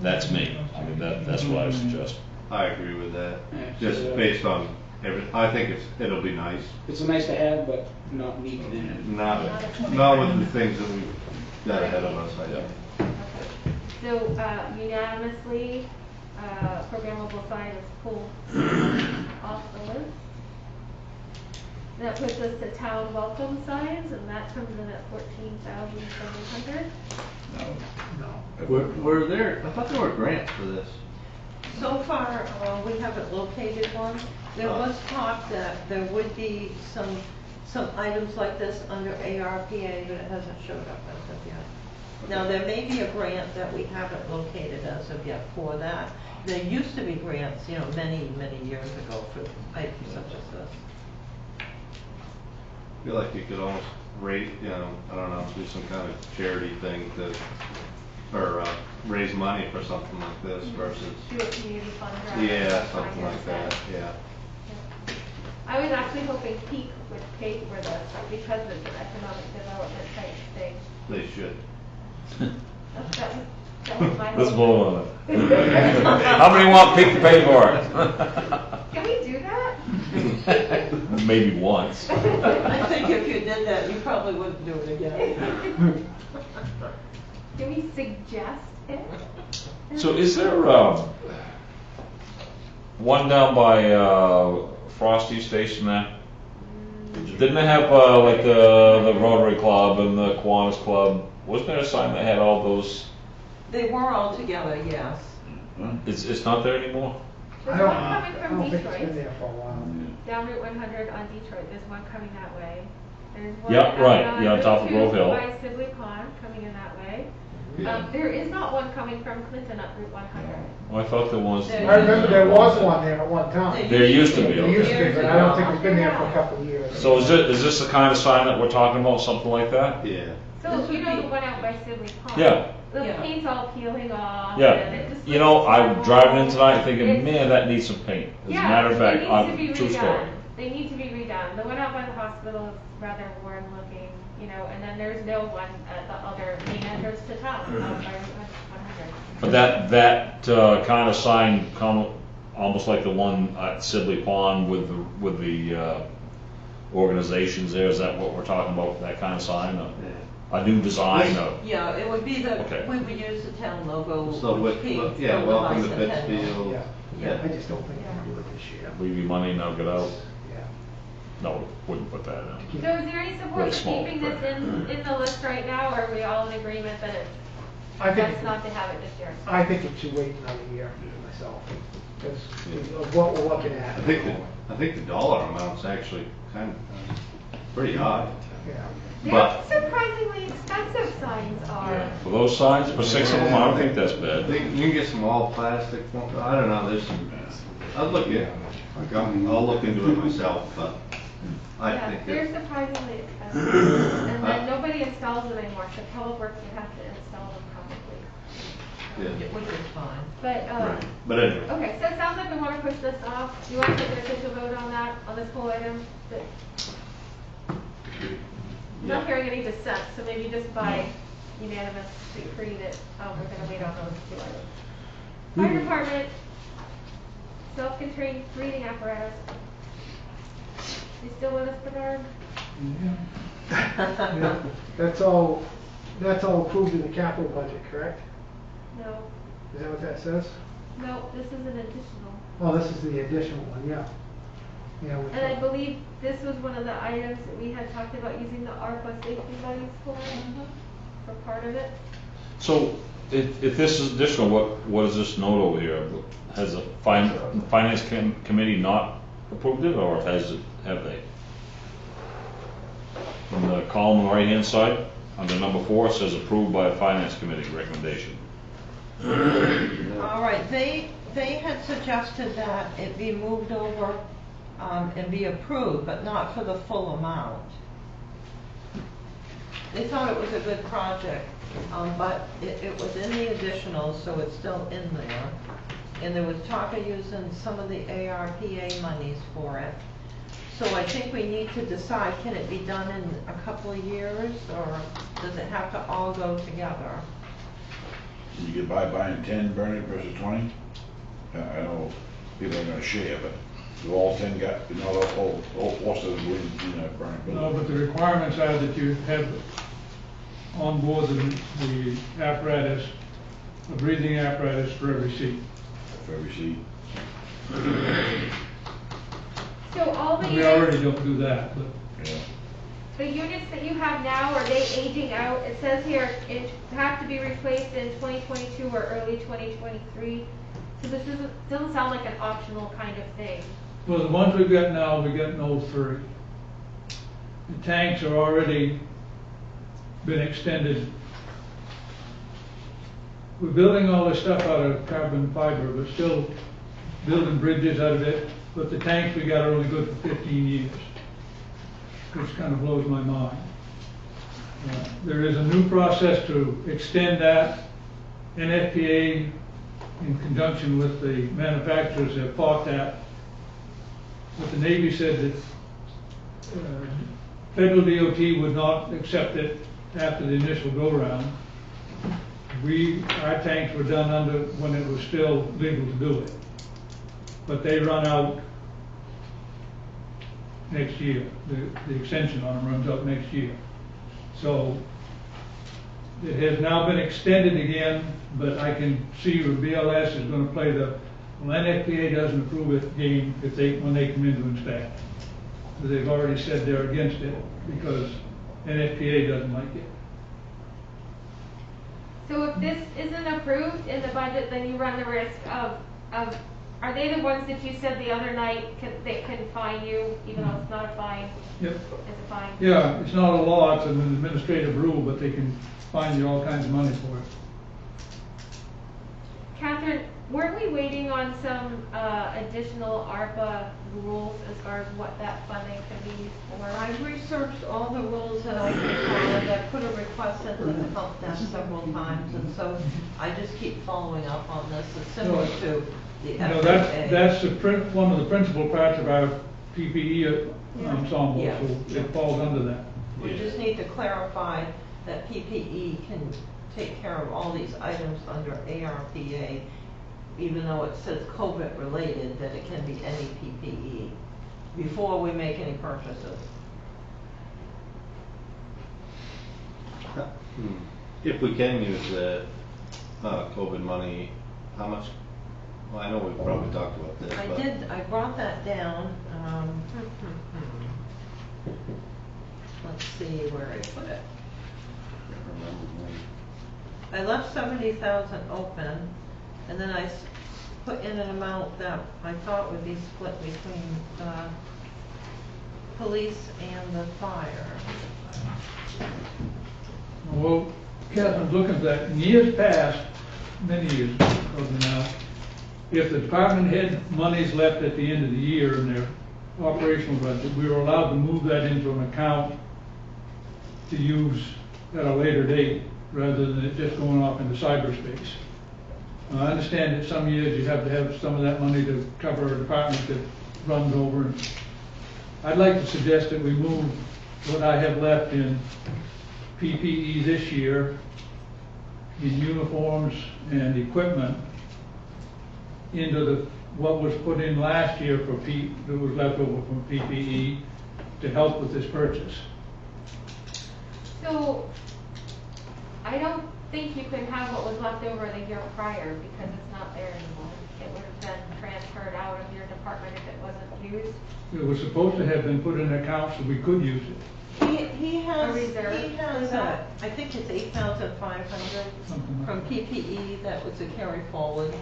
That's me. I mean, that's what I suggest. I agree with that, Yeah. just based on I think it'll be nice, It's a nice to have, but not needed in it. not with the things that we've got ahead of us, I think. Okay. So unanimously, programmable sign is pulled off the list. That puts us to town welcome signs, and that comes in at 14,700. No. Were there, I thought there were grants for this. So far, we haven't located one. There was talk that there would be some some items like this under ARPA, but it hasn't showed up as of yet. Now, there may be a grant that we haven't located as of yet for that. There used to be grants, you know, many, many years ago for items such as this. I feel like you could almost rate, you know, I don't know, do some kind of charity thing to, or raise money for something like this versus, Do a community fund drive. yeah, something like that, yeah. I was actually hoping Peak would pay for this because it's an economic development type thing. They should. That was my Let's hope. vote on it. How many want Pete to pay for it? Can we do that? Maybe once. I think if you did that, you probably wouldn't do it again. Can we suggest it? So is there, one down by, Frosty Station there? Didn't they have, like, the Rotary Club and the Kiwanis Club? Wasn't there a sign that had all those? They were all together, yes. It's not there anymore? There's I one don't, coming I from don't think it's been Detroit, there for a while. down Route 100 on Detroit, there's one coming that way. There's one Yeah, out right, on yeah, on top of Route 2 Grove Hill. by Sibley Pond, coming in that way. There is not one coming from Clinton up Route 100. Well, I thought there was. There- I remember there was one there at one time. There used to be, There used to be, okay. but I don't think it's been there for a couple of years. So is this the kind of sign that we're talking about, something like that? Yeah. So, This would you know be- the one out by Sibley Pond? Yeah. The Yeah. paint's all peeling off. And it Yeah, just you know, looks I'm horrible. driving in tonight thinking, It's- man, that needs some paint. As a Yeah, matter of fact, it needs to be true story. redone. They need to be redone. The one out by the hospital is rather worn looking, you know, and then there's no one at the other main entrance to town, out by Route 100. But that kind of sign, almost like the one at Sibley Pond with the organizations there, is that what we're talking about, that kind of sign? A new design of? Yeah, it would be Okay. we would use the town logo, So which with, came yeah, from the welcome to bicentennial. Pittsfield. Yeah, I just don't think we can do it this year. Leave your money, now get out? Yeah. No, wouldn't put that in. So is there any support Really for small keeping this in the list right now, or are we all in agreement that it's I think, best not to have it this year? I think it should wait another year myself, because of what we're looking at. I think the dollar amount's actually kind of pretty high. Yeah. But- They're surprisingly expensive signs are. For those signs, for 6 of them, I don't think that's bad. You can get some all plastic, I don't know, there's some, I'll look at, I'll look into it myself, but I Yeah, think they're it, surprisingly expensive. And then nobody installs them anymore, so Public Works would have to install them probably. yeah. Which is fine. But, But anyway, okay, so it sounds like we want to push this off. Do you want to take an official vote on that, on this whole item? I'm not hearing any dissent, so maybe just by unanimous decree that, we're gonna wait on those two items. Fire department, self-contained breathing apparatus. You still with us, Bernard? Yeah. That's all approved in the capital budget, correct? No, Is that what that says? no, this is an additional. Oh, this is the additional one, yeah. Yeah. which And I one? believe this was one of the items that we had talked about using the ARPA safety monies for part of it. So, if this is additional, what is this note over here? Has the finance committee not approved it, or have they? From the column on the right-hand side, under number 4, it says approved by finance committee recommendation. All right, they had suggested that it be moved over and be approved, but not for the full amount. They thought it was a good project, but it was in the additional, so it's still in there. And there was talk of using some of the ARPA monies for it. So I think we need to decide, can it be done in a couple of years, or does it have to all go together? You get by buying 10 burning versus 20. I know people are gonna share, but do all 10 got, not all 4 of them wouldn't, burning. No, but the requirements are that you have on board the apparatus, a breathing apparatus for every seat. For every seat. So all the We already units, don't do that, but Yeah. the units that you have now, are they aging out? It says here, it have to be replaced in 2022 or early 2023. So this doesn't sound like an optional kind of thing. well, the ones we've got now, we got in '03. The tanks are already been extended. We're building all this stuff out of carbon fiber, but still building bridges out of it. But the tanks we got are only good for 15 years, which kind of blows my mind. There is a new process to extend that. NFPA, in conjunction with the manufacturers, have fought that. But the Navy said that Federal DOT would not accept it after the initial go-round. Our tanks were done under when it was still legal to do it. But they run out next year. The extension on them runs out next year. So it has now been extended again, but I can see where BLS is going to play the, well, NFPA doesn't approve it game when they come in to inspect. They've already said they're against it because NFPA doesn't like it. So if this isn't approved in the budget, then you run the risk of, are they the ones that you said the other night that can fine you, even though it's not a fine? Yep. It's a fine? Yeah, it's not a law, it's an administrative rule, but they can fine you all kinds of money for it. Catherine, weren't we waiting on some additional ARPA rules as far as what that funding could be used for? I've researched all the rules that I can find. I put a request into the help desk several times, and so I just keep following up on this. It's similar to the FAA. That's one of the principal parts of our PPE ensemble, Yeah. so it falls under that. We just need to clarify that PPE can take care of all these items under ARPA, even though it says COVID related, that it can be any PPE before we make any purchases. If we can use the COVID money, how much? Well, I know we've probably talked about this. I brought that down. Let's see where I put it. I left 70,000 open, and then I put in an amount that I thought would be split between the police and the fire. Well, Catherine's looking at that. In years past, many years ago now, if the department had monies left at the end of the year in their operational budget, we were allowed to move that into an account to use at a later date, rather than it just going off into cyberspace. I understand that some years you have to have some of that money to cover a department that runs over. I'd like to suggest that we move what I have left in PPE this year, in uniforms and equipment, into what was put in last year for that was left over from PPE to help with this purchase. So, I don't think you could have what was left over the year prior because it's not there anymore. It would have been transferred out of your department if it wasn't used. It was supposed to have been put in an account so we could use it. He has A reserve? I think it's 8,500 from PPE that was a carry forward.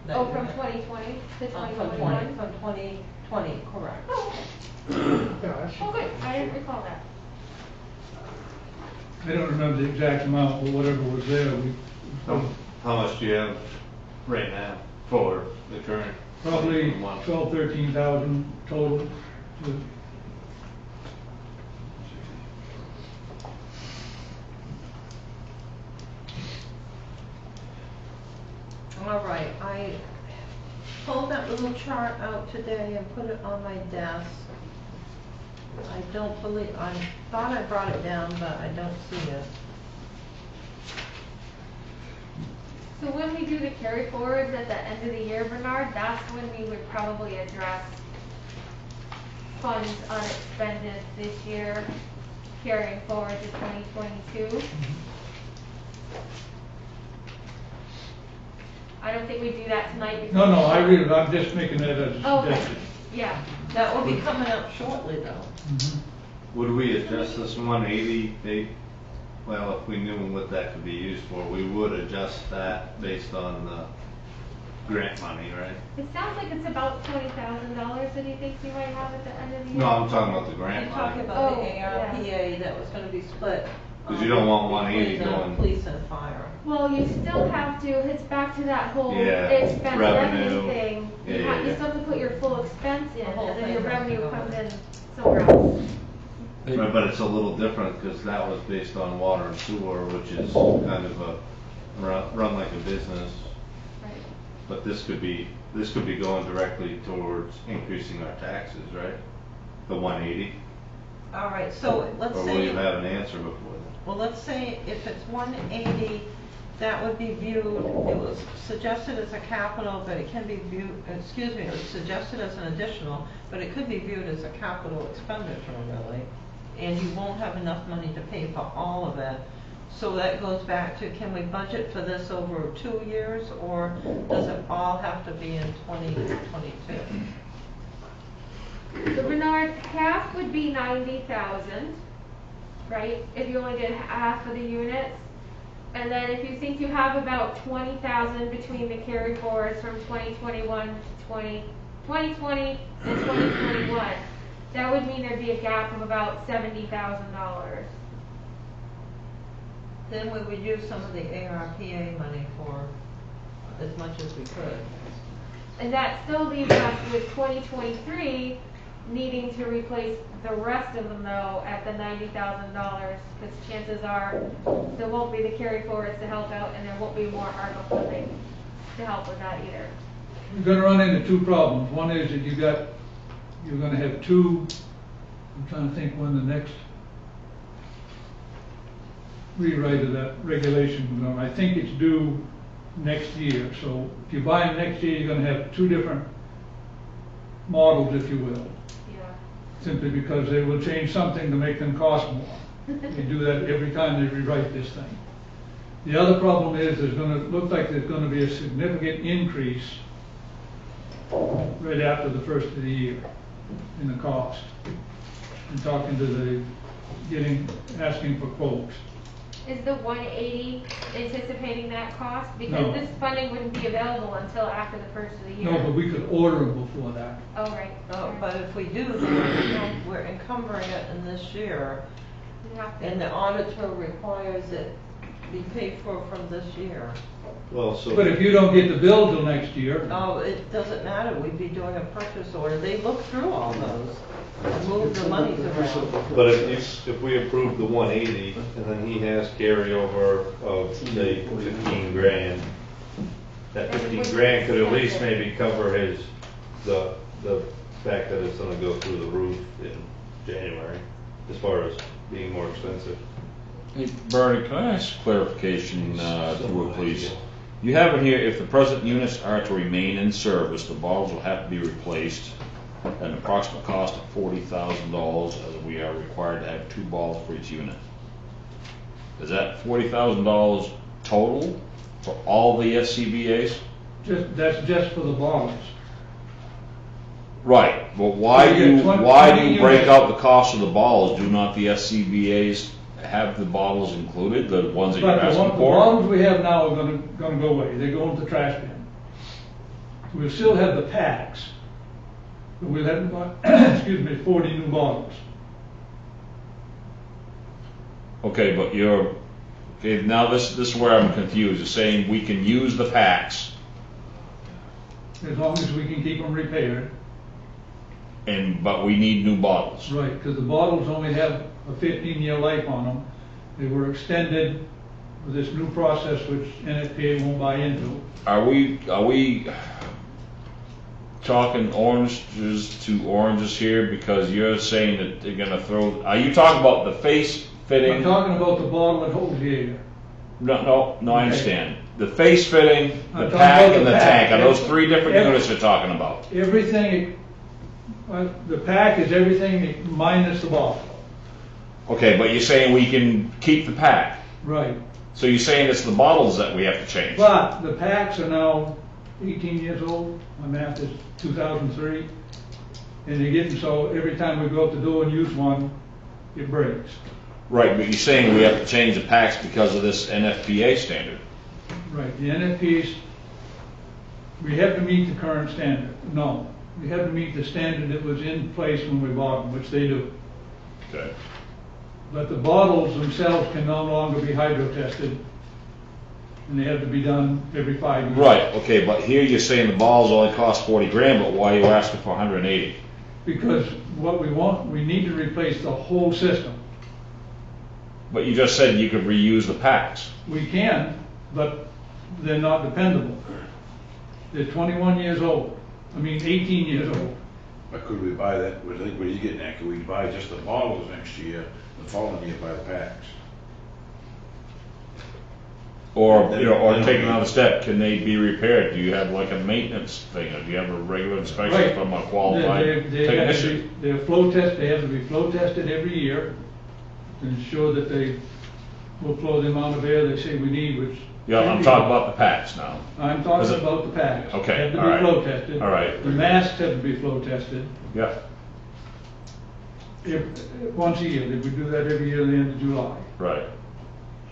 that Oh, you from had. 2020 to From 2021? From 2020, correct. Oh, Yeah, that's- oh, good, I didn't recall that. I don't remember the exact amount, but whatever was there, we How much do you have right now for the current? probably 2021? 12, 13,000 total. All right, I pulled that little chart out today and put it on my desk. I thought I brought it down, but I don't see it. So when we do the carry forwards at the end of the year, Bernard, that's when we would probably address funds unexpended this year, carrying forward to 2022. I don't think we do that tonight. No, I read it, I'm just making that as a Okay, suggestion. yeah. That will be coming up shortly, though. Would we adjust this 180? Well, if we knew what that could be used for, we would adjust that based on the grant money, right? It sounds like it's about $20,000 that he thinks he might have at the end of the year. No, I'm talking about the You're grant talking money. about Oh, the yeah. ARPA that was gonna be split. 'Cause you don't want 180 between, going- Police and fire. Well, you still have to, it's back to that whole Yeah, expense revenue revenue. thing. Yeah, You yeah, you yeah. still have to put your full expense in, The whole and then thing your has to revenue go comes in. in somewhere else. Right, but it's a little different, cause that was based on water and sewer, which is kind of a, run like a business. Right. But this could be going directly towards increasing our taxes, right? The 180, All right, so let's or say. will you have an answer before that? Well, let's say if it's 180, that would be viewed, it was suggested as a capital, but it can be viewed, excuse me, it was suggested as an additional, but it could be viewed as a capital expenditure, really. And you won't have enough money to pay for all of it. So that goes back to, can we budget for this over 2 years, or does it all have to be in 2022? So Bernard, half would be 90,000, right? If you only did half of the units. And then if you think you have about 20,000 between the carry forwards from 2021 to 2020 and 2021, that would mean there'd be a gap of about $70,000. Then we would use some of the ARPA money for as much as we could. And that still leaves us with 2023 needing to replace the rest of them though at the $90,000, because chances are there won't be the carry forwards to help out, and there won't be more ARPA funding to help with that either. You're gonna run into two problems. One is that you're gonna have two, I'm trying to think when the next rewrite of that regulation comes on. I think it's due next year. So if you buy them next year, you're gonna have two different models, if you will. Yeah. Simply because they will change something to make them cost more. They do that every time they rewrite this thing. The other problem is look like there's gonna be a significant increase right after the first of the year in the cost. And talking to asking for quotes. Is the 180 anticipating that cost? No. Because this funding wouldn't be available until after the first of the year. No, but we could order them before that. Oh, right. But if we do, then we're encumbering it in this year, You have to- and the auditor requires it be paid for from this year. Well, so. But if you don't get the bill till next year, Oh, it doesn't matter, we'd be doing a purchase order, they look through all those, and move the monies around. But if we approve the 180 and then he has carryover of say 15 grand, that 15 grand could at least maybe cover the fact that it's gonna go through the roof in January, as far as being more expensive. Hey, Bernie, can I ask clarification, through it, please? You have in here, if the present units are to remain in service, the bottles will have to be replaced at an approximate cost of $40,000, as we are required to have 2 bottles for each unit. Is that $40,000 total for all the SCBA's? that's just for the bottles. Right, but why So do you you, get 20 why do you break units. out the cost of the bottles? Do not the SCBA's have the bottles included, the ones that you're But the asking the for? bottles we have now are gonna go away. They go into the trash bin. We'll still have the packs. But we'll have, excuse me, 40 new bottles. Okay, but okay, now this is where I'm confused. You're saying we can use the packs, As long as we can keep them repaired. but we need new bottles. Right, because the bottles only have a 15-year life on them. They were extended with this new process which NFPA won't buy into. Are we talking oranges to oranges here? Because you're saying that they're gonna are you talking about the face fitting? I'm talking about the bottle that holds the air. No, I Okay. understand. The face fitting, the I'm talking pack, about and the the pack. tank, are those 3 different Every- units you're talking about? Everything, the pack is everything minus the bottle. Okay, but you're saying we can keep the pack. Right. So you're saying it's the bottles that we have to change? But the packs are now 18 years old. My math is 2003. And they're getting so every time we go out the door and use one, it breaks. Right, but you're saying we have to change the packs because of this NFPA standard. Right. The NFPs we have to meet the current standard. No, we have to meet the standard that was in place when we bought them, which they do. Okay. But the bottles themselves can no longer be hydro tested, and they have to be done every 5 years. Right, okay, but here you're saying the balls only cost 40 grand, but why are you asking for 180? Because what we want, we need to replace the whole system. But you just said you could reuse the packs. We can, but they're not dependable. They're 21 years old, 18 years old. But could we buy that, I think what he's getting at, could we buy just the bottles next year, the following year buy the packs? Or, or take another step, can they be repaired? Do you have like a maintenance thing, or do you have a regular inspection Right. from a qualified They have to technician? be, they're flow test, they have to be flow tested every year to ensure that they will flow the amount of air they say we need, which. Yeah, I'm talking about the packs now. I'm Is talking it- about the packs. Okay, Have to all be right. flow tested. All right. The masks have to be flow tested. Yeah, Once a year, we do that every year at the end of July. right.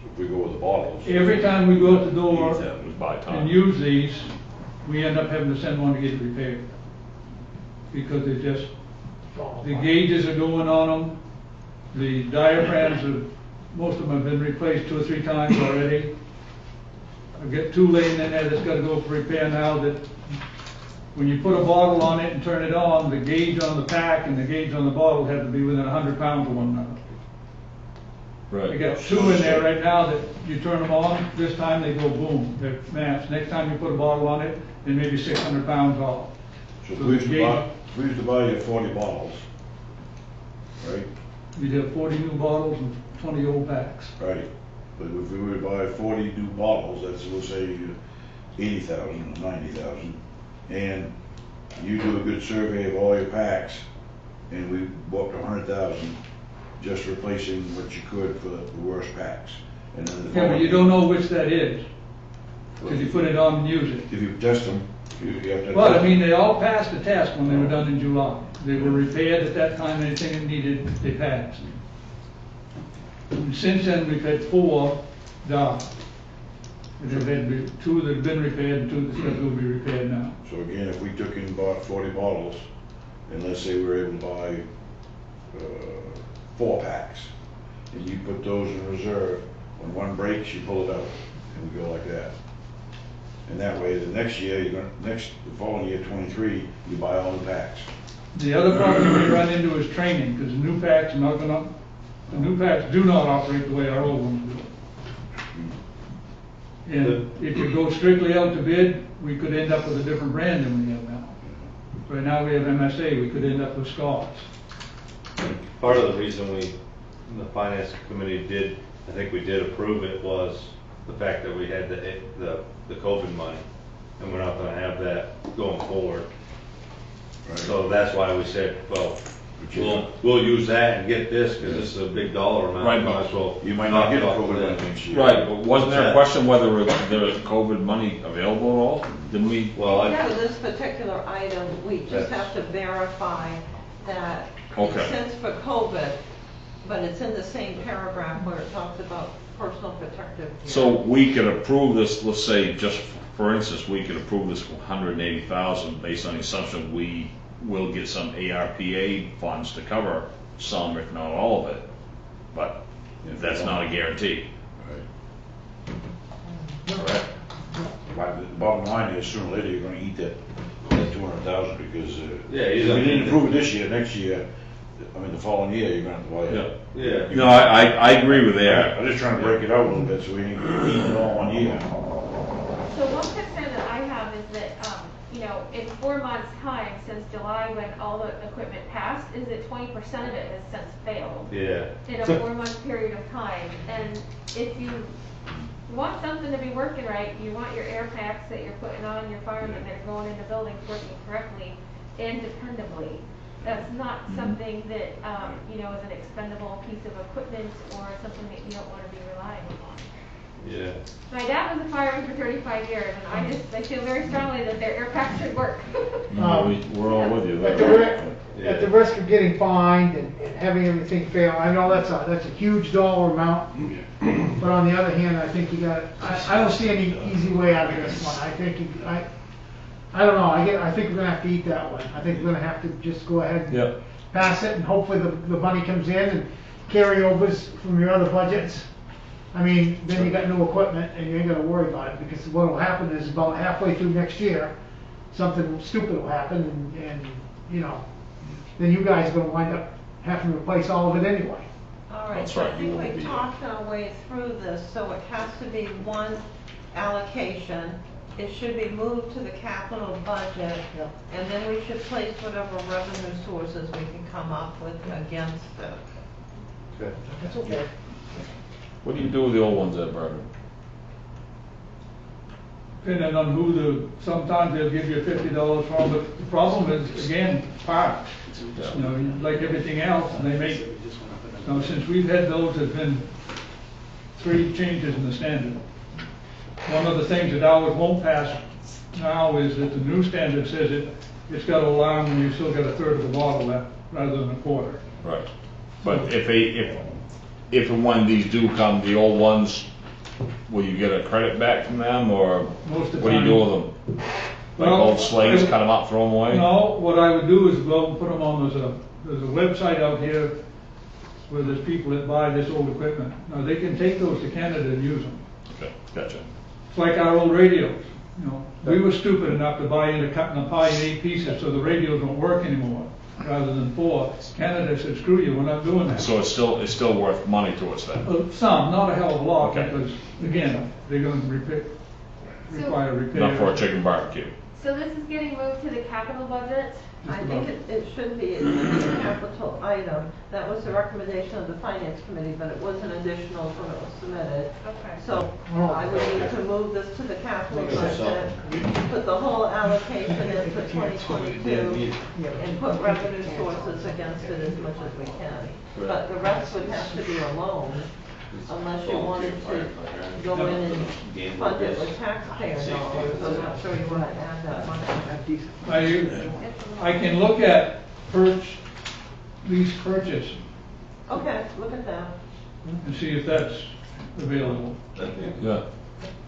So if we go with the bottles. Every time we go out the door That was by time. and use these, we end up having to send one to get it repaired. Because they just, the gauges are going on them, the diaphragms are, most of them have been replaced 2 or 3 times already. I've got 2 laying in there that's gotta go for repair now that, when you put a bottle on it and turn it on, the gauge on the pack and the gauge on the bottle have to be within 100 pounds of one another. I Right. got 2 in there right now that you turn them on, this time they go boom, they're maps. Next time you put a bottle on it, they may be 600 pounds off. So if we used to buy you 40 bottles, right? You'd have 40 new bottles and 20 old packs. Right. But if we were to buy 40 new bottles, that's, we'll say 80,000 or 90,000. And you do a good survey of all your packs, and we bought 100,000, just replacing what you could for the worst packs. And then the Yeah, but following you don't year- know which that is, because you put it on and use it. If you test them, you have to. But, they all passed the test when they were done in July. They were repaired at that time, anything that needed, they passed. And since then, we've had 4 die. There've been 2 that have been repaired and 2 that will be repaired now. So again, if we took and bought 40 bottles, and let's say we were able to buy 4 packs, and you put those in reserve, when one breaks, you pull it out, and we go like that. And that way, the next year, the following year, 23, you buy all the packs. The other problem we run into is training, because the new packs do not operate the way our old ones do. And if you go strictly out to bid, we could end up with a different brand than we have now. Right now, we have MSA, we could end up with Scotts. Part of the reason the finance committee did, I think we did approve it, was the fact that we had the COVID money, and we're not gonna have that going forward. Right. So that's why we said, well, we'll use that and get this, because this is a big dollar amount. Right, Might as well You might not knock get it a off COVID then. money next year. Right, but wasn't there a question whether there was COVID money available at all? Didn't we? Well, For this particular item, we just That's- have to verify that Okay. it says for COVID, but it's in the same paragraph where it talks about personal protective gear. So we could approve this, let's say, just for instance, we could approve this for 180,000 based on the assumption we will get some ARPA funds to cover some, if not all of it. But that's not a guarantee. Right. Correct? But the bottom line is, sooner or later, you're gonna eat that 200,000, because, Yeah, if he's we gonna didn't eat improve it this year, next year, the following year, you're gonna have to buy it. Yeah. No, I agree with that. I'm just trying to break it out a little bit, so we ain't eating it all one year. So one concern that I have is that, in 4 months' time since July, when all the equipment passed, is that 20% of it has since failed Yeah. in a 4-month period of time. And if you want something to be working right, you want your air packs that you're putting on your firemen that are going into buildings working correctly and dependably. That's not something that, is an expendable piece of equipment or something that you don't want to be relying upon. Yeah. My dad was a fireman for 35 years, and I feel very strongly that their air packs should work. No, we're all with you At the, there. at the risk of getting fined and having everything fail, I know that's a huge dollar amount. But on the other hand, I think I don't see any easy way out of this one. I think I don't know, I think we're gonna have to eat that one. I think we're gonna have to just go ahead and Yep. pass it, and hopefully the money comes in and carryovers from your other budgets. I mean, then you got new equipment and you ain't gonna worry about it, because what'll happen is about halfway through next year, something stupid will happen and, you know, then you guys are gonna wind up having to replace all of it anyway. All right, That's so I right, you think will we be. talked our way through this, so it has to be one allocation. It should be moved to the capital budget, Yeah. and then we should place whatever revenue sources we can come up with against it. Okay. That's okay. What do you do with the old ones there, Bernard? Depending on sometimes they'll give you $50 for them, but the problem is, again, parts. You know, like everything else, and they make, you know, since we've had those, there's been 3 changes in the standard. One of the things that ours won't pass now is that the new standard says it's got an alarm when you still got a third of the water left, rather than a quarter. Right. But if and when these do come, the old ones, will you get a credit back from them, or Most of the what do you time- do with them? Like Well, old slates, I- cut them up, throw them away? No, what I would do is go and put them on, there's a website out here where there's people that buy this old equipment. Now, they can take those to Canada and use them. Okay, gotcha. It's like our old radios, you know. We were stupid enough to buy into cutting the pie in 8 pieces so the radios don't work anymore, rather than 4. Canada said, screw you, we're not doing that. So it's still worth money to us then? Some, not a hell of a lot, Okay. because, again, they're gonna require repair. Not for a chicken barbecue? So this is getting moved to the capital budget. I think it should be a capital item. That was the recommendation of the finance committee, but it wasn't additional when it was submitted. Okay. So I would need to move this to the capital budget, put the whole allocation in for 2022, and put revenue sources against it as much as we can. But the rest would have to be a loan, unless you wanted to go in and fund it with taxpayer dollars. I'm not sure you want to add that money. I can look at lease purchase Okay, look at that. and see if that's available. Yeah.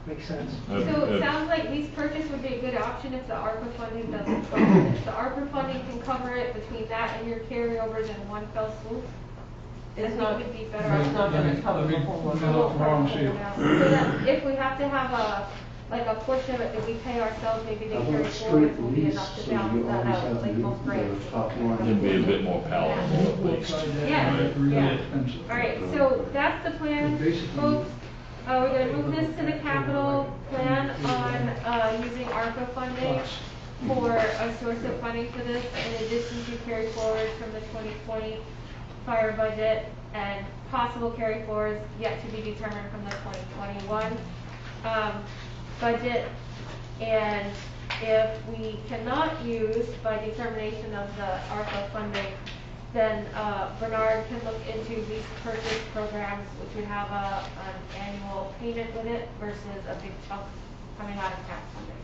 Makes sense. So it sounds like lease purchase would be a good option if the ARPA funding doesn't cover it. If the ARPA funding can cover it between that and your carryovers in one fell swoop, then It's it not, would be it's better. not gonna cover Let the me- whole let me amount. look tomorrow and see. So that if we have to have a portion of it that we pay ourselves, maybe they I carry want forward, straight will be lease, enough to so you balance that always out, have like the most grants. top line. It'd be a bit more palatable at least. Yeah, Really yeah. expensive. All right, so that's the plan, Basically- folks. We're gonna move this to the capital plan on, using ARPA funding for a source of funding for this, in addition to carry forward from the 2020 fire budget and possible carry forwards yet to be determined from the 2021, budget. And if we cannot use by determination of the ARPA funding, then Bernard can look into lease purchase programs, which would have an annual payment with it versus a big chunk coming out of tax funding.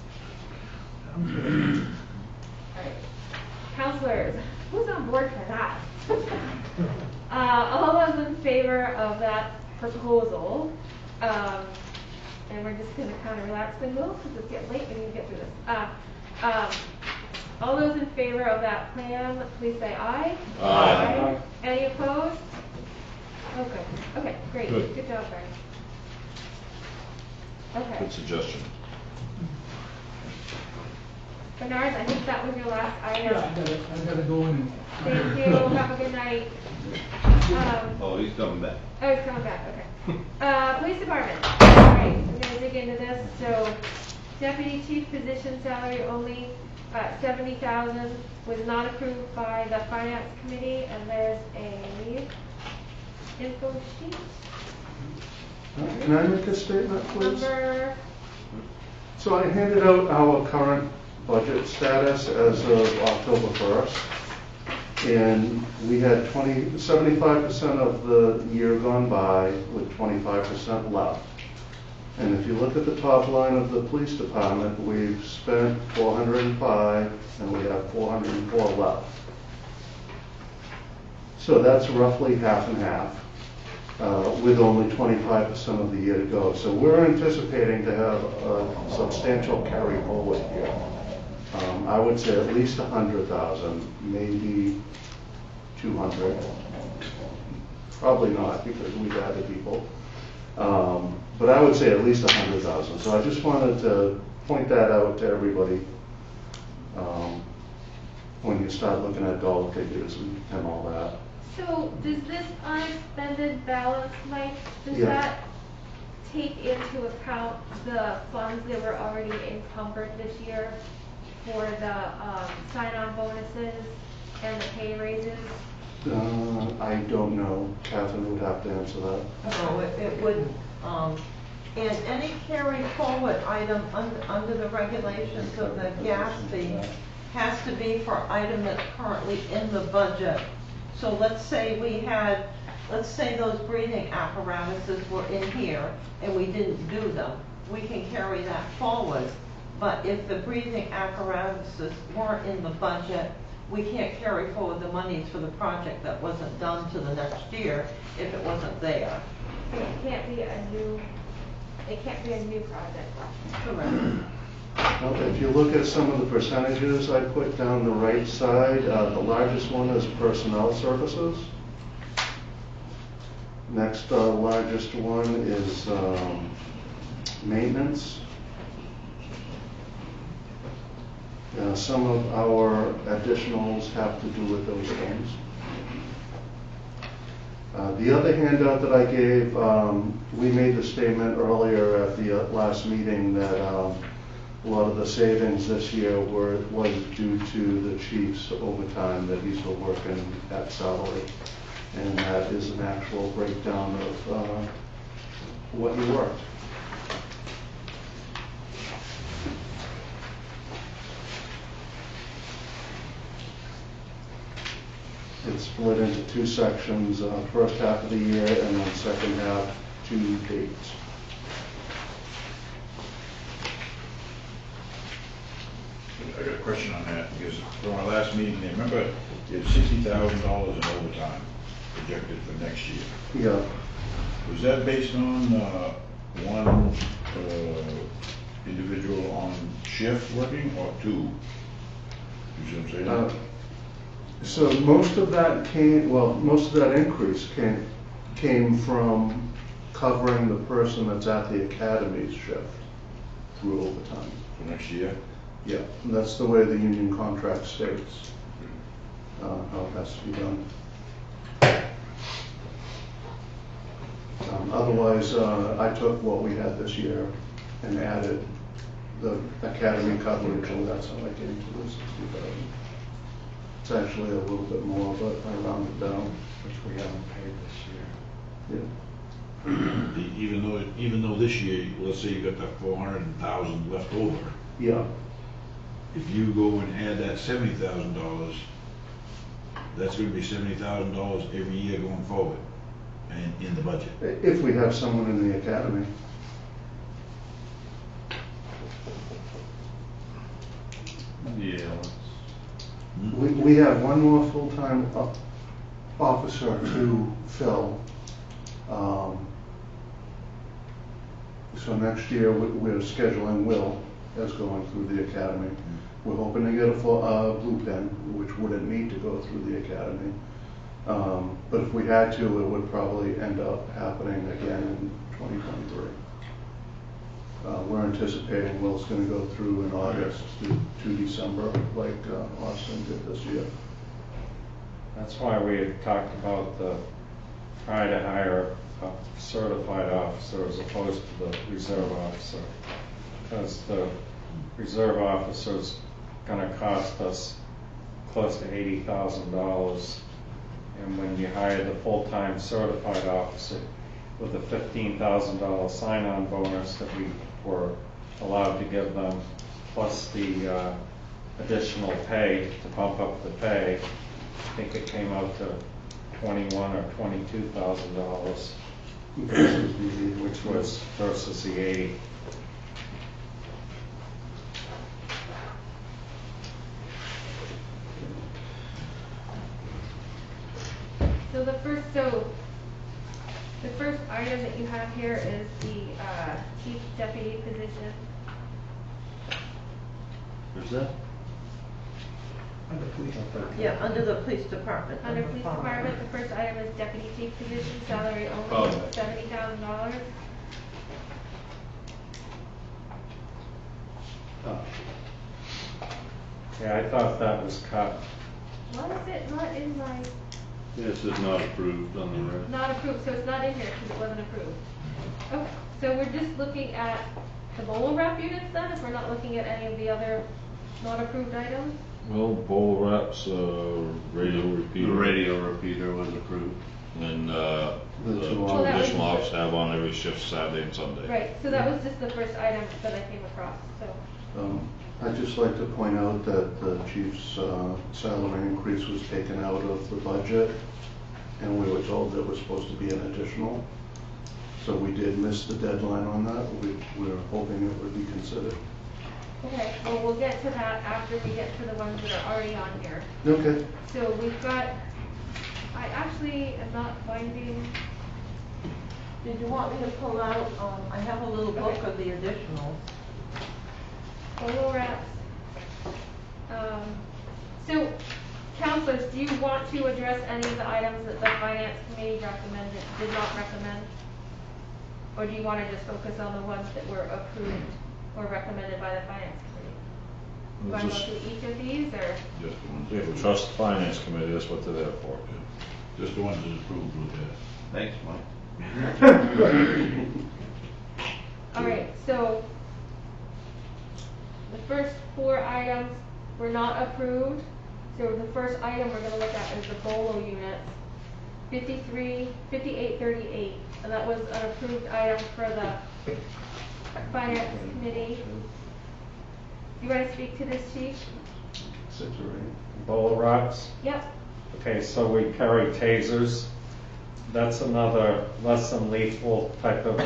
All right, counselors, who's on board for that? All those in favor of that proposal, and we're just gonna kind of relax things a little because it's getting late, we need to get through this. All those in favor of that plan, please say aye. Aye. Any opposed? Okay, okay, great, Good. good job, Barry. Okay, Good suggestion. Bernard, I think that was your last item. I gotta go in and. Thank you, have a good night. Oh, he's coming back. Oh, it's coming back, okay. Police department, all right, we're gonna dig into this, so deputy chief position salary only, 70,000 was not approved by the finance committee, and there's a info sheet. Can I make a statement, please? Number, So I handed out our current budget status as of October 1st. And we had 75% of the year gone by with 25% left. And if you look at the top line of the police department, we've spent 405 and we have 404 left. So that's roughly half and half, with only 25% of the year to go. So we're anticipating to have a substantial carry forward here. I would say at least 100,000, maybe 200. Probably not, because we've added people. But I would say at least 100,000. So I just wanted to point that out to everybody when you start looking at dollar figures and all that. So does this unexpended balance, Mike, does Yeah. that take into account the funds that were already encumbered this year for the sign-on bonuses and the pay raises? I don't know. Catherine would have to answer that. No, it would, and any carry forward item under the regulations of the gas fee has to be for item that's currently in the budget. So let's say those breathing apparatuses were in here and we didn't do them, we can carry that forward. But if the breathing apparatuses weren't in the budget, we can't carry forward the monies for the project that wasn't done to the next year if it wasn't there. So it can't be a new project. Correct. Well, if you look at some of the percentages I put down the right side, the largest one is personnel services. Next largest one is maintenance. Some of our additionals have to do with those things. The other handout that I gave, we made the statement earlier at the last meeting that a lot of the savings this year was due to the chief's overtime that he's still working at salary. And that is an actual breakdown of what he worked. It's split into two sections, first half of the year and then second half, 2 dates. I got a question on that, because from our last meeting, remember, you had $60,000 in overtime projected for next year. Yeah. Was that based on one individual on shift working, or two? You see what I'm saying? So most of that increase came from covering the person that's at the academy's shift through overtime. For next year? Yeah, and that's the way the union contract states, how it has to be done. Otherwise, I took what we had this year and added the academy coverage, and that's how I came to the 60,000. It's actually a little bit more, but I rounded down. Which we haven't paid this year. Yeah. Even though this year, let's say you got that 400,000 left over, Yeah. if you go and add that $70,000, that's gonna be $70,000 every year going forward, and in the budget. If we have someone in the academy. Yeah. We have one more full-time officer to fill. So next year, we're scheduling Will as going through the academy. We're hoping to get a blue pen, which wouldn't need to go through the academy. But if we had to, it would probably end up happening again in 2023. We're anticipating Will's going to go through in August to December, like Austin did this year. That's why we had talked about try to hire a certified officer as opposed to the reserve officer. Because the reserve officer is going to cost us close to $80,000. And when you hire the full-time certified officer with a $15,000 sign-on bonus that we were allowed to give them, plus the additional pay to bump up the pay, I think it came out to $21,000 or $22,000, which was versus the 80. So the first item that you have here is the chief deputy position. Who's that? Yeah, under the police department. Under police department, the first item is deputy chief position, salary Oh, only, yeah. $70,000. Yeah, I thought that was cut. What is it not in my, This is not approved on the rest. not approved, so it's not in here because it wasn't approved. Okay, so we're just looking at the bolo wrap units then, if we're not looking at any of the other not approved items? Well, bowl wraps, radio The repeater. radio repeater was approved. And then, The the two two Well, that was- additional officers have on every shift Saturday and Sunday. Right, so that was just the first item that I came across, so. I'd just like to point out that the chief's salary increase was taken out of the budget, and we were told it was supposed to be an additional. So we did miss the deadline on that. We're hoping it would be considered. Okay, well, we'll get to that after we get to the ones that are already on here. Okay. So we've got, I actually am not finding, Did you want me to pull out, I have a little book of the additionals. bolo wraps. So, counselors, do you want to address any of the items that the finance committee recommended, did not recommend? Or do you want to just focus on the ones that were approved or recommended by the finance committee? Do you want to go Just- through each of these, or? Just the ones. Yeah, we trust the finance committee, that's what they're there for. Just the ones that approved with that. Thanks, Mike. All right, so the first four items were not approved. So the first item we're gonna look at is the bolo units, 5838, and that was an approved item for the finance committee. You want to speak to this, chief? 6 or 8. Bowl wraps. Yep. Okay, so we carry tasers. That's another less than lethal type of,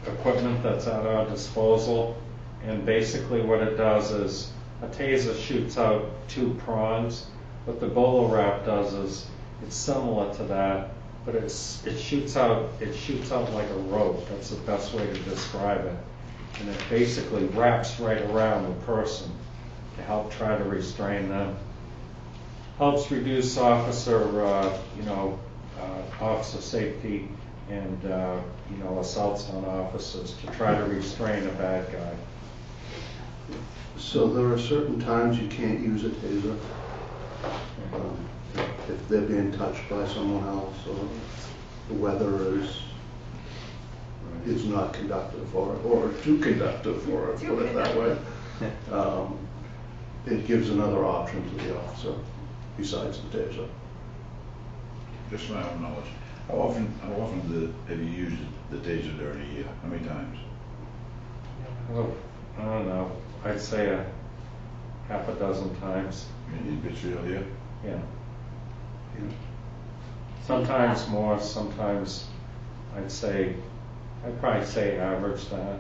equipment that's at our disposal. And basically what it does is a taser shoots out 2 prongs. What the bolo wrap does is it's similar to that, but it shoots out like a rope. That's the best way to describe it. And it basically wraps right around the person to help try to restrain them. Helps reduce officer safety and, assaults on officers to try to restrain a bad guy. So there are certain times you can't use a taser. If they're being touched by someone else, or the weather is not conductive for it, or too conductive for it, put it that way. It gives another option to the officer besides the taser. Just my own knowledge. How often have you used the taser during a year? How many times? Oh, I don't know. I'd say a half a dozen times. In Pittsfield here? Yeah. Sometimes more, sometimes I'd probably say average that.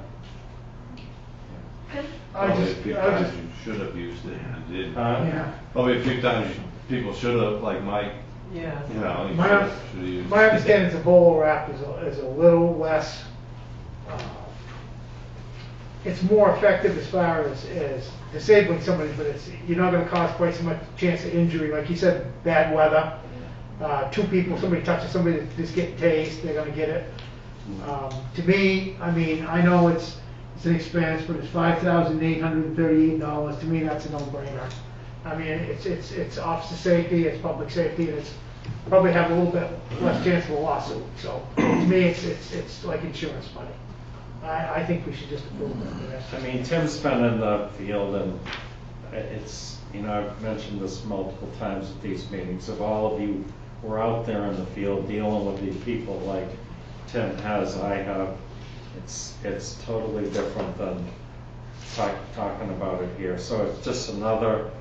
Probably a few times you should have used it and didn't. Yeah. Probably a few times people should have, like Mike, Yeah. you know, he My should have used. My understanding is a bolo wrap is a little less, it's more effective as far as disabling somebody, but you're not gonna cause quite so much chance of injury, like you said, bad weather. 2 people, somebody touches somebody that's just getting tased, they're gonna get it. To me, I mean, I know it's an expense, but it's $5,838. To me, that's a no-brainer. I mean, it's officer safety, it's public safety, and it's probably have a little bit less chance of a lawsuit. So to me, it's like insurance money. I think we should just approve it. I mean, Tim's been in the field and I've mentioned this multiple times at these meetings. If all of you were out there in the field dealing with these people like Tim has, I have, it's totally different than talking about it here. So it's just another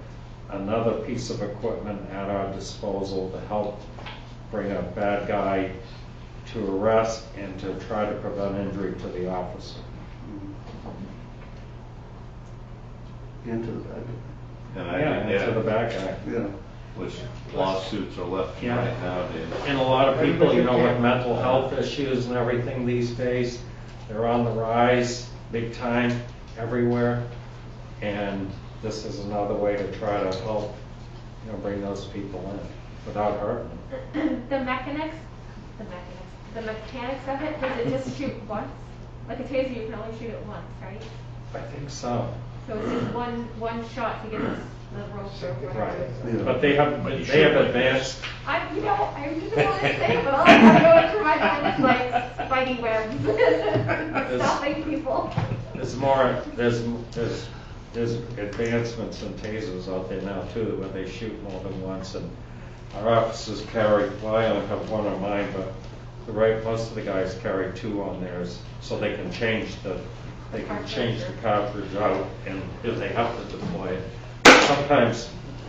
piece of equipment at our disposal to help bring a bad guy to arrest and to try to prevent injury to the officer. And to the bad And And to the bad guy. guy. Yeah. which lawsuits are left and right nowadays. And a lot of people, with mental health issues and everything these days, they're on the rise big time. everywhere. And this is another way to try to help, bring those people in without hurting them. The mechanics of it, does it just shoot once? Like a taser, you can only shoot it once, right? I think so. So it's just one shot to get the rope or whatever. Right. But they have advanced. I didn't want to say it, but all I go through my mind is like spiky webs, stopping people. There's advancements in tasers out there now too, where they shoot more than once, and our officers carry, well, I only have one on mine, but most of the guys carry two on theirs, so they can change the cartridge out, and if they have to deploy it.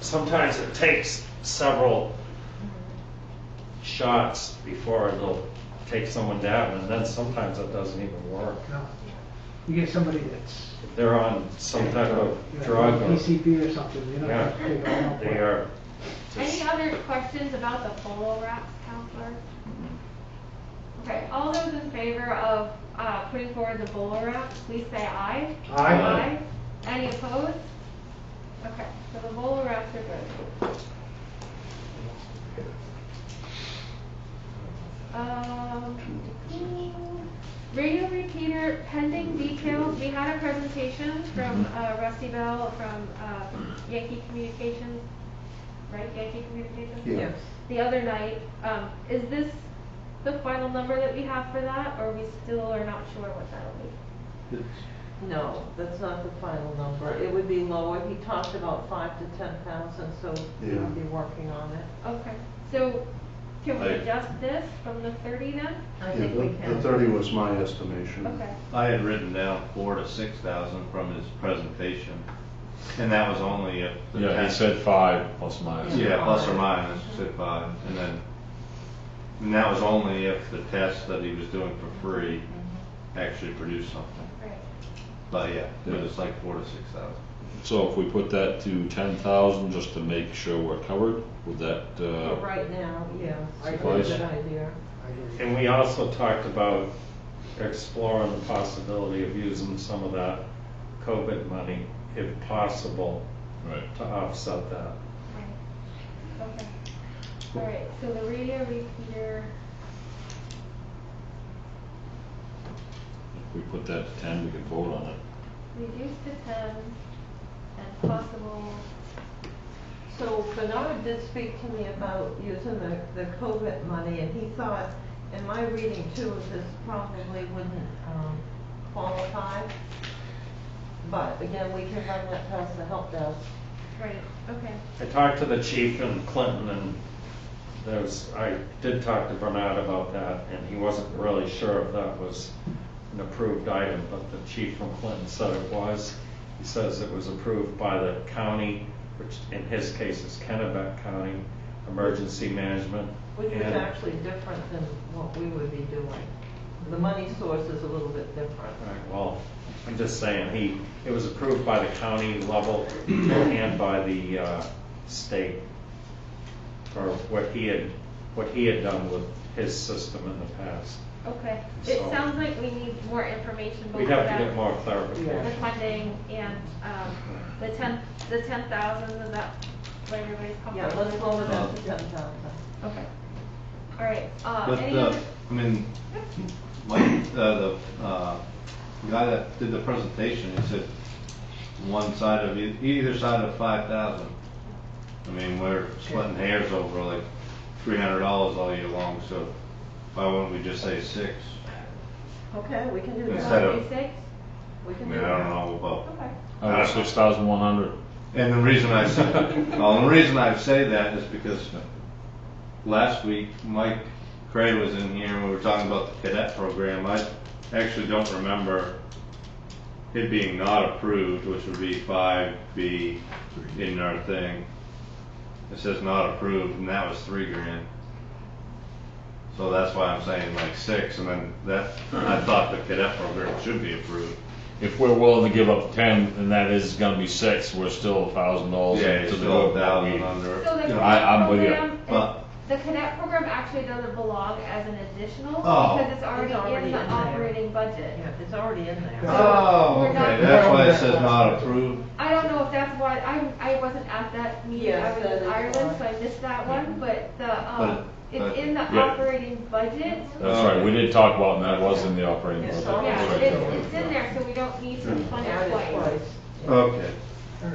Sometimes it takes several shots before it'll take someone down, and then sometimes it doesn't even work. No. You get somebody that's. If they're on some type of drug or. PCP or something, Yeah, they are. Any other questions about the polo wraps, Counselor? Okay, all those in favor of putting forward the bolo wraps, please say aye. Aye. Any opposed? Okay, so the bolo wraps are good. Radio repeater pending details. We had a presentation from Rusty Bell from Yankee Communications, right? Yankee Communications? Yes. The other night. Is this the final number that we have for that, or we still are not sure what that'll be? No, that's not the final number. It would be lower. He talked about 5,000 to 10,000, so we would be working on it. Okay, so can we adjust this from the 30 then? I think we can. The 30 was my estimation. Okay. I had written down 4,000 to 6,000 from his presentation, and that was only if the Yeah, he test- said 5 plus minus. Yeah, plus or minus, said 5, and that was only if the test that he was doing for free actually produced something. Right. But yeah, it was like 4,000 to 6,000. So if we put that to 10,000 just to make sure we're covered, would that, For right now, yes, I think Suffice. it's a good idea. And we also talked about exploring the possibility of using some of that COVID money, if possible, right? to offset that. Right. Okay. All right, so the radio repeater, If we put that to 10, we can vote on it. reduced to 10, and possible. So Bernard did speak to me about using the COVID money, and he thought, in my reading too, this probably wouldn't qualify. But again, we can run that past the help desk. Right, okay. I talked to the chief in Clinton, and I did talk to Bernard about that, and he wasn't really sure if that was an approved item, but the chief from Clinton said it was. He says it was approved by the county, which in his case is Kennebec County Emergency Management. Which is actually different than what we would be doing. The money source is a little bit different. Right, well, I'm just saying, it was approved by the county level and by the state for what he had done with his system in the past. Okay. It So- sounds like we need more information. both We'd have to about get more the clarification. funding and the 10,000, is that what everybody's Yeah, comfortable let's with? go with that to 10,000. Okay. All right, But any other? I mean, Mike, the guy that did the presentation, he said one side of either side of 5,000. I mean, we're splitting hairs over like $300 all year long, so why wouldn't we just say 6? Okay, we can do that. Instead of- 36? We I can mean, do I don't that. know about. Okay. I was 6,100. And the reason I say, well, the reason I say that is because last week Mike Cray was in here and we were talking about the cadet program. I actually don't remember it being not approved, which would be 5B in our thing. It says not approved, and that was $3,000. So that's why I'm saying like 6, and then I thought the cadet program should be approved. If we're willing to give up 10, and that is gonna be 6, we're still $1,000 Yeah, to it's the still good. 1,000 under. So the you know, cadet I'm with you. program, But- the cadet program actually doesn't belong as an additional Oh. because it's already It's already in the in there. operating budget. Yeah, it's already in there. Oh, We're okay, not- that's why This is not approved. I don't know if that's why, I wasn't at that meeting, I Yes, was that in is Ireland, why. so I missed that one, but But- it's in the Yeah. operating budget. That's right, we did talk about, and that was in the operating Yes. budget. Yeah, That's right. it's in there, so we don't need to fund Add it it twice. twice. Okay.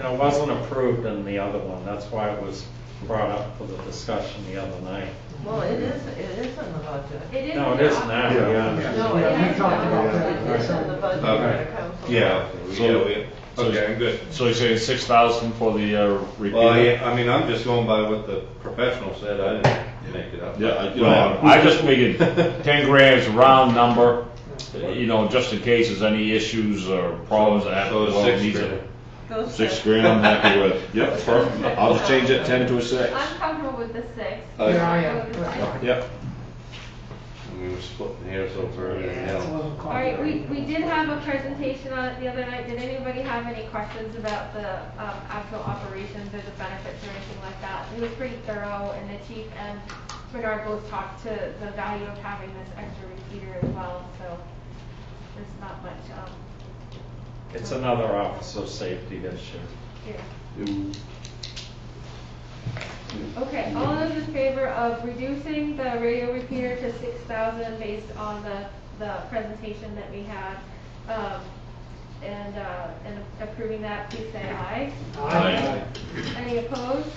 It wasn't approved in the other one, that's why it was brought up for the discussion the other night. Well, it is in the budget. It is. No, in it the is now, operating- yeah. No, Yeah, it we is talked not. about that. It is in the budget Okay. by the council. Yeah, So- yeah, okay, I'm good. So you're saying 6,000 for the repeater? Well, yeah, I mean, I'm just going by what the professional said, I didn't make it up. Yeah, you know, I just figured 10 grand's a round number, you know, just in case there's any issues or problems that happen. So it's well, 6 needs a- grand. Go 6 six. grand, I'm happy with. Yep, perfect. I'll just change that 10 to a 6. I'm comfortable with the 6. Okay. Yeah, yeah, Go with the that's six. fine. Yep. We were splitting hairs over everything else. All right, we did have a presentation on it the other night. Did anybody have any questions about the actual operations or the benefits or anything like that? It was pretty thorough, and the chief and Bernard both talked to the value of having this extra repeater as well, so there's not much, It's another officer safety issue. here. Okay, all those in favor of reducing the radio repeater to 6,000 based on the presentation that we had, and approving that, please say aye. Aye. Any opposed?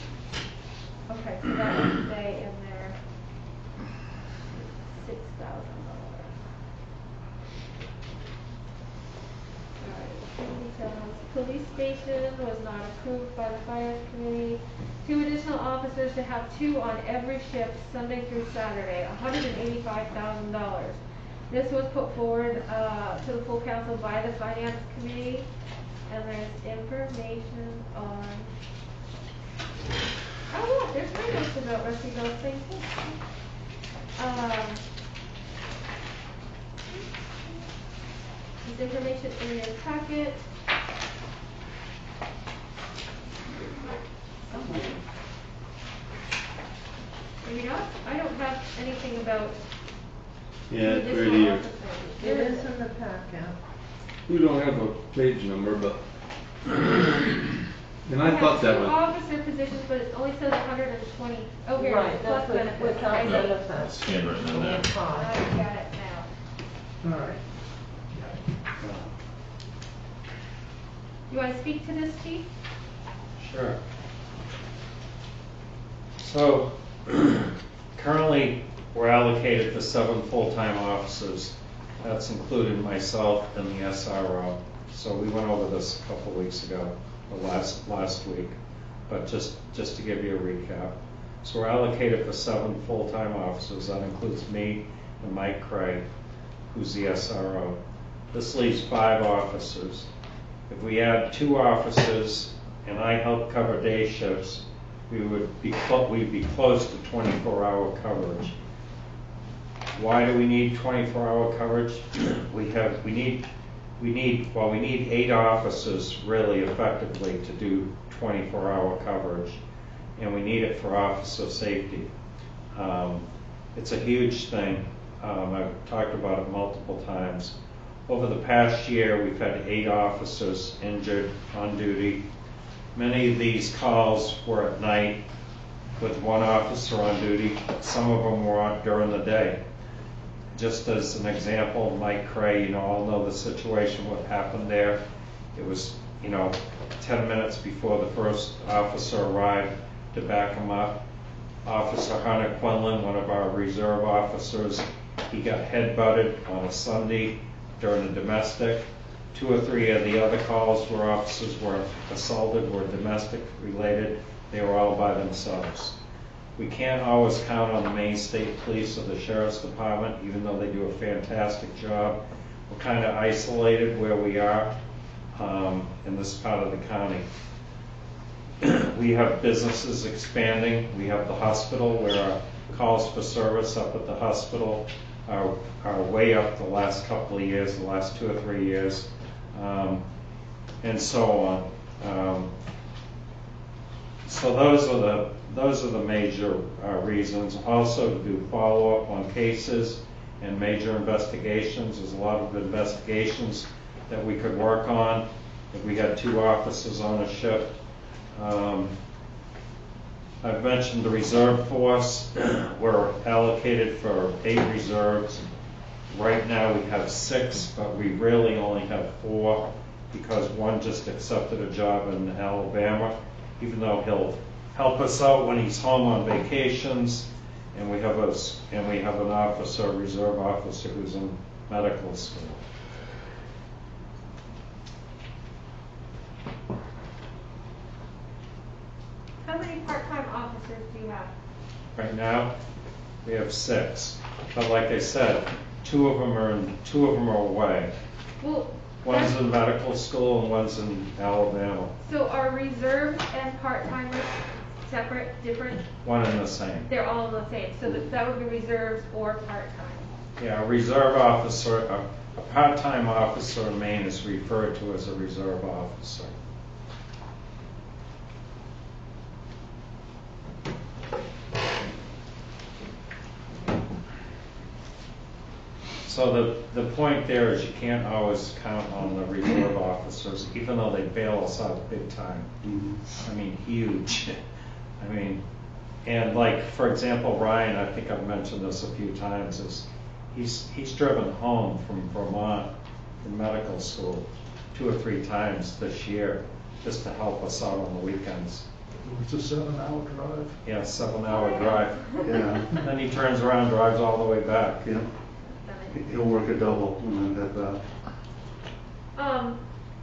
Okay, so that would stay in there, $6,000. Police station was not approved by the finance committee. 2 additional officers to have 2 on every shift, Sunday through Saturday, $185,000. This was put forward to the full council by the finance committee, and there's information on. Oh look, there's my notes about Rusty Bell's thing too. There's information in your packet. Maybe not. I don't have anything about. Yeah, it's right additional here. officers. It is in the packet. We don't have a page number, but, and We I have thought that 2 was, officer positions, but it only says 120. Oh, here it Right, is, plus that's with- benefits. without I see. benefits. Handwritten in there. And cost. I got it now. All right. You want to speak to this, chief? Sure. So, currently, we're allocated for 7 full-time officers. That's included myself and the SRO. So we went over this a couple of weeks ago, or last week, but just to give you a recap. So we're allocated for 7 full-time officers. That includes me and Mike Craig, who's the SRO. This leaves 5 officers. If we add 2 officers and I help cover day shifts, we'd be close to 24-hour coverage. Why do we need 24-hour coverage? We need 8 officers really effectively to do 24-hour coverage, and we need it for officer safety. It's a huge thing. I've talked about it multiple times. Over the past year, we've had 8 officers injured on duty. Many of these calls were at night with 1 officer on duty. Some of them were on during the day. Just as an example, Mike Cray, all know the situation, what happened there. It was, 10 minutes before the first officer arrived to back him up. Officer Hunter Quinlan, one of our reserve officers, he got head-butted on a Sunday during a domestic. 2 or 3 of the other calls where officers were assaulted were domestic related. They were all by themselves. We can't always count on the Maine State Police or the Sheriff's Department, even though they do a fantastic job. We're kind of isolated where we are in this part of the county. We have businesses expanding. We have the hospital where our calls for service up at the hospital are way up the last couple of years, the last 2 or 3 years, and so on. So those are the major reasons. Also, to do follow-up on cases and major investigations. There's a lot of investigations that we could work on if we had 2 officers on a shift. I've mentioned the reserve force. We're allocated for 8 reserves. Right now we have 6, but we really only have 4 because one just accepted a job in Alabama, even though he'll help us out when he's home on vacations. And we have an officer, a reserve officer, who's in medical school. How many part-time officers do you have? Right now, we have 6. But like I said, 2 of them are away. Well, One's in medical school and one's in Alabama. so are reserve and part-timers separate, different? One and the same. They're all the same, so that would be reserves or part-time. Yeah, a reserve officer, a part-time officer in Maine is referred to as a reserve officer. So the point there is you can't always count on the reserve officers, even though they bail us out big time. I mean, huge. I mean, and like, for example, Ryan, I think I've mentioned this a few times, is he's driven home from Vermont from medical school 2 or 3 times this year just to help us out on the weekends. It's a 7-hour drive. Yeah, 7-hour drive. Yeah, And then he turns around, drives all the way back. yeah. He'll work a double and then head back.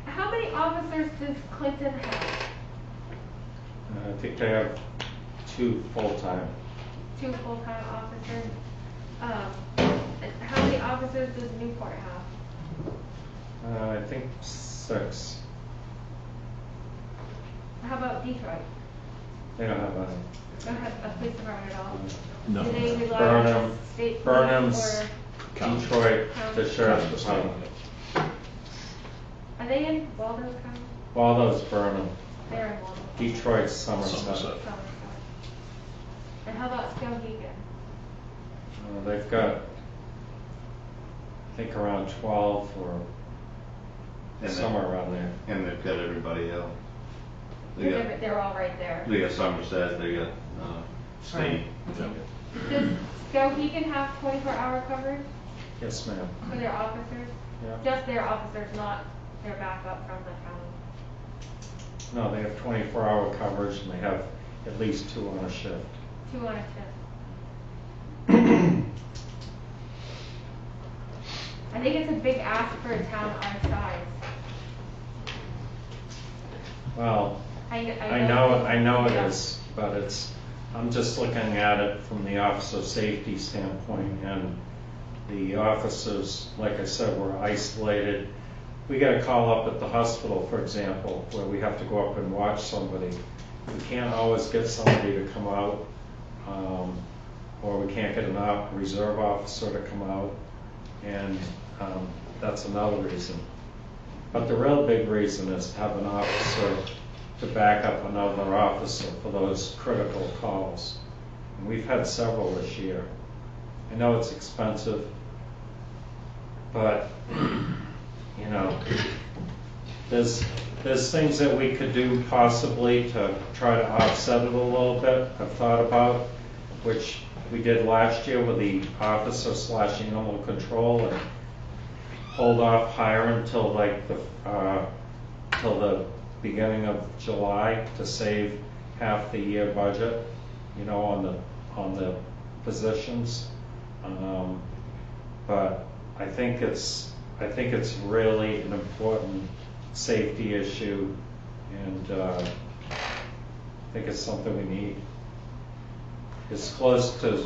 How many officers does Clinton have? I think they have 2 full-time. 2 full-time officers. And how many officers does Newport have? I think 6. How about Detroit? They don't have any. Don't have a police department at all? No. Do they rely on Burnham, the state police Burnham's, or Detroit, the sheriff's department. are they in Waldo County? Waldo's Burnham, They're in Waldo. Detroit's Somerset. Somerset. And how about Skowhegan? They've got, I think, around 12 or somewhere around there. And they've got everybody else. They got, They're all right there. they got Somerset, they got, State. Does Skowhegan have 24-hour coverage Yes, ma'am. for their officers? Yeah. Just their officers, not their backup from the county? No, they have 24-hour coverage and they have at least 2 on a shift. 2 on a shift. I think it's a big ask for a town our size. Well, I know it is, but I'm just looking at it from the officer safety standpoint, and the officers, like I said, were isolated. We get a call up at the hospital, for example, where we have to go up and watch somebody. We can't always get somebody to come out, or we can't get a reserve officer to come out, and that's another reason. But the real big reason is to have an officer to back up another officer for those critical calls. And we've had several this year. I know it's expensive, but you know, there's things that we could do possibly to try to offset it a little bit. I've thought about, which we did last year with the officer/animal control, and hold off hiring till like till the beginning of July to save half the year budget, you know, on the positions. But I think it's really an important safety issue, and I think it's something we need. As close to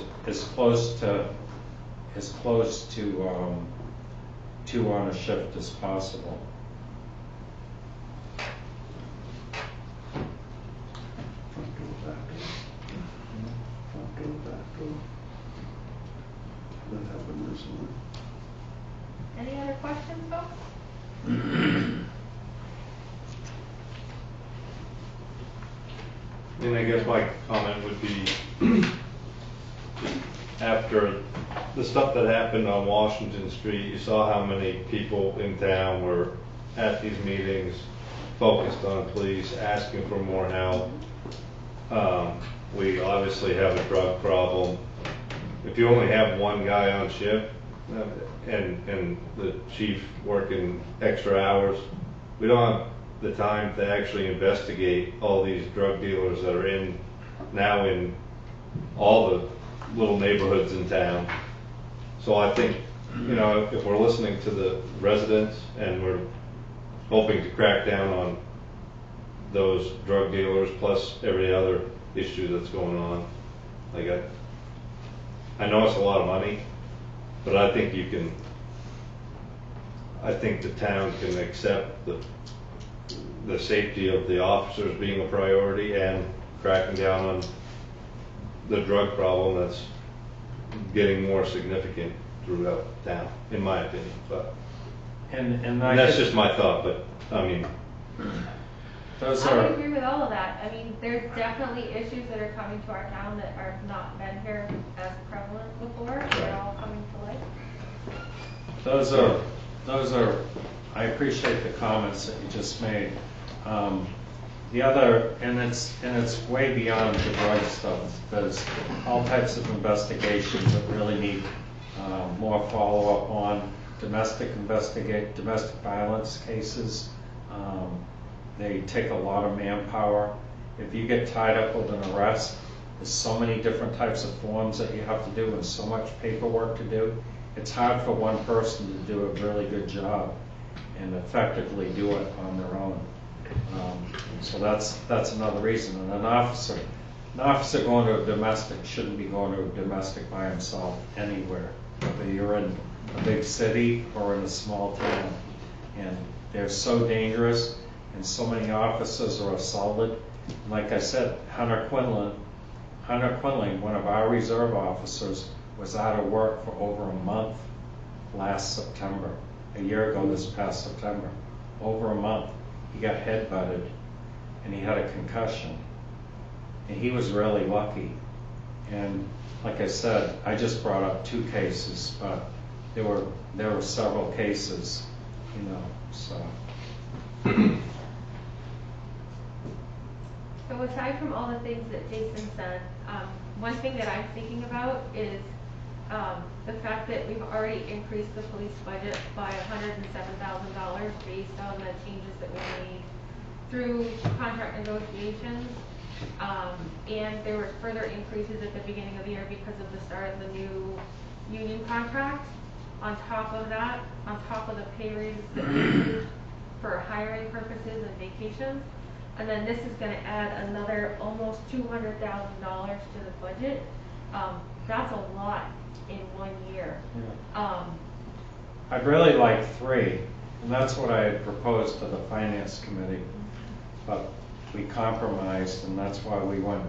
2 on a shift as possible. That happened recently. Any other questions, folks? And I guess my comment would be, after the stuff that happened on Washington Street, you saw how many people in town were at these meetings. focused on police, asking for more help. We obviously have a drug problem. If you only have one guy on shift, and the chief working extra hours, we don't have the time to actually investigate all these drug dealers that are now in all the little neighborhoods in town. So I think, if we're listening to the residents and we're hoping to crack down on those drug dealers plus every other issue that's going on, like I know it's a lot of money, but I think the town can accept the safety of the officers being a priority and cracking down on the drug problem that's getting more significant throughout town, in my opinion. But And that's just my thought, but I mean, those I would are, agree with all of that. I mean, there's definitely issues that are coming to our town that are not been here as prevalent before. They're all coming to light. those are, I appreciate the comments that you just made. The other, and it's way beyond the drug stuff. There's all types of investigations that really need more follow-up on domestic violence cases. They take a lot of manpower. If you get tied up with an arrest, there's so many different types of forms that you have to do and so much paperwork to do. It's hard for one person to do a really good job and effectively do it on their own. So that's another reason. And an officer going to a domestic shouldn't be going to a domestic by himself anywhere, whether you're in a big city or in a small town. And they're so dangerous, and so many officers are assaulted. Like I said, Hunter Quinlan, one of our reserve officers, was out of work for over a month last September. A year ago this past September. Over a month. He got head-butted and he had a concussion. And he was really lucky. And like I said, I just brought up 2 cases, but there were several cases, so. So aside from all the things that Jason said, one thing that I'm thinking about is the fact that we've already increased the police budget by $107,000 based on the changes that we made through contract negotiations. And there were further increases at the beginning of the year because of the start of the new union contract. On top of that, on top of the pay raises that we used for hiring purposes and vacations. And then this is going to add another almost $200,000 to the budget. That's a lot in 1 year. Yeah. I'd really like 3, and that's what I had proposed to the finance committee, but we compromised, and that's why we went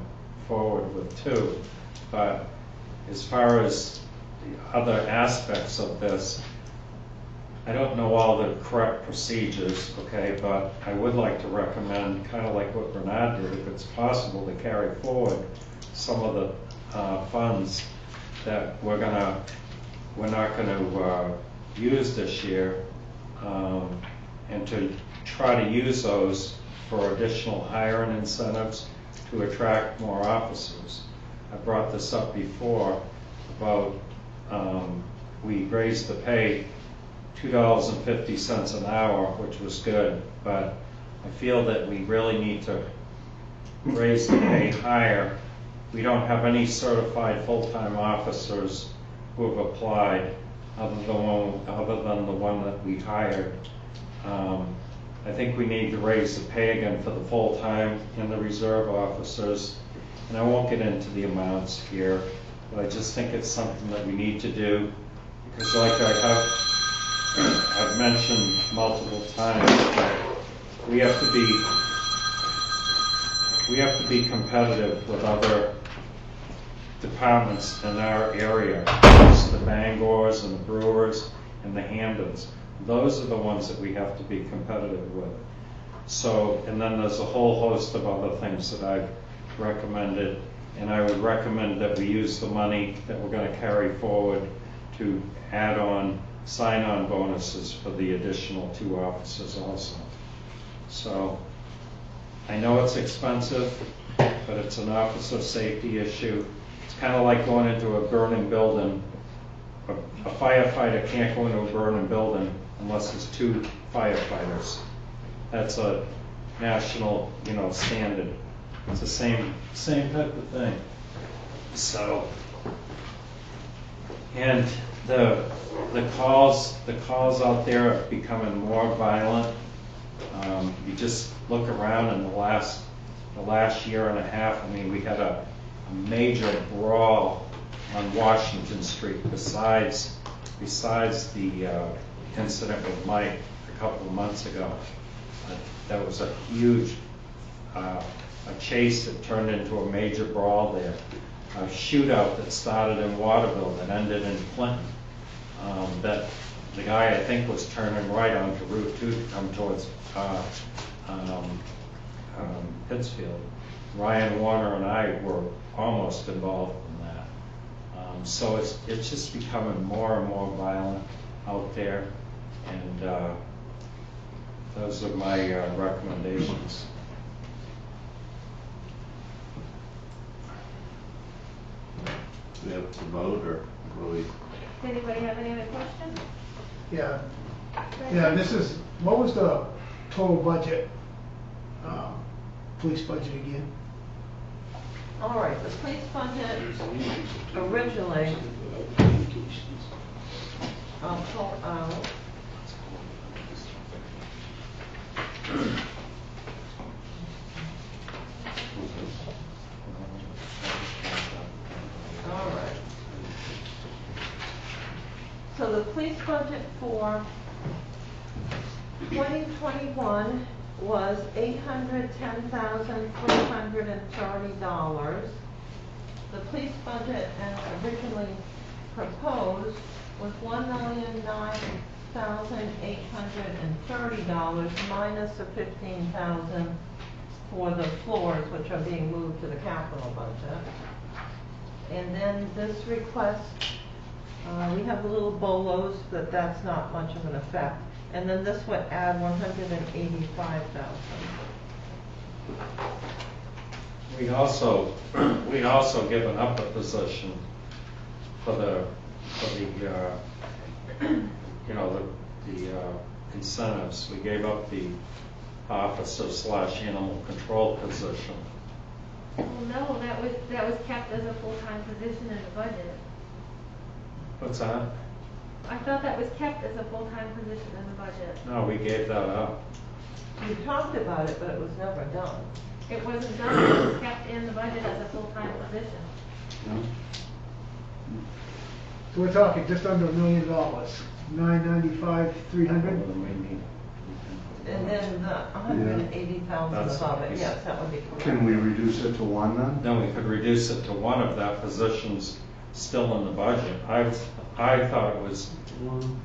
forward with 2. But as far as the other aspects of this, I don't know all the correct procedures, okay, but I would like to recommend, kind of like what Bernard did, if it's possible to carry forward some of the funds that we're not going to use this year, and to try to use those for additional hiring incentives to attract more officers. I brought this up before about we raised the pay $2.50 an hour, which was good, but I feel that we really need to raise the pay higher. We don't have any certified full-time officers who have applied other than the one that we hired. I think we need to raise the pay again for the full-time and the reserve officers. And I won't get into the amounts here, but I just think it's something that we need to do, because like I've mentioned multiple times, that we have to be competitive with other departments in our area. It's the Bangors and the Brewers and the Hamdens. Those are the ones that we have to be competitive with. So, and then there's a whole host of other things that I've recommended, and I would recommend that we use the money that we're going to carry forward to add on sign-on bonuses for the additional 2 officers also. So I know it's expensive, but it's an officer safety issue. It's kind of like going into a burning building. A firefighter can't go into a burning building unless there's 2 firefighters. That's a national, standard. It's the same type of thing. So, and the calls out there are becoming more violent. You just look around in the last year and a half. I mean, we had a major brawl on Washington Street besides the incident with Mike a couple of months ago. That was a huge a chase that turned into a major brawl there. A shootout that started in Waterville that ended in Clinton. That the guy, I think, was turning right onto Route 2 to come towards Pittsfield. Ryan Warner and I were almost involved in that. So it's just becoming more and more violent out there, and those are my recommendations. We have to vote, or will we? Does anybody have any other questions? Yeah, what was the total budget, police budget again? All right, the police budget originally, I'll pull out. All right. So the police budget for 2021 was $810,330. The police budget as originally proposed was $1,009,830 minus the $15,000 for the floors, which are being moved to the capital budget. And then this request, we have the little bolos, but that's not much of an effect. And then this would add $185,000. We also given up a position for the incentives. We gave up the officer/animal control position. Well, no, that was kept as a full-time position in the budget. What's that? I thought that was kept as a full-time position in the budget. No, we gave that up. You talked about it, but it was never done. It wasn't done, it was kept in the budget as a full-time position. No? So we're talking just under $1 million, $995,300. And then the $180,000 above it, yes, that would be correct. Can we reduce it to 1 then? Then we could reduce it to 1 if that position's still in the budget. I thought it was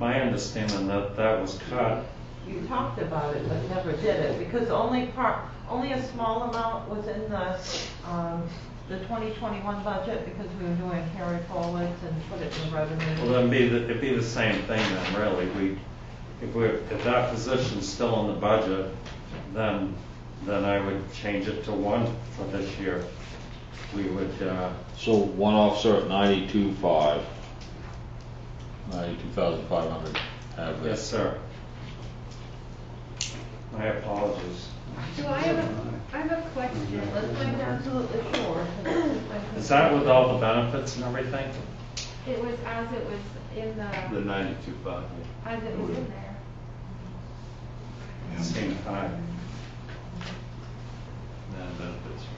my understanding that was cut. You talked about it, but never did it, because only a small amount was in the 2021 budget, because we were doing carry forwards and put it in revenue. Well, then it'd be the same thing then, really. If that position's still in the budget, then I would change it to 1 for this year. We would. So 1 officer at 92,500. 92,500 average. Yes, sir. My apologies. So I have a question. Let's make absolutely sure. Is that with all the benefits and everything? It was as it was in The 92,500. as it was in there. Same time. Then benefits are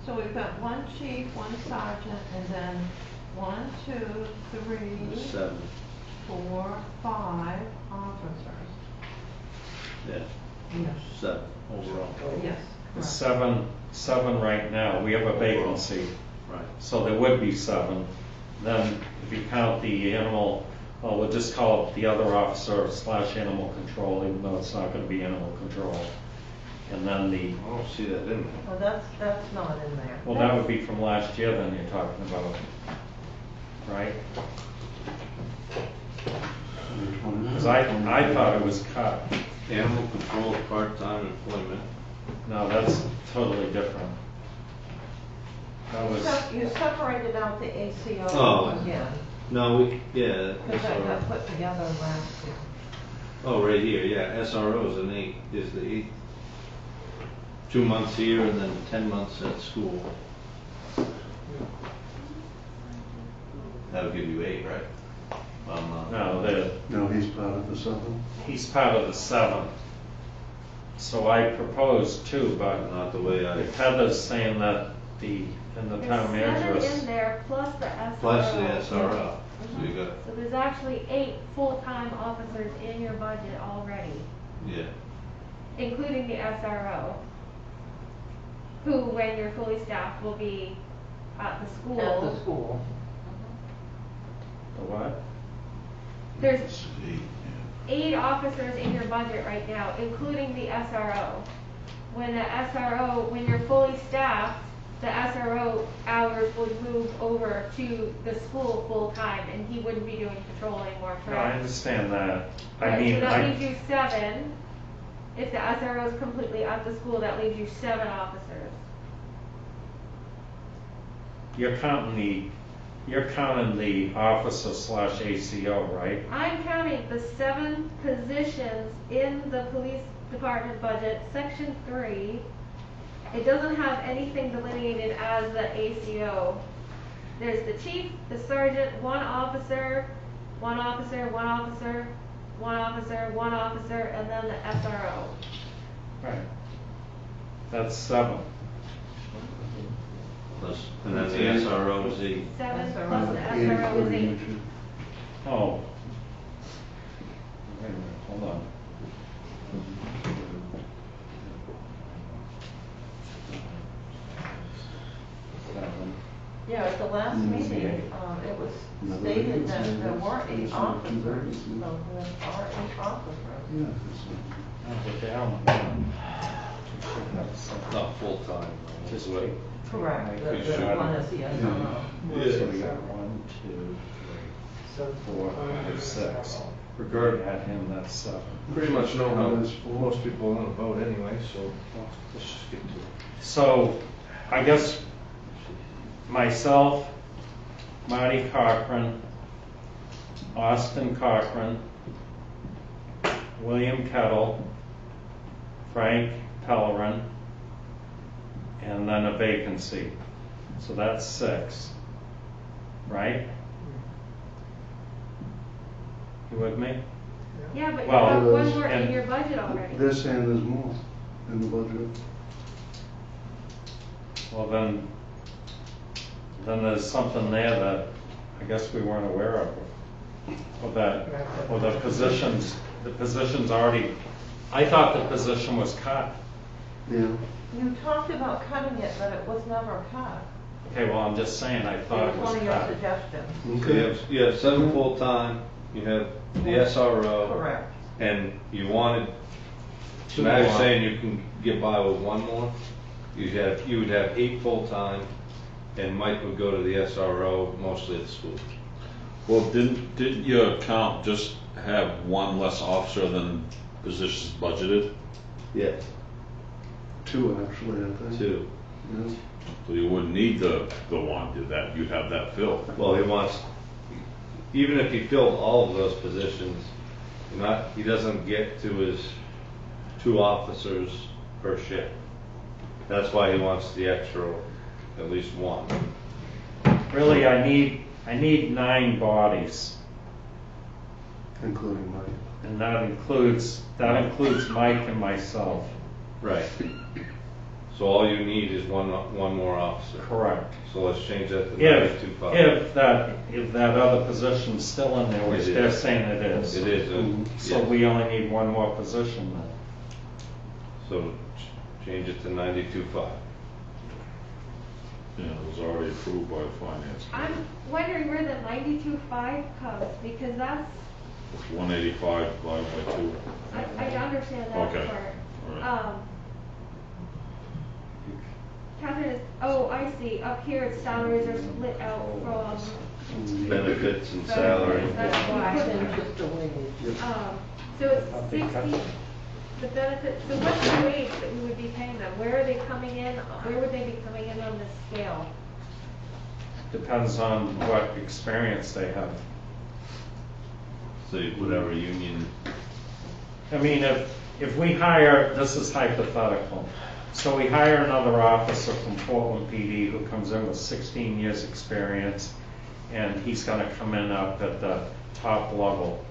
So we've got 1 chief, 1 sergeant, and then 1, 2, 3, high. 7. 4, 5 officers. Yeah. Yes. 7 overall. Yes. There's correct. 7 right now. We have a vacancy. Right. So there would be 7. Then if you count the animal, well, we'll just call it the other officer/animal control, even though it's not going to be animal control. And then I don't see that in there. Well, that's not in there. well, that would be from last year then you're talking about, right? Because I thought it was cut. Animal control, part-time employment. No, that's totally different. That was, You separated out the ACO Oh. again, No, yeah, because that got SRO. put together last year. Oh, right here, yeah, SRO is the eighth. 2 months here and then 10 months at school. That'll give you 8, right? no, No, he's part of the 7. he's part of the 7. So I proposed 2, but Not the way I, if Heather's saying that in the town There's 7 manager's. in there plus the SRO. plus the SRO. So you got, So there's actually 8 full-time officers in your budget already, yeah. including the SRO, who, when you're fully staffed, will be at the school. At the school. The what? There's 8 officers in your budget right now, including the SRO. When you're fully staffed, the SRO hours would move over to the school full-time, and he wouldn't be doing patrol anymore, No, I correct? understand that. I Right, mean, so that leaves you 7. If the SRO is completely at the school, that leaves you 7 officers. you're counting the officer / ACO, right? I'm counting the 7 positions in the police department budget, section 3. It doesn't have anything delineated as the ACO. There's the chief, the sergeant, 1 officer, 1 officer, 1 officer, 1 officer, 1 officer, and then the SRO. Right. That's 7. Plus, and then the SRO is 8. 7 SRO. plus the SRO is 8. Oh. Wait a minute, hold on. Yeah, at the last meeting, it was stated that there were 8 officers, so there are 8 officers. But down. Not full-time. Just wait. Correct, We the should. one is the SRO. So we got 1, 2, 3, 4, 5, 6. Regard, Add him, that's 7. pretty much know how most people want to vote anyway, so let's just get to it. So, I guess myself, Marty Cochran, Austin Cochran, William Kettle, Frank Pellerin, and then a vacancy. So that's 6, right? You with me? Yeah, but you Well, have 1 more in and- your budget already. They're saying there's more in the budget. Well, then there's something there that I guess we weren't aware of. Or the positions already, I thought the position was cut. Yeah. You talked about cutting it, but it was never cut. Okay, well, I'm just saying, I It thought it was was one of your cut. suggestions. You have 7 full-time, you have the SRO. Correct. And you wanted, Two Matt's more. saying you can get by with 1 more. You would have 8 full-time, and Mike would go to the SRO, mostly at the school. Well, didn't your account just have 1 less officer than positions budgeted? Yeah. 2 actually, I think. 2. Yeah. So you wouldn't need the 1, you'd have that filled. Well, he wants, even if he filled all of those positions, he doesn't get to his 2 officers per shift. That's why he wants the extra, at least 1. Really, I need 9 bodies, Including Mike. and that includes Mike and myself. Right. So all you need is one more officer. Correct. So let's change that to If 92.5. that other position's still in there, which It they're is. saying it is. It is. So yes. we only need 1 more position then. So change it to 92.5. Yeah, it was already approved by the finance committee. I'm wondering where the 92.5 comes, because that's, It's 185 divided by 2. I understand that Okay. part. All right. Catherine is, oh, I see, up here its salaries are split out from benefits and salary. That's why. Just a wage. So it's 60, the benefit, so what's the wage that we would be paying them? Where are they coming in, where would they be coming in on this scale? Depends on what experience they have. So whatever union, I mean, if we hire, this is hypothetical, so we hire another officer from Portland PD who comes in with 16 years' experience, and he's gonna come in up at the top level.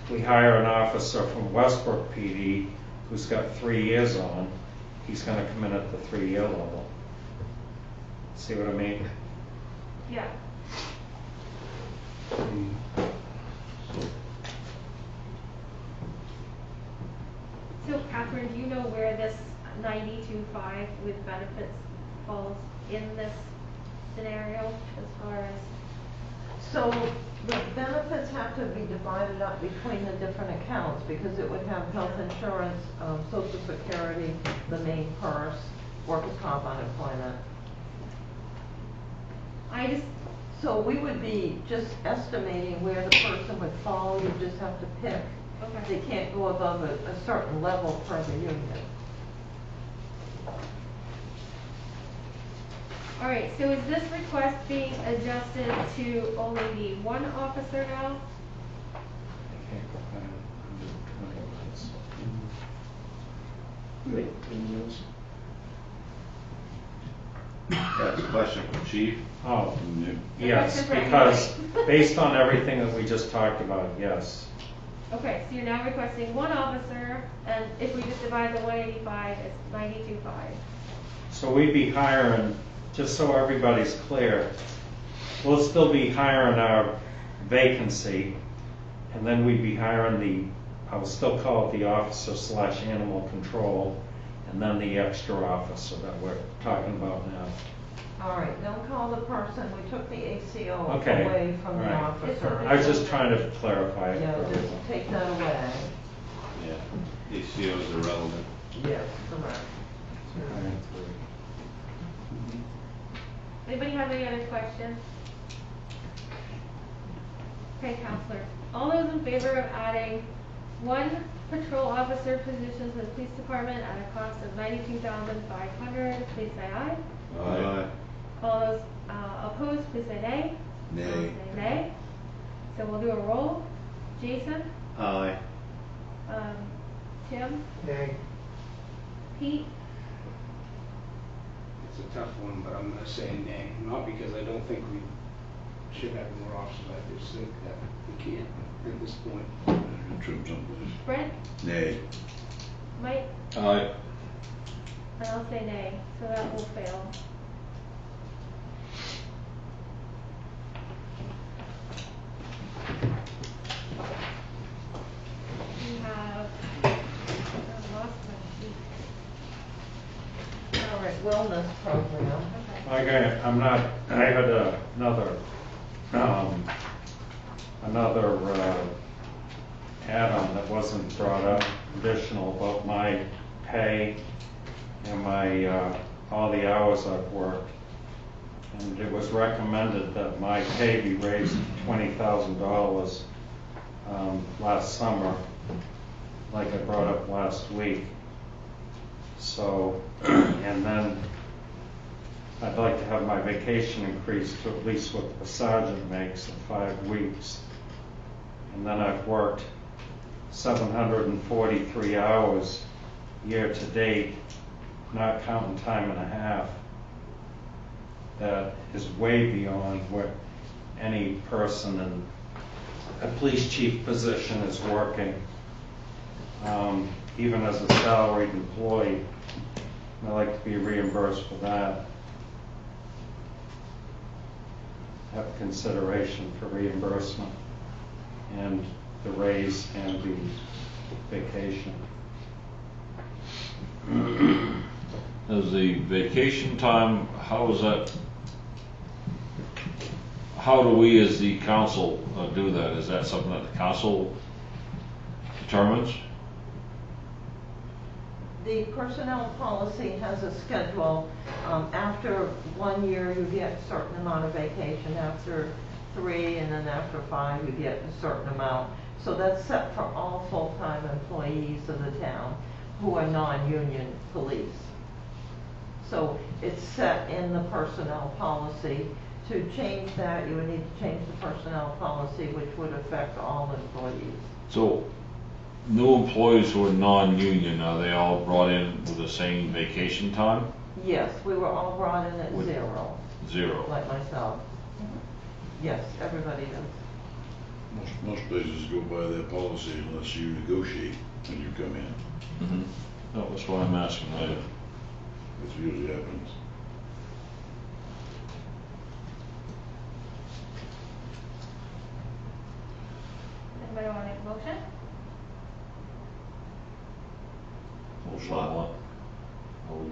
We hire an officer from Westbrook PD who's got 3 years on, he's gonna come in at the 3-year level. See what I mean? Yeah. So Catherine, do you know where this 92.5 with benefits falls in this scenario as far as? So the benefits have to be divided up between the different accounts because it would have health insurance, social security, the main purse, workers' comp, unemployment. So we would be just estimating where the person would fall, you just have to pick. Okay. They can't go above a certain level per the union. All right, so is this request being adjusted to only be one officer now? They can't go higher than 120 months. that's a question from Chief. Oh, yes, because based on everything that we just talked about, yes. Okay, so you're now requesting one officer, and if we just divide the 185, it's 92.5. So we'd be hiring, just so everybody's clear, we'll still be hiring our vacancy, and then we'd be hiring I will still call it the officer / animal control, and then the extra officer that we're talking about now. All right, don't call the person, we took the ACO Okay, away from the all right. officer. I was just trying to clarify it. Yeah, for just everyone. take that away. Yeah, ACO is irrelevant. Yes, correct. Anybody have any other questions? Okay, Counselor. All those in favor of adding one patrol officer position to the police department at a cost of $92,500, please say aye. Aye. All those opposed, please say nay. Nay. Say nay. So we'll do a roll. Jason? Aye. Tim? Nay. Pete? It's a tough one, but I'm gonna say nay, not because I don't think we should have more officers, I just think that we can't at this point. Trim someplace. Brent? Nay. Mike? Aye. And I'll say nay, so that will fail. We have, I lost my sheet. All right, wellness program. Okay. Okay, I had another add-on that wasn't brought up, additional about my pay and my, all the hours I've worked. And it was recommended that my pay be raised to $20,000 last summer, like I brought up last week. So, and then I'd like to have my vacation increased to at least what the sergeant makes in 5 weeks. And then I've worked 743 hours year to date, not counting time and a half. That is way beyond what any person in a police chief position is working, even as a salaried employee. I'd like to be reimbursed for that. Have consideration for reimbursement and the raise and the vacation. As the vacation time, how is that? How do we as the council do that? Is that something that the council determines? The personnel policy has a schedule. After 1 year, you get a certain amount of vacation. After 3, and then after 5, you get a certain amount. So that's set for all full-time employees of the town who are non-union police. So it's set in the personnel policy. To change that, you would need to change the personnel policy, which would affect all employees. So, new employees who are non-union, are they all brought in with the same vacation time? Yes, we were all brought in at With 0. 0. Like myself. Yes, everybody does. Most places go by their policy unless you negotiate when you come in. Mm-hmm. No, that's why I'm asking that. That's what usually happens. Anybody want to make a motion? Motion on what? Are we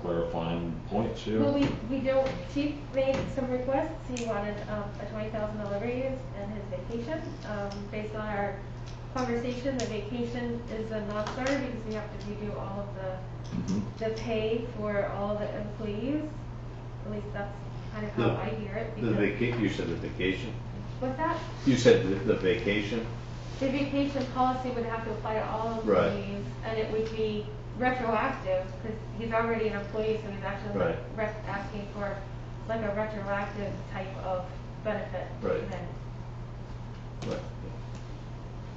clarifying points here? Well, we don't, Chief made some requests. He wanted a $20,000 raise and his vacation. Based on our conversation, the vacation is a non-starter because we have to redo all of the pay for all of the employees. At least that's kind of how I hear it. You said the vacation? What's that? You said the vacation? The vacation policy would have to apply to all Right. employees, and it would be retroactive, because he's already an employee, so he's actually Right. asking for like a retroactive type of benefit. Right. And then Right.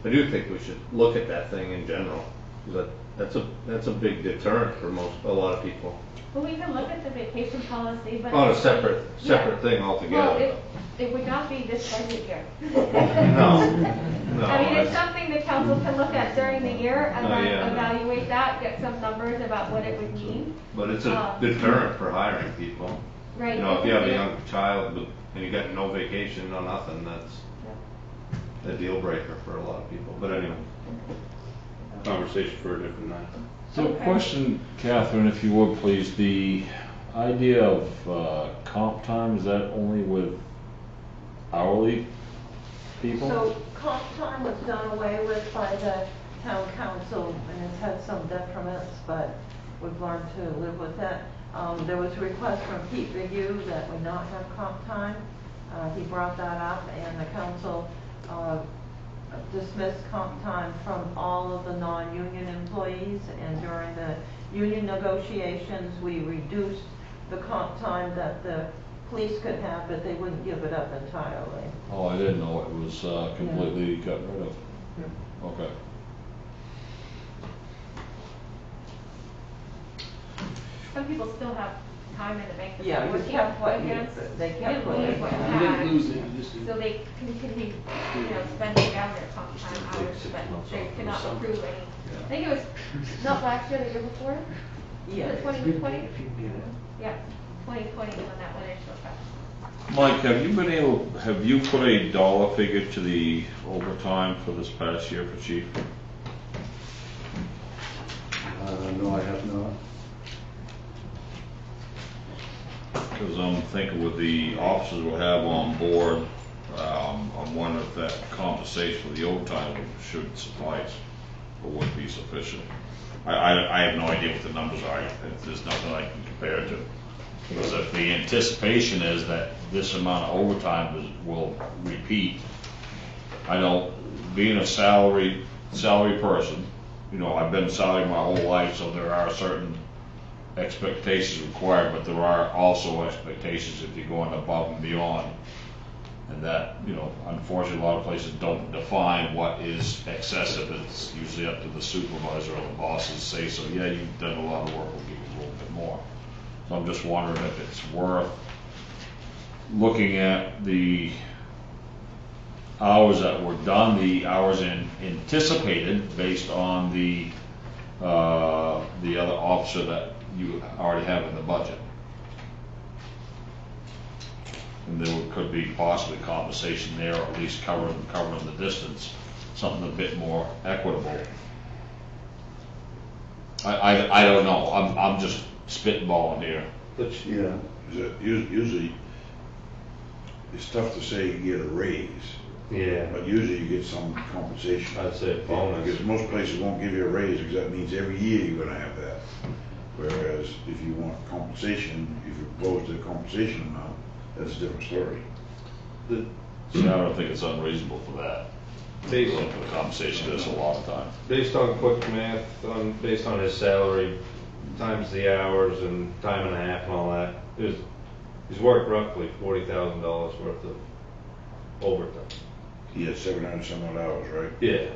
I do think we should look at that thing in general, because that's a big deterrent for a lot of people. well, we can look at the vacation policy, but. On a separate thing Well, altogether. it would not be this budget year. No. I mean, it's that's- something the council can look at during the year and Oh, then yeah. evaluate that, get some numbers about what it would mean. But it's a deterrent for hiring people. Right. You know, if you have a young child and you got no vacation, no nothing, that's a deal breaker for a lot of people. But anyway, conversation for a different night. So Okay. question, Catherine, if you would please, the idea of comp time, is that only with hourly people? So comp time was done away with by the town council, and it's had some detriments, but we've learned to live with it. There was a request from Pete Bigu that we not have comp time. He brought that up, and the council dismissed comp time from all of the non-union employees, and during the union negotiations, we reduced the comp time that the police could have, but they wouldn't give it up entirely. Oh, I didn't know it was completely got rid of. Okay. Some people still have time in the bank. that Yeah, they're you working kept what you- against. they You kept didn't what you lose what you had. You didn't had. lose it, you just didn't. So they continue, spending down their comp time hours, but they cannot accrue any. I think it was not last year, the year before? Yeah. Was it 2020? Yeah, 2020 is when that went into effect. Mike, have you put a dollar figure to the overtime for this past year for chief? No, I have not. Because I'm thinking with the officers we'll have on board, I'm wondering if that compensation for the overtime should suffice or would be sufficient. I have no idea what the numbers are. There's nothing I can compare it to. Because if the anticipation is that this amount of overtime will repeat, I know being a salary person, I've been salary my whole life, so there are certain expectations required, but there are also expectations if you're going above and beyond. And that, unfortunately, a lot of places don't define what is excessive. It's usually up to the supervisor or the bosses to say, so yeah, you've done a lot of work, we'll give you a little bit more. So I'm just wondering if it's worth looking at the hours that were done, the hours anticipated based on the other officer that you already have in the budget. And there could be possibly compensation there, or at least covering the distance, something a bit more equitable. I don't know, I'm just spitballing here. Yeah. Usually, it's tough to say you get a raise. Yeah. But usually you get some compensation. I'd say bonus. Because most places won't give you a raise, because that means every year you're gonna have that. Whereas if you want compensation, if you're opposed to the compensation amount, that's a different story. See, I don't think it's unreasonable for that. Based, The compensation is a long time. based on quick math, based on his salary, times the hours and time and a half and all that, he's worked roughly $40,000 worth of overtime. He had 700 some odd hours, right? Yeah.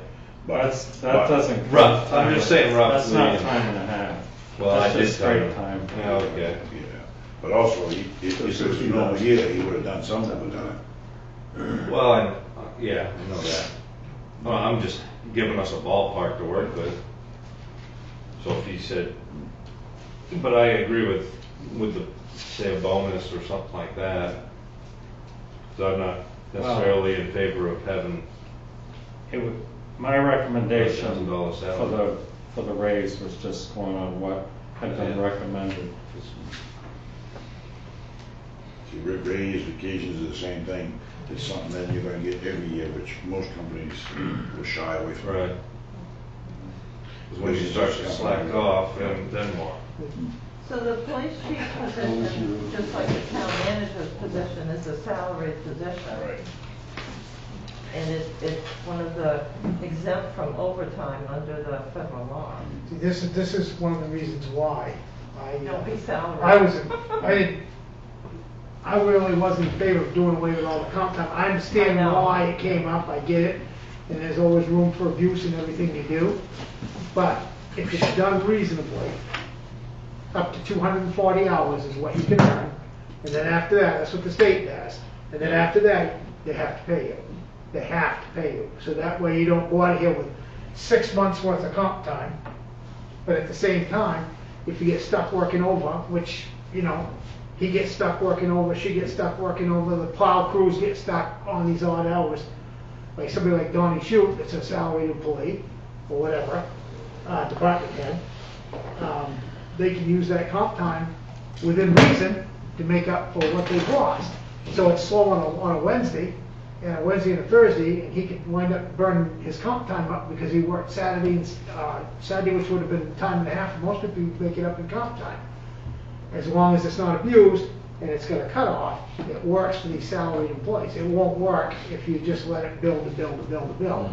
But, That doesn't. Rough, I'm just saying That's roughly. not time and a half. Well, I That's did just straight tell time. him. Yeah, okay. yeah, but also, if it was a normal year, he would have done some overtime. Well, yeah, I know that. Well, I'm just giving us a ballpark to work with. So if he said, but I agree with the, say, a bonus or something like that. So I'm not necessarily in favor of having It would, my recommendation $1,000 salary. for the raise was just going on what had been recommended. See, raise, vacations are the same thing. It's something that you're gonna get every year, which most companies will shy away from. Right. Because when you start to slack off, then more. So the police chief position, just like the town manager's position, is a salaried position. Right. And it's one of the exempt from overtime under the federal law. See, this is one of the reasons why Don't be salaried. I really wasn't in favor of doing away with all the comp time. I understand I know. why it came up, I get it, and there's always room for abuse in everything you do. But if it's done reasonably, up to 240 hours is what you can earn, and then after that, that's what the state does. And then after that, they have to pay you. They have to pay you. So that way you don't go out of here with 6 months worth of comp time. But at the same time, if you get stuck working over, which, you know, he gets stuck working over, she gets stuck working over, the plow crews get stuck on these odd hours. Like somebody like Donnie Shute, that's a salaried employee, or whatever, department head, they can use that comp time within reason to make up for what they've lost. So it's slow on a Wednesday, and a Wednesday and a Thursday, and he could wind up burning his comp time up because he worked Saturday, which would have been time and a half for most people, you make it up in comp time. As long as it's not abused and it's got a cutoff, it works for these salaried employees. It won't work if you just let it build and build and build and build.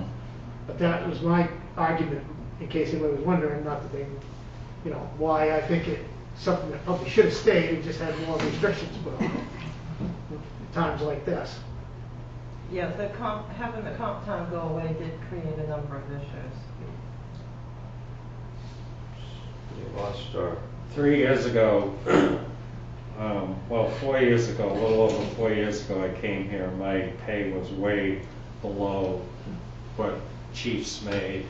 But that was my argument, in case anybody was wondering, not that they, you know, why I think it's something that probably should have stayed and just had more restrictions put on it at times like this. Yeah, having the comp time go away did create a number of issues. We lost our 3 years ago, 4 years ago, a little over 4 years ago, I came here, my pay was way below what chiefs made.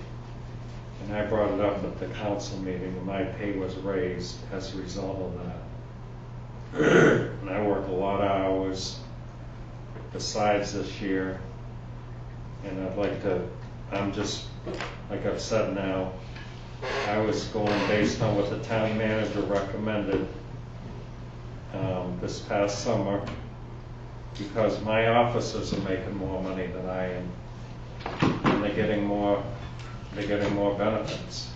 And I brought it up at the council meeting, and my pay was raised as a result of that. And I work a lot of hours besides this year. And I'm just, like I've said now, I was going based on what the town manager recommended this past summer, because my officers are making more money than I am, and they're getting more benefits.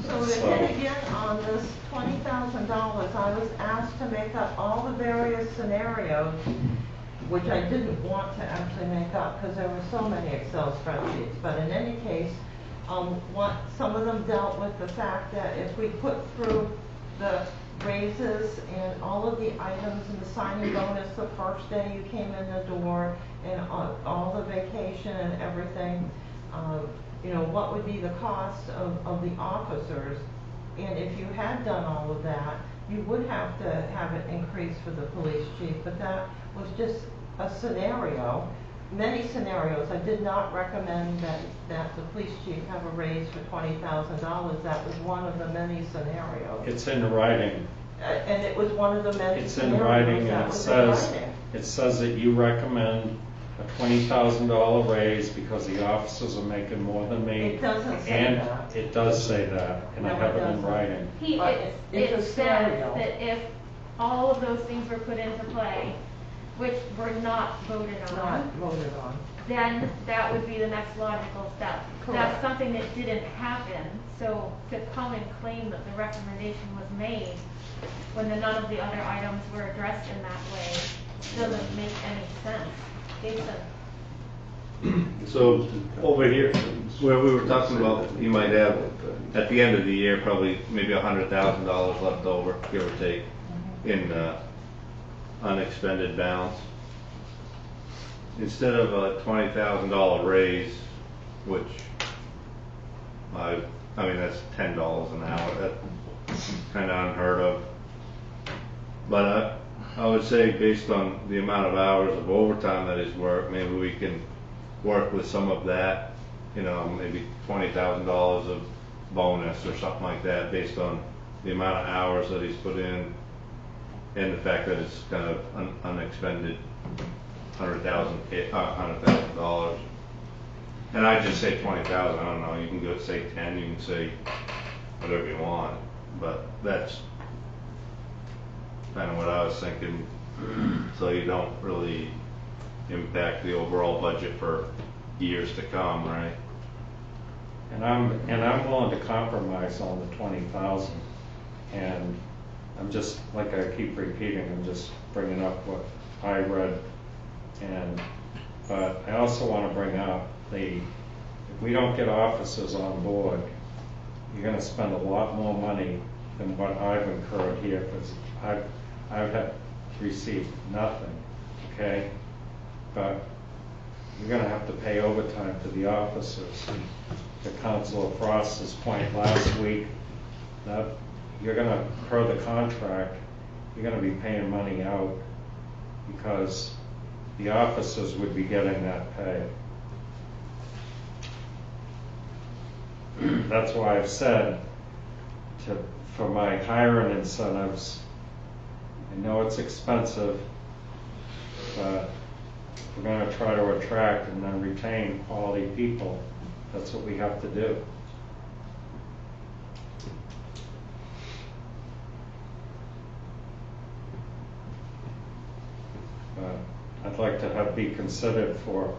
So to hit again on this $20,000, I was asked to make up all the various scenarios, which I didn't want to actually make up because there were so many Excel spreadsheets. But in any case, some of them dealt with the fact that if we put through the raises and all of the items and the signing bonus the first day you came in the door and all the vacation and everything, you know, what would be the cost of the officers? And if you had done all of that, you would have to have it increased for the police chief, but that was just a scenario. Many scenarios. I did not recommend that the police chief have a raise for $20,000. That was one of the many scenarios. It's in writing. And it was one of the many It's scenarios in writing, that and was in writing. it says that you recommend a $20,000 raise because the officers are making more than me. It doesn't say and that. It does say that, and I No, have it it in doesn't. writing. It's a It says scenario. that if all of those things were put into play, which were not voted Not on, voted on. then that would be the next logical step. Correct. That's something that didn't happen, so to come and claim that the recommendation was made when none of the other items were addressed in that way doesn't make any sense. Jason? So over here, where we were talking about, you might have, at the end of the year, probably maybe $100,000 left over, give or take, in unexpended balance. Instead of a $20,000 raise, which I mean, that's $10 an hour, that's kind of unheard of. But I would say based on the amount of hours of overtime that he's worked, maybe we can work with some of that, you know, maybe $20,000 of bonus or something like that based on the amount of hours that he's put in and the fact that it's kind of unexpended $100,000. And I just say 20,000. I don't know. You can go say 10. You can say whatever you want. But that's kind of what I was thinking. So you don't really impact the overall budget for years to come, right? And I'm willing to compromise on the 20,000. And I'm just, like I keep repeating, I'm just bringing up what I read. But I also want to bring up if we don't get officers on board, you're going to spend a lot more money than what I've incurred here, because I've received nothing, okay? But you're going to have to pay overtime to the officers. To Councilor Frost's point last week, that you're going to, per the contract, you're going to be paying money out because the officers would be getting that pay. That's why I've said for my hiring incentives, I know it's expensive, but we're going to try to attract and then retain quality people. That's what we have to do. I'd like to be considered for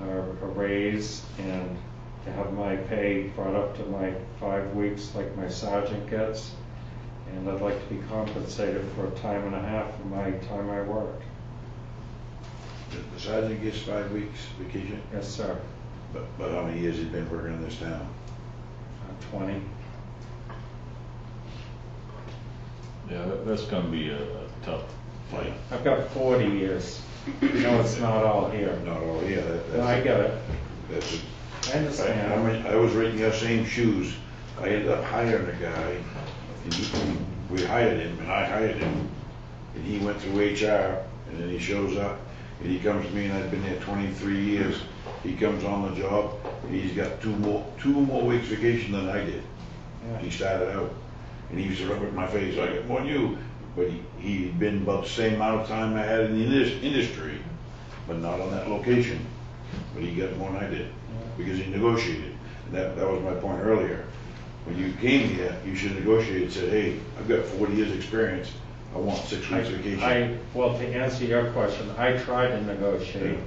a raise and to have my pay brought up to my 5 weeks like my sergeant gets. And I'd like to be compensated for a time and a half of my time I worked. The sergeant gets 5 weeks vacation? Yes, sir. But how many years has he been working in this town? 20. Yeah, that's gonna be a tough fight. I've got 40 years. You know, it's not all here. Not all here. No, I get it. That's it. I understand. I mean, I was right in your same shoes. I ended up hiring a guy, and we hired him, and I hired him, and he went through HR, and then he shows up, and he comes to me, and I've been there 23 years. He comes on the job, and he's got two more weeks vacation than I did. Yeah. He started out, and he used to rub it in my face, I got more than you. But he'd been about the same amount of time I had in the industry, but not on that location. But he got more than I did, because he negotiated. And that was my point earlier. When you came here, you should negotiate and said, hey, I've got 40 years experience, I want 6 weeks vacation. Well, to answer your question, I tried to negotiate,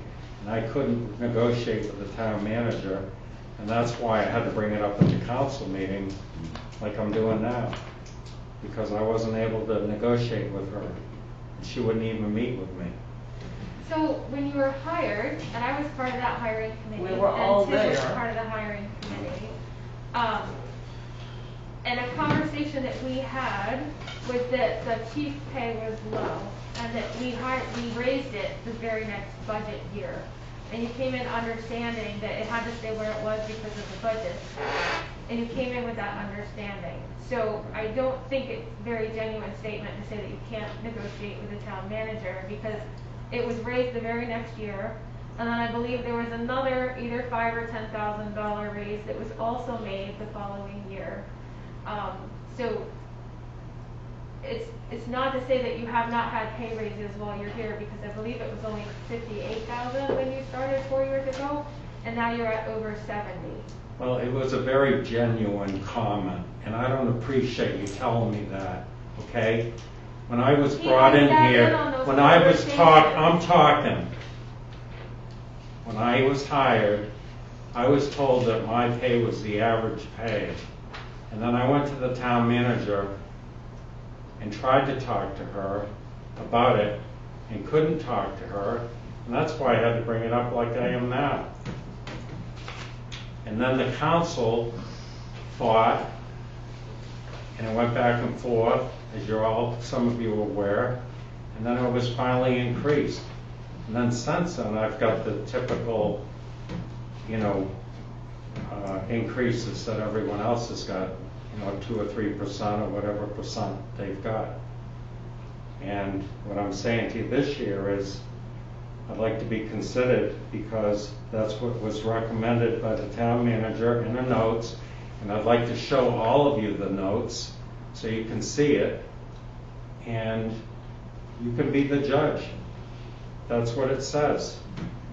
and I couldn't negotiate with the town manager, and that's why I had to bring it up at the council meeting, like I'm doing now, because I wasn't able to negotiate with her. She wouldn't even meet with me. So when you were hired, and I was part of that hiring committee, We were all and Tim was there. part of the hiring committee, and a conversation that we had was that the chief pay was low, and that we raised it the very next budget year. And you came in understanding that it had to stay where it was because of the budget. And you came in with that understanding. So I don't think it's a very genuine statement to say that you can't negotiate with the town manager, because it was raised the very next year. And then I believe there was another either $5,000 or $10,000 raise that was also made the following year. So it's not to say that you have not had pay raises while you're here, because I believe it was only $58,000 when you started 4 years ago, and now you're at over 70. Well, it was a very genuine comment, and I don't appreciate you telling me that, okay? When I was brought in here, when I was I'm talking. When I was hired, I was told that my pay was the average pay. And then I went to the town manager and tried to talk to her about it and couldn't talk to her. And that's why I had to bring it up like I am now. And then the council fought, and it went back and forth, as some of you are aware, and then it was finally increased. And then since then, I've got the typical, increases that everyone else has got, 2 or 3% or whatever percent they've got. And what I'm saying to you this year is, I'd like to be considered, because that's what was recommended by the town manager in the notes, and I'd like to show all of you the notes so you can see it, and you can be the judge. That's what it says.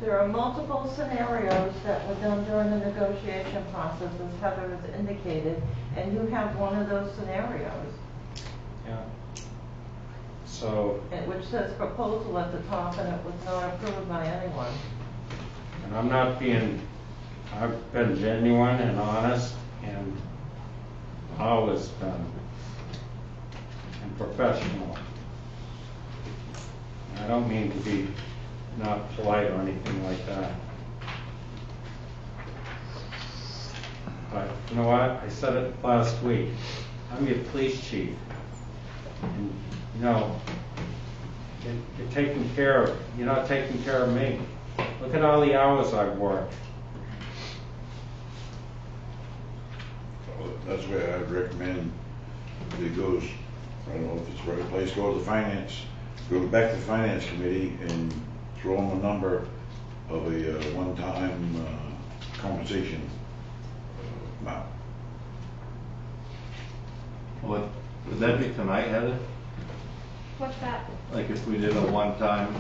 There are multiple scenarios that were done during the negotiation process, as Heather has indicated, and you have one of those scenarios. Yeah. So. Which says proposal at the top, and it was not approved by anyone. And I've been genuine and honest, and always been, and professional. I don't mean to be not polite or anything like that. But you know what? I said it last week. I'm your police chief. And you're not taking care of me. Look at all the hours I've worked. So that's where I'd recommend that it goes, I don't know if it's the right place, go to the finance, go back to the finance committee and throw them a number of a one-time compensation amount. Would that be tonight, Heather? What's that? Like if we did a one-time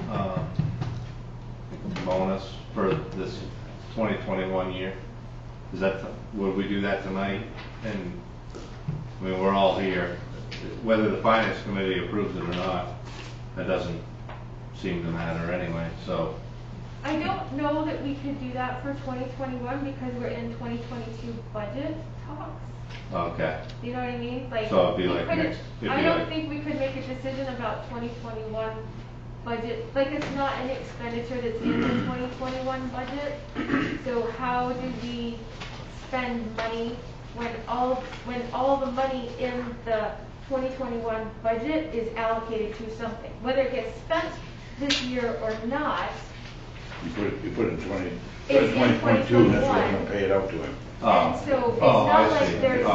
bonus for this 2021 year? Would we do that tonight? And I mean, we're all here. Whether the finance committee approves it or not, that doesn't seem to matter anyway, so. I don't know that we could do that for 2021 because we're in 2022 budget talks. Okay. You know what I mean? Like, so it'd be we like couldn't, next, I don't think we could make a decision about 2021 budget. Like, it's not an expenditure that's in the 2021 budget. So how do we spend money when all the money in the 2021 budget is allocated to something? Whether it gets spent this year or not. You put it in 2022, It's in and that's what 2021. we're gonna pay it out to him. And so it's not like there's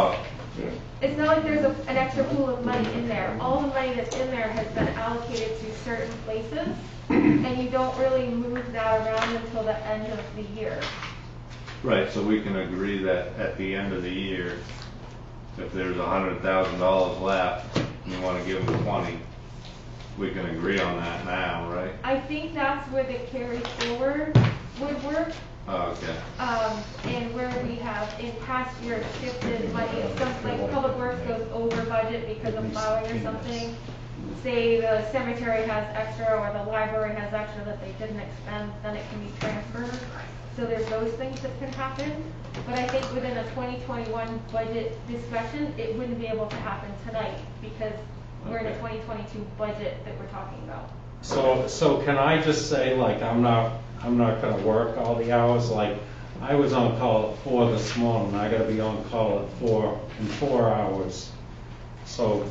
it's not like there's an extra pool of money in there. All the money that's in there has been allocated to certain places, and you don't really move that around until the end of the year. Right, so we can agree that at the end of the year, if there's $100,000 left, and you want to give them 20, we can agree on that now, right? I think that's where the carry forward would work. Oh, okay. And where we have in past years shifted money, if something like Public Works goes over budget because of plowing or something, say the cemetery has extra or the library has extra that they didn't expend, then it can be transferred. So there's those things that can happen. But I think within a 2021 budget discussion, it wouldn't be able to happen tonight because we're in a 2022 budget that we're talking about. So can I just say, like, I'm not gonna work all the hours? Like, I was on call at 4 this morning, I gotta be on call at 4 in 4 hours. So,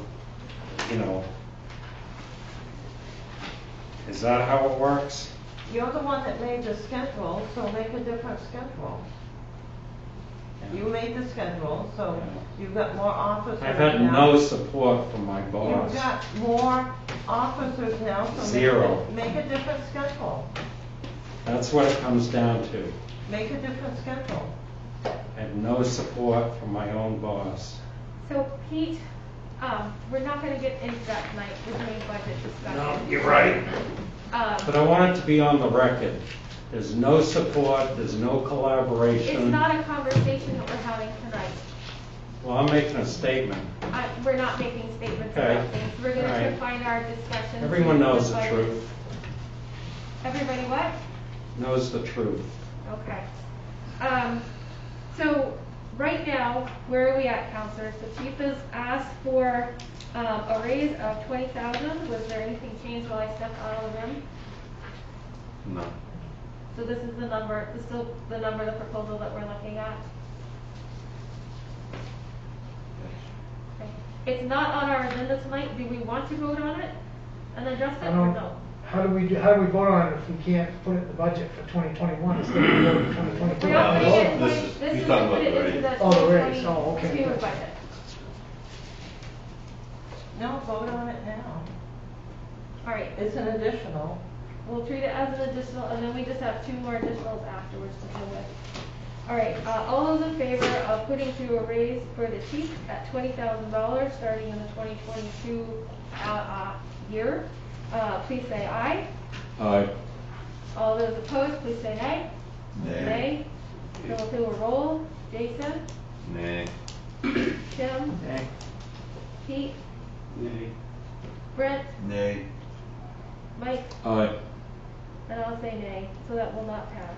is that how it works? You're the one that made the schedule, so make a different schedule. You made the schedule, so you've got more officers now. I've had no support from my boss. You've got more officers now, so Zero. make a different schedule. That's what it comes down to. Make a different schedule. I have no support from my own boss. So Pete, we're not going to get into that tonight. We're doing budget discussion. No, you're right. But I want it to be on the record. There's no support, there's no collaboration. It's not a conversation that we're having tonight. Well, I'm making a statement. We're not making statements Okay. about things. We're going to All right. confine our discussion. Everyone to knows the budget. truth. Everybody what? Knows the truth. Okay. So right now, where are we at, counselors? The chief has asked for a raise of $20,000. Was there anything changed while I stepped out of the room? No. So this is the number, this is still the number, the proposal that we're looking at? Okay. It's not on our agenda tonight. Do we want to vote on it and address it I or don't, no? how do we vote on it if we can't put it in the budget for 2021 instead of voting 2022? We're not putting it in, This is- this he's is talking to put about it the into the raise. Oh, the raise. Oh, okay. 2022 budget. No, vote on it now. All right, It's an additional. we'll treat it as an additional, and then we just have 2 more additionals afterwards to deal with. All right, all those in favor of putting through a raise for the chief at $20,000 starting in the 2022 year, please say aye. Aye. All those opposed, please say nay. Nay. So we'll do a roll. Jason, Nay. Tim, Nay. Pete, Nay. Brent, Nay. Mike, Aye. and I'll say nay, so that will not pass.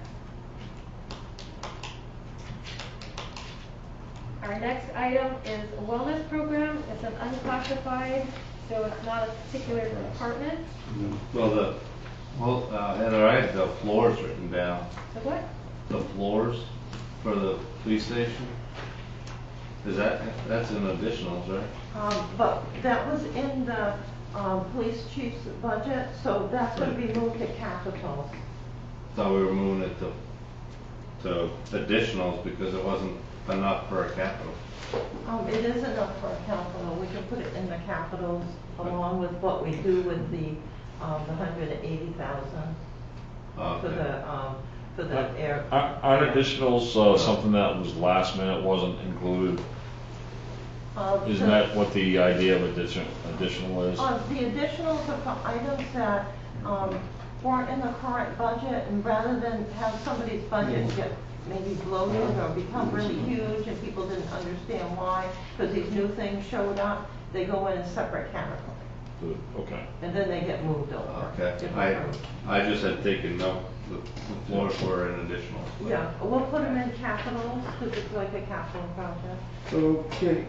Our next item is a wellness program. It's an unclassified, so it's not a particular department. Well, Heather, I had the floors written down. So what? The floors for the police station? That's an additionals, right? But that was in the, police chief's budget, so that's gonna be moved to capitals. Thought we were moving it to additionals because it wasn't enough for a capital. It is enough for a capital. We can put it in the capitals along with what we do with the 180,000 for the air. Aren't additionals, something that was last minute, wasn't included? Isn't that what the idea of additional is? The additionals are for items that weren't in the current budget, and rather than have somebody's budget get maybe bloated or become really huge and people didn't understand why, because these new things showed up, they go in a separate category. Okay. And then they get moved over. Okay, I just had taken note, the floors were an additional. Yeah, we'll put them in capitals, because it's like a capital project. Okay.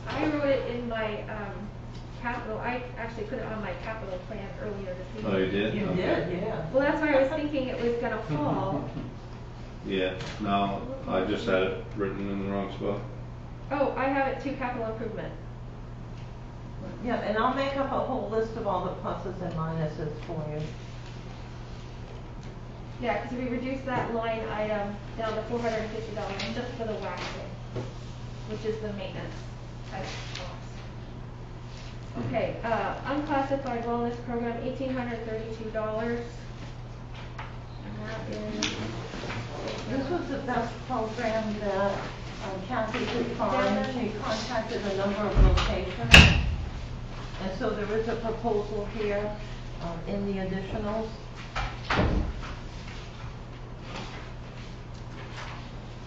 I wrote it in my capital, I actually put it on my capital plan earlier this evening. Oh, you did? You Okay. did, yeah. Well, that's why I was thinking it was gonna fall. Yeah, no, I just had it written in the wrong spot. Oh, I have it to capital improvement. Yeah, and I'll make up a whole list of all the pluses and minuses for you. Yeah, because we reduced that line item down to $450 just for the waxing, which is the maintenance type cost. Okay, unclassified wellness program, $1,832. And that is. This was the best program that Kathy could find. She contacted a number of locations. And so there is a proposal here in the additionals.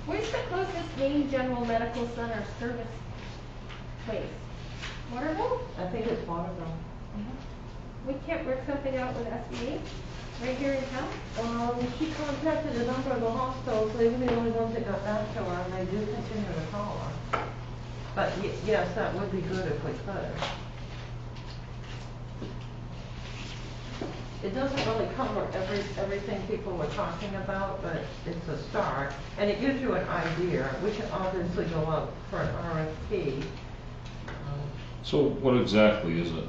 Where's the closest main general medical center service place? Waterville? I think it's Waterville. We can't work something out with SBA right here in town? She contacted a number of the hospitals. They were the only ones that got back to her, and they do continue to call her. But yes, that would be good if we could. It doesn't really cover everything people were talking about, but it's a start. And it gives you an idea. We can obviously go out for an RFP. So what exactly is it?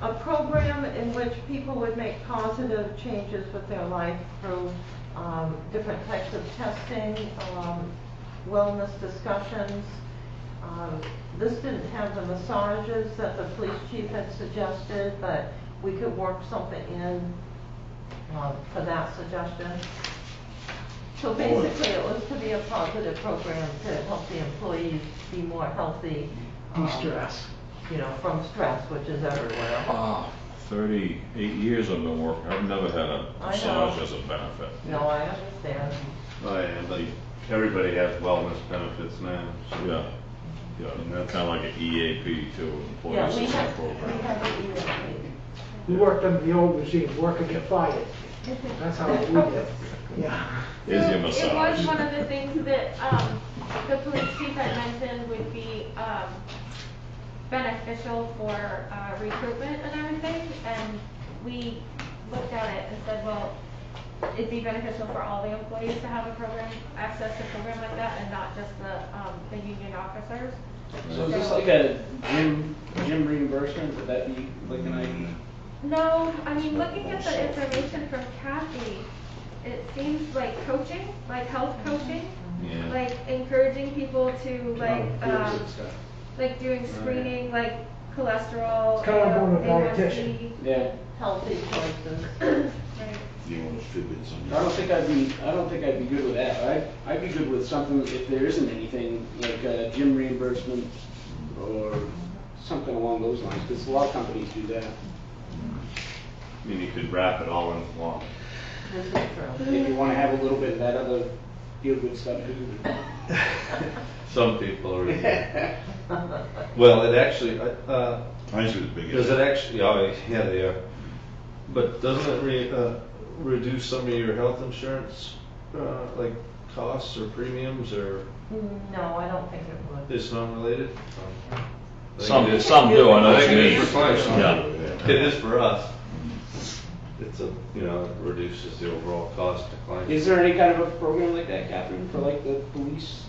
A program in which people would make positive changes with their life through different types of testing, wellness discussions. This didn't have the massages that the police chief had suggested, but we could work something in for that suggestion. So basically, it was to be a positive program to help the employees be more healthy. De-stress. You know, from stress, which is everywhere. 38 years I've been working, I've never had a I massage know. as a benefit. No, I understand. Oh, yeah, but everybody has wellness benefits now. So. Yeah. Yeah, kind of like an EAP too, Yeah, employee we assistance have program. the EAP. We worked under the old regime, work or get fired. That's how we did. Yeah. Is your It massage. was one of the things that the police chief had mentioned would be beneficial for recruitment and everything. And we looked at it and said, well, it'd be beneficial for all the employees to have a program, access to a program like that, and not just the union officers. So is this like a gym reimbursement, would that be like an idea? No, I mean, looking at the information from Kathy, it seems like coaching, like health coaching, Yeah. like encouraging people to like doing screening, like cholesterol. It's kinda like going to a A1C. dietitian. Yeah. Healthy choices. Right. You want to distribute some. I don't think I'd be good with that. I'd be good with something, if there isn't anything, like a gym reimbursement or something along those lines, because a lot of companies do that. I mean, you could wrap it all in one. This is true. If you wanna have a little bit of that other feel-good stuff too. Some people are. Well, it actually, Mine's was big. does it actually, oh, yeah, they are. But doesn't it reduce some of your health insurance, like costs or premiums, or No, I don't think it would. it's not related? Some do, I know I what think you it mean. is for clients. Yeah. It is for us. It's a, you know, it reduces the overall cost to clients. Is there any kind of a program like that, Catherine, for like the police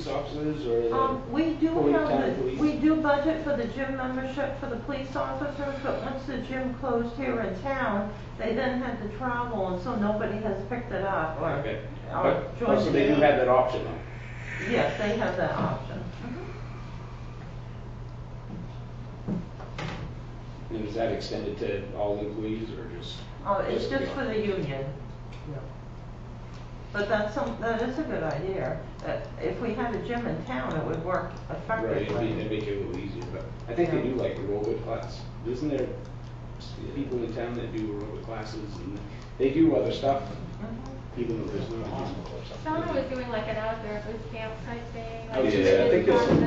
officers or the? We do town have, police? we do budget for the gym membership for the police officers, but once the gym closed here in town, they then had to travel, and so nobody has picked it up or Okay. or But, joined so they do in. have that option though? Yes, they have that option. And is that extended to all employees or just? Oh, it's just for the union. But that is a good idea. If we had a gym in town, it would work Right, effectively. it'd make it a little easier, but I think they do like aerobic class. Isn't there people in town that do aerobic classes and they do other stuff, even though there's no. Shauna was doing like an outdoor boot camp type thing. I was like just- I think kids it's- classes.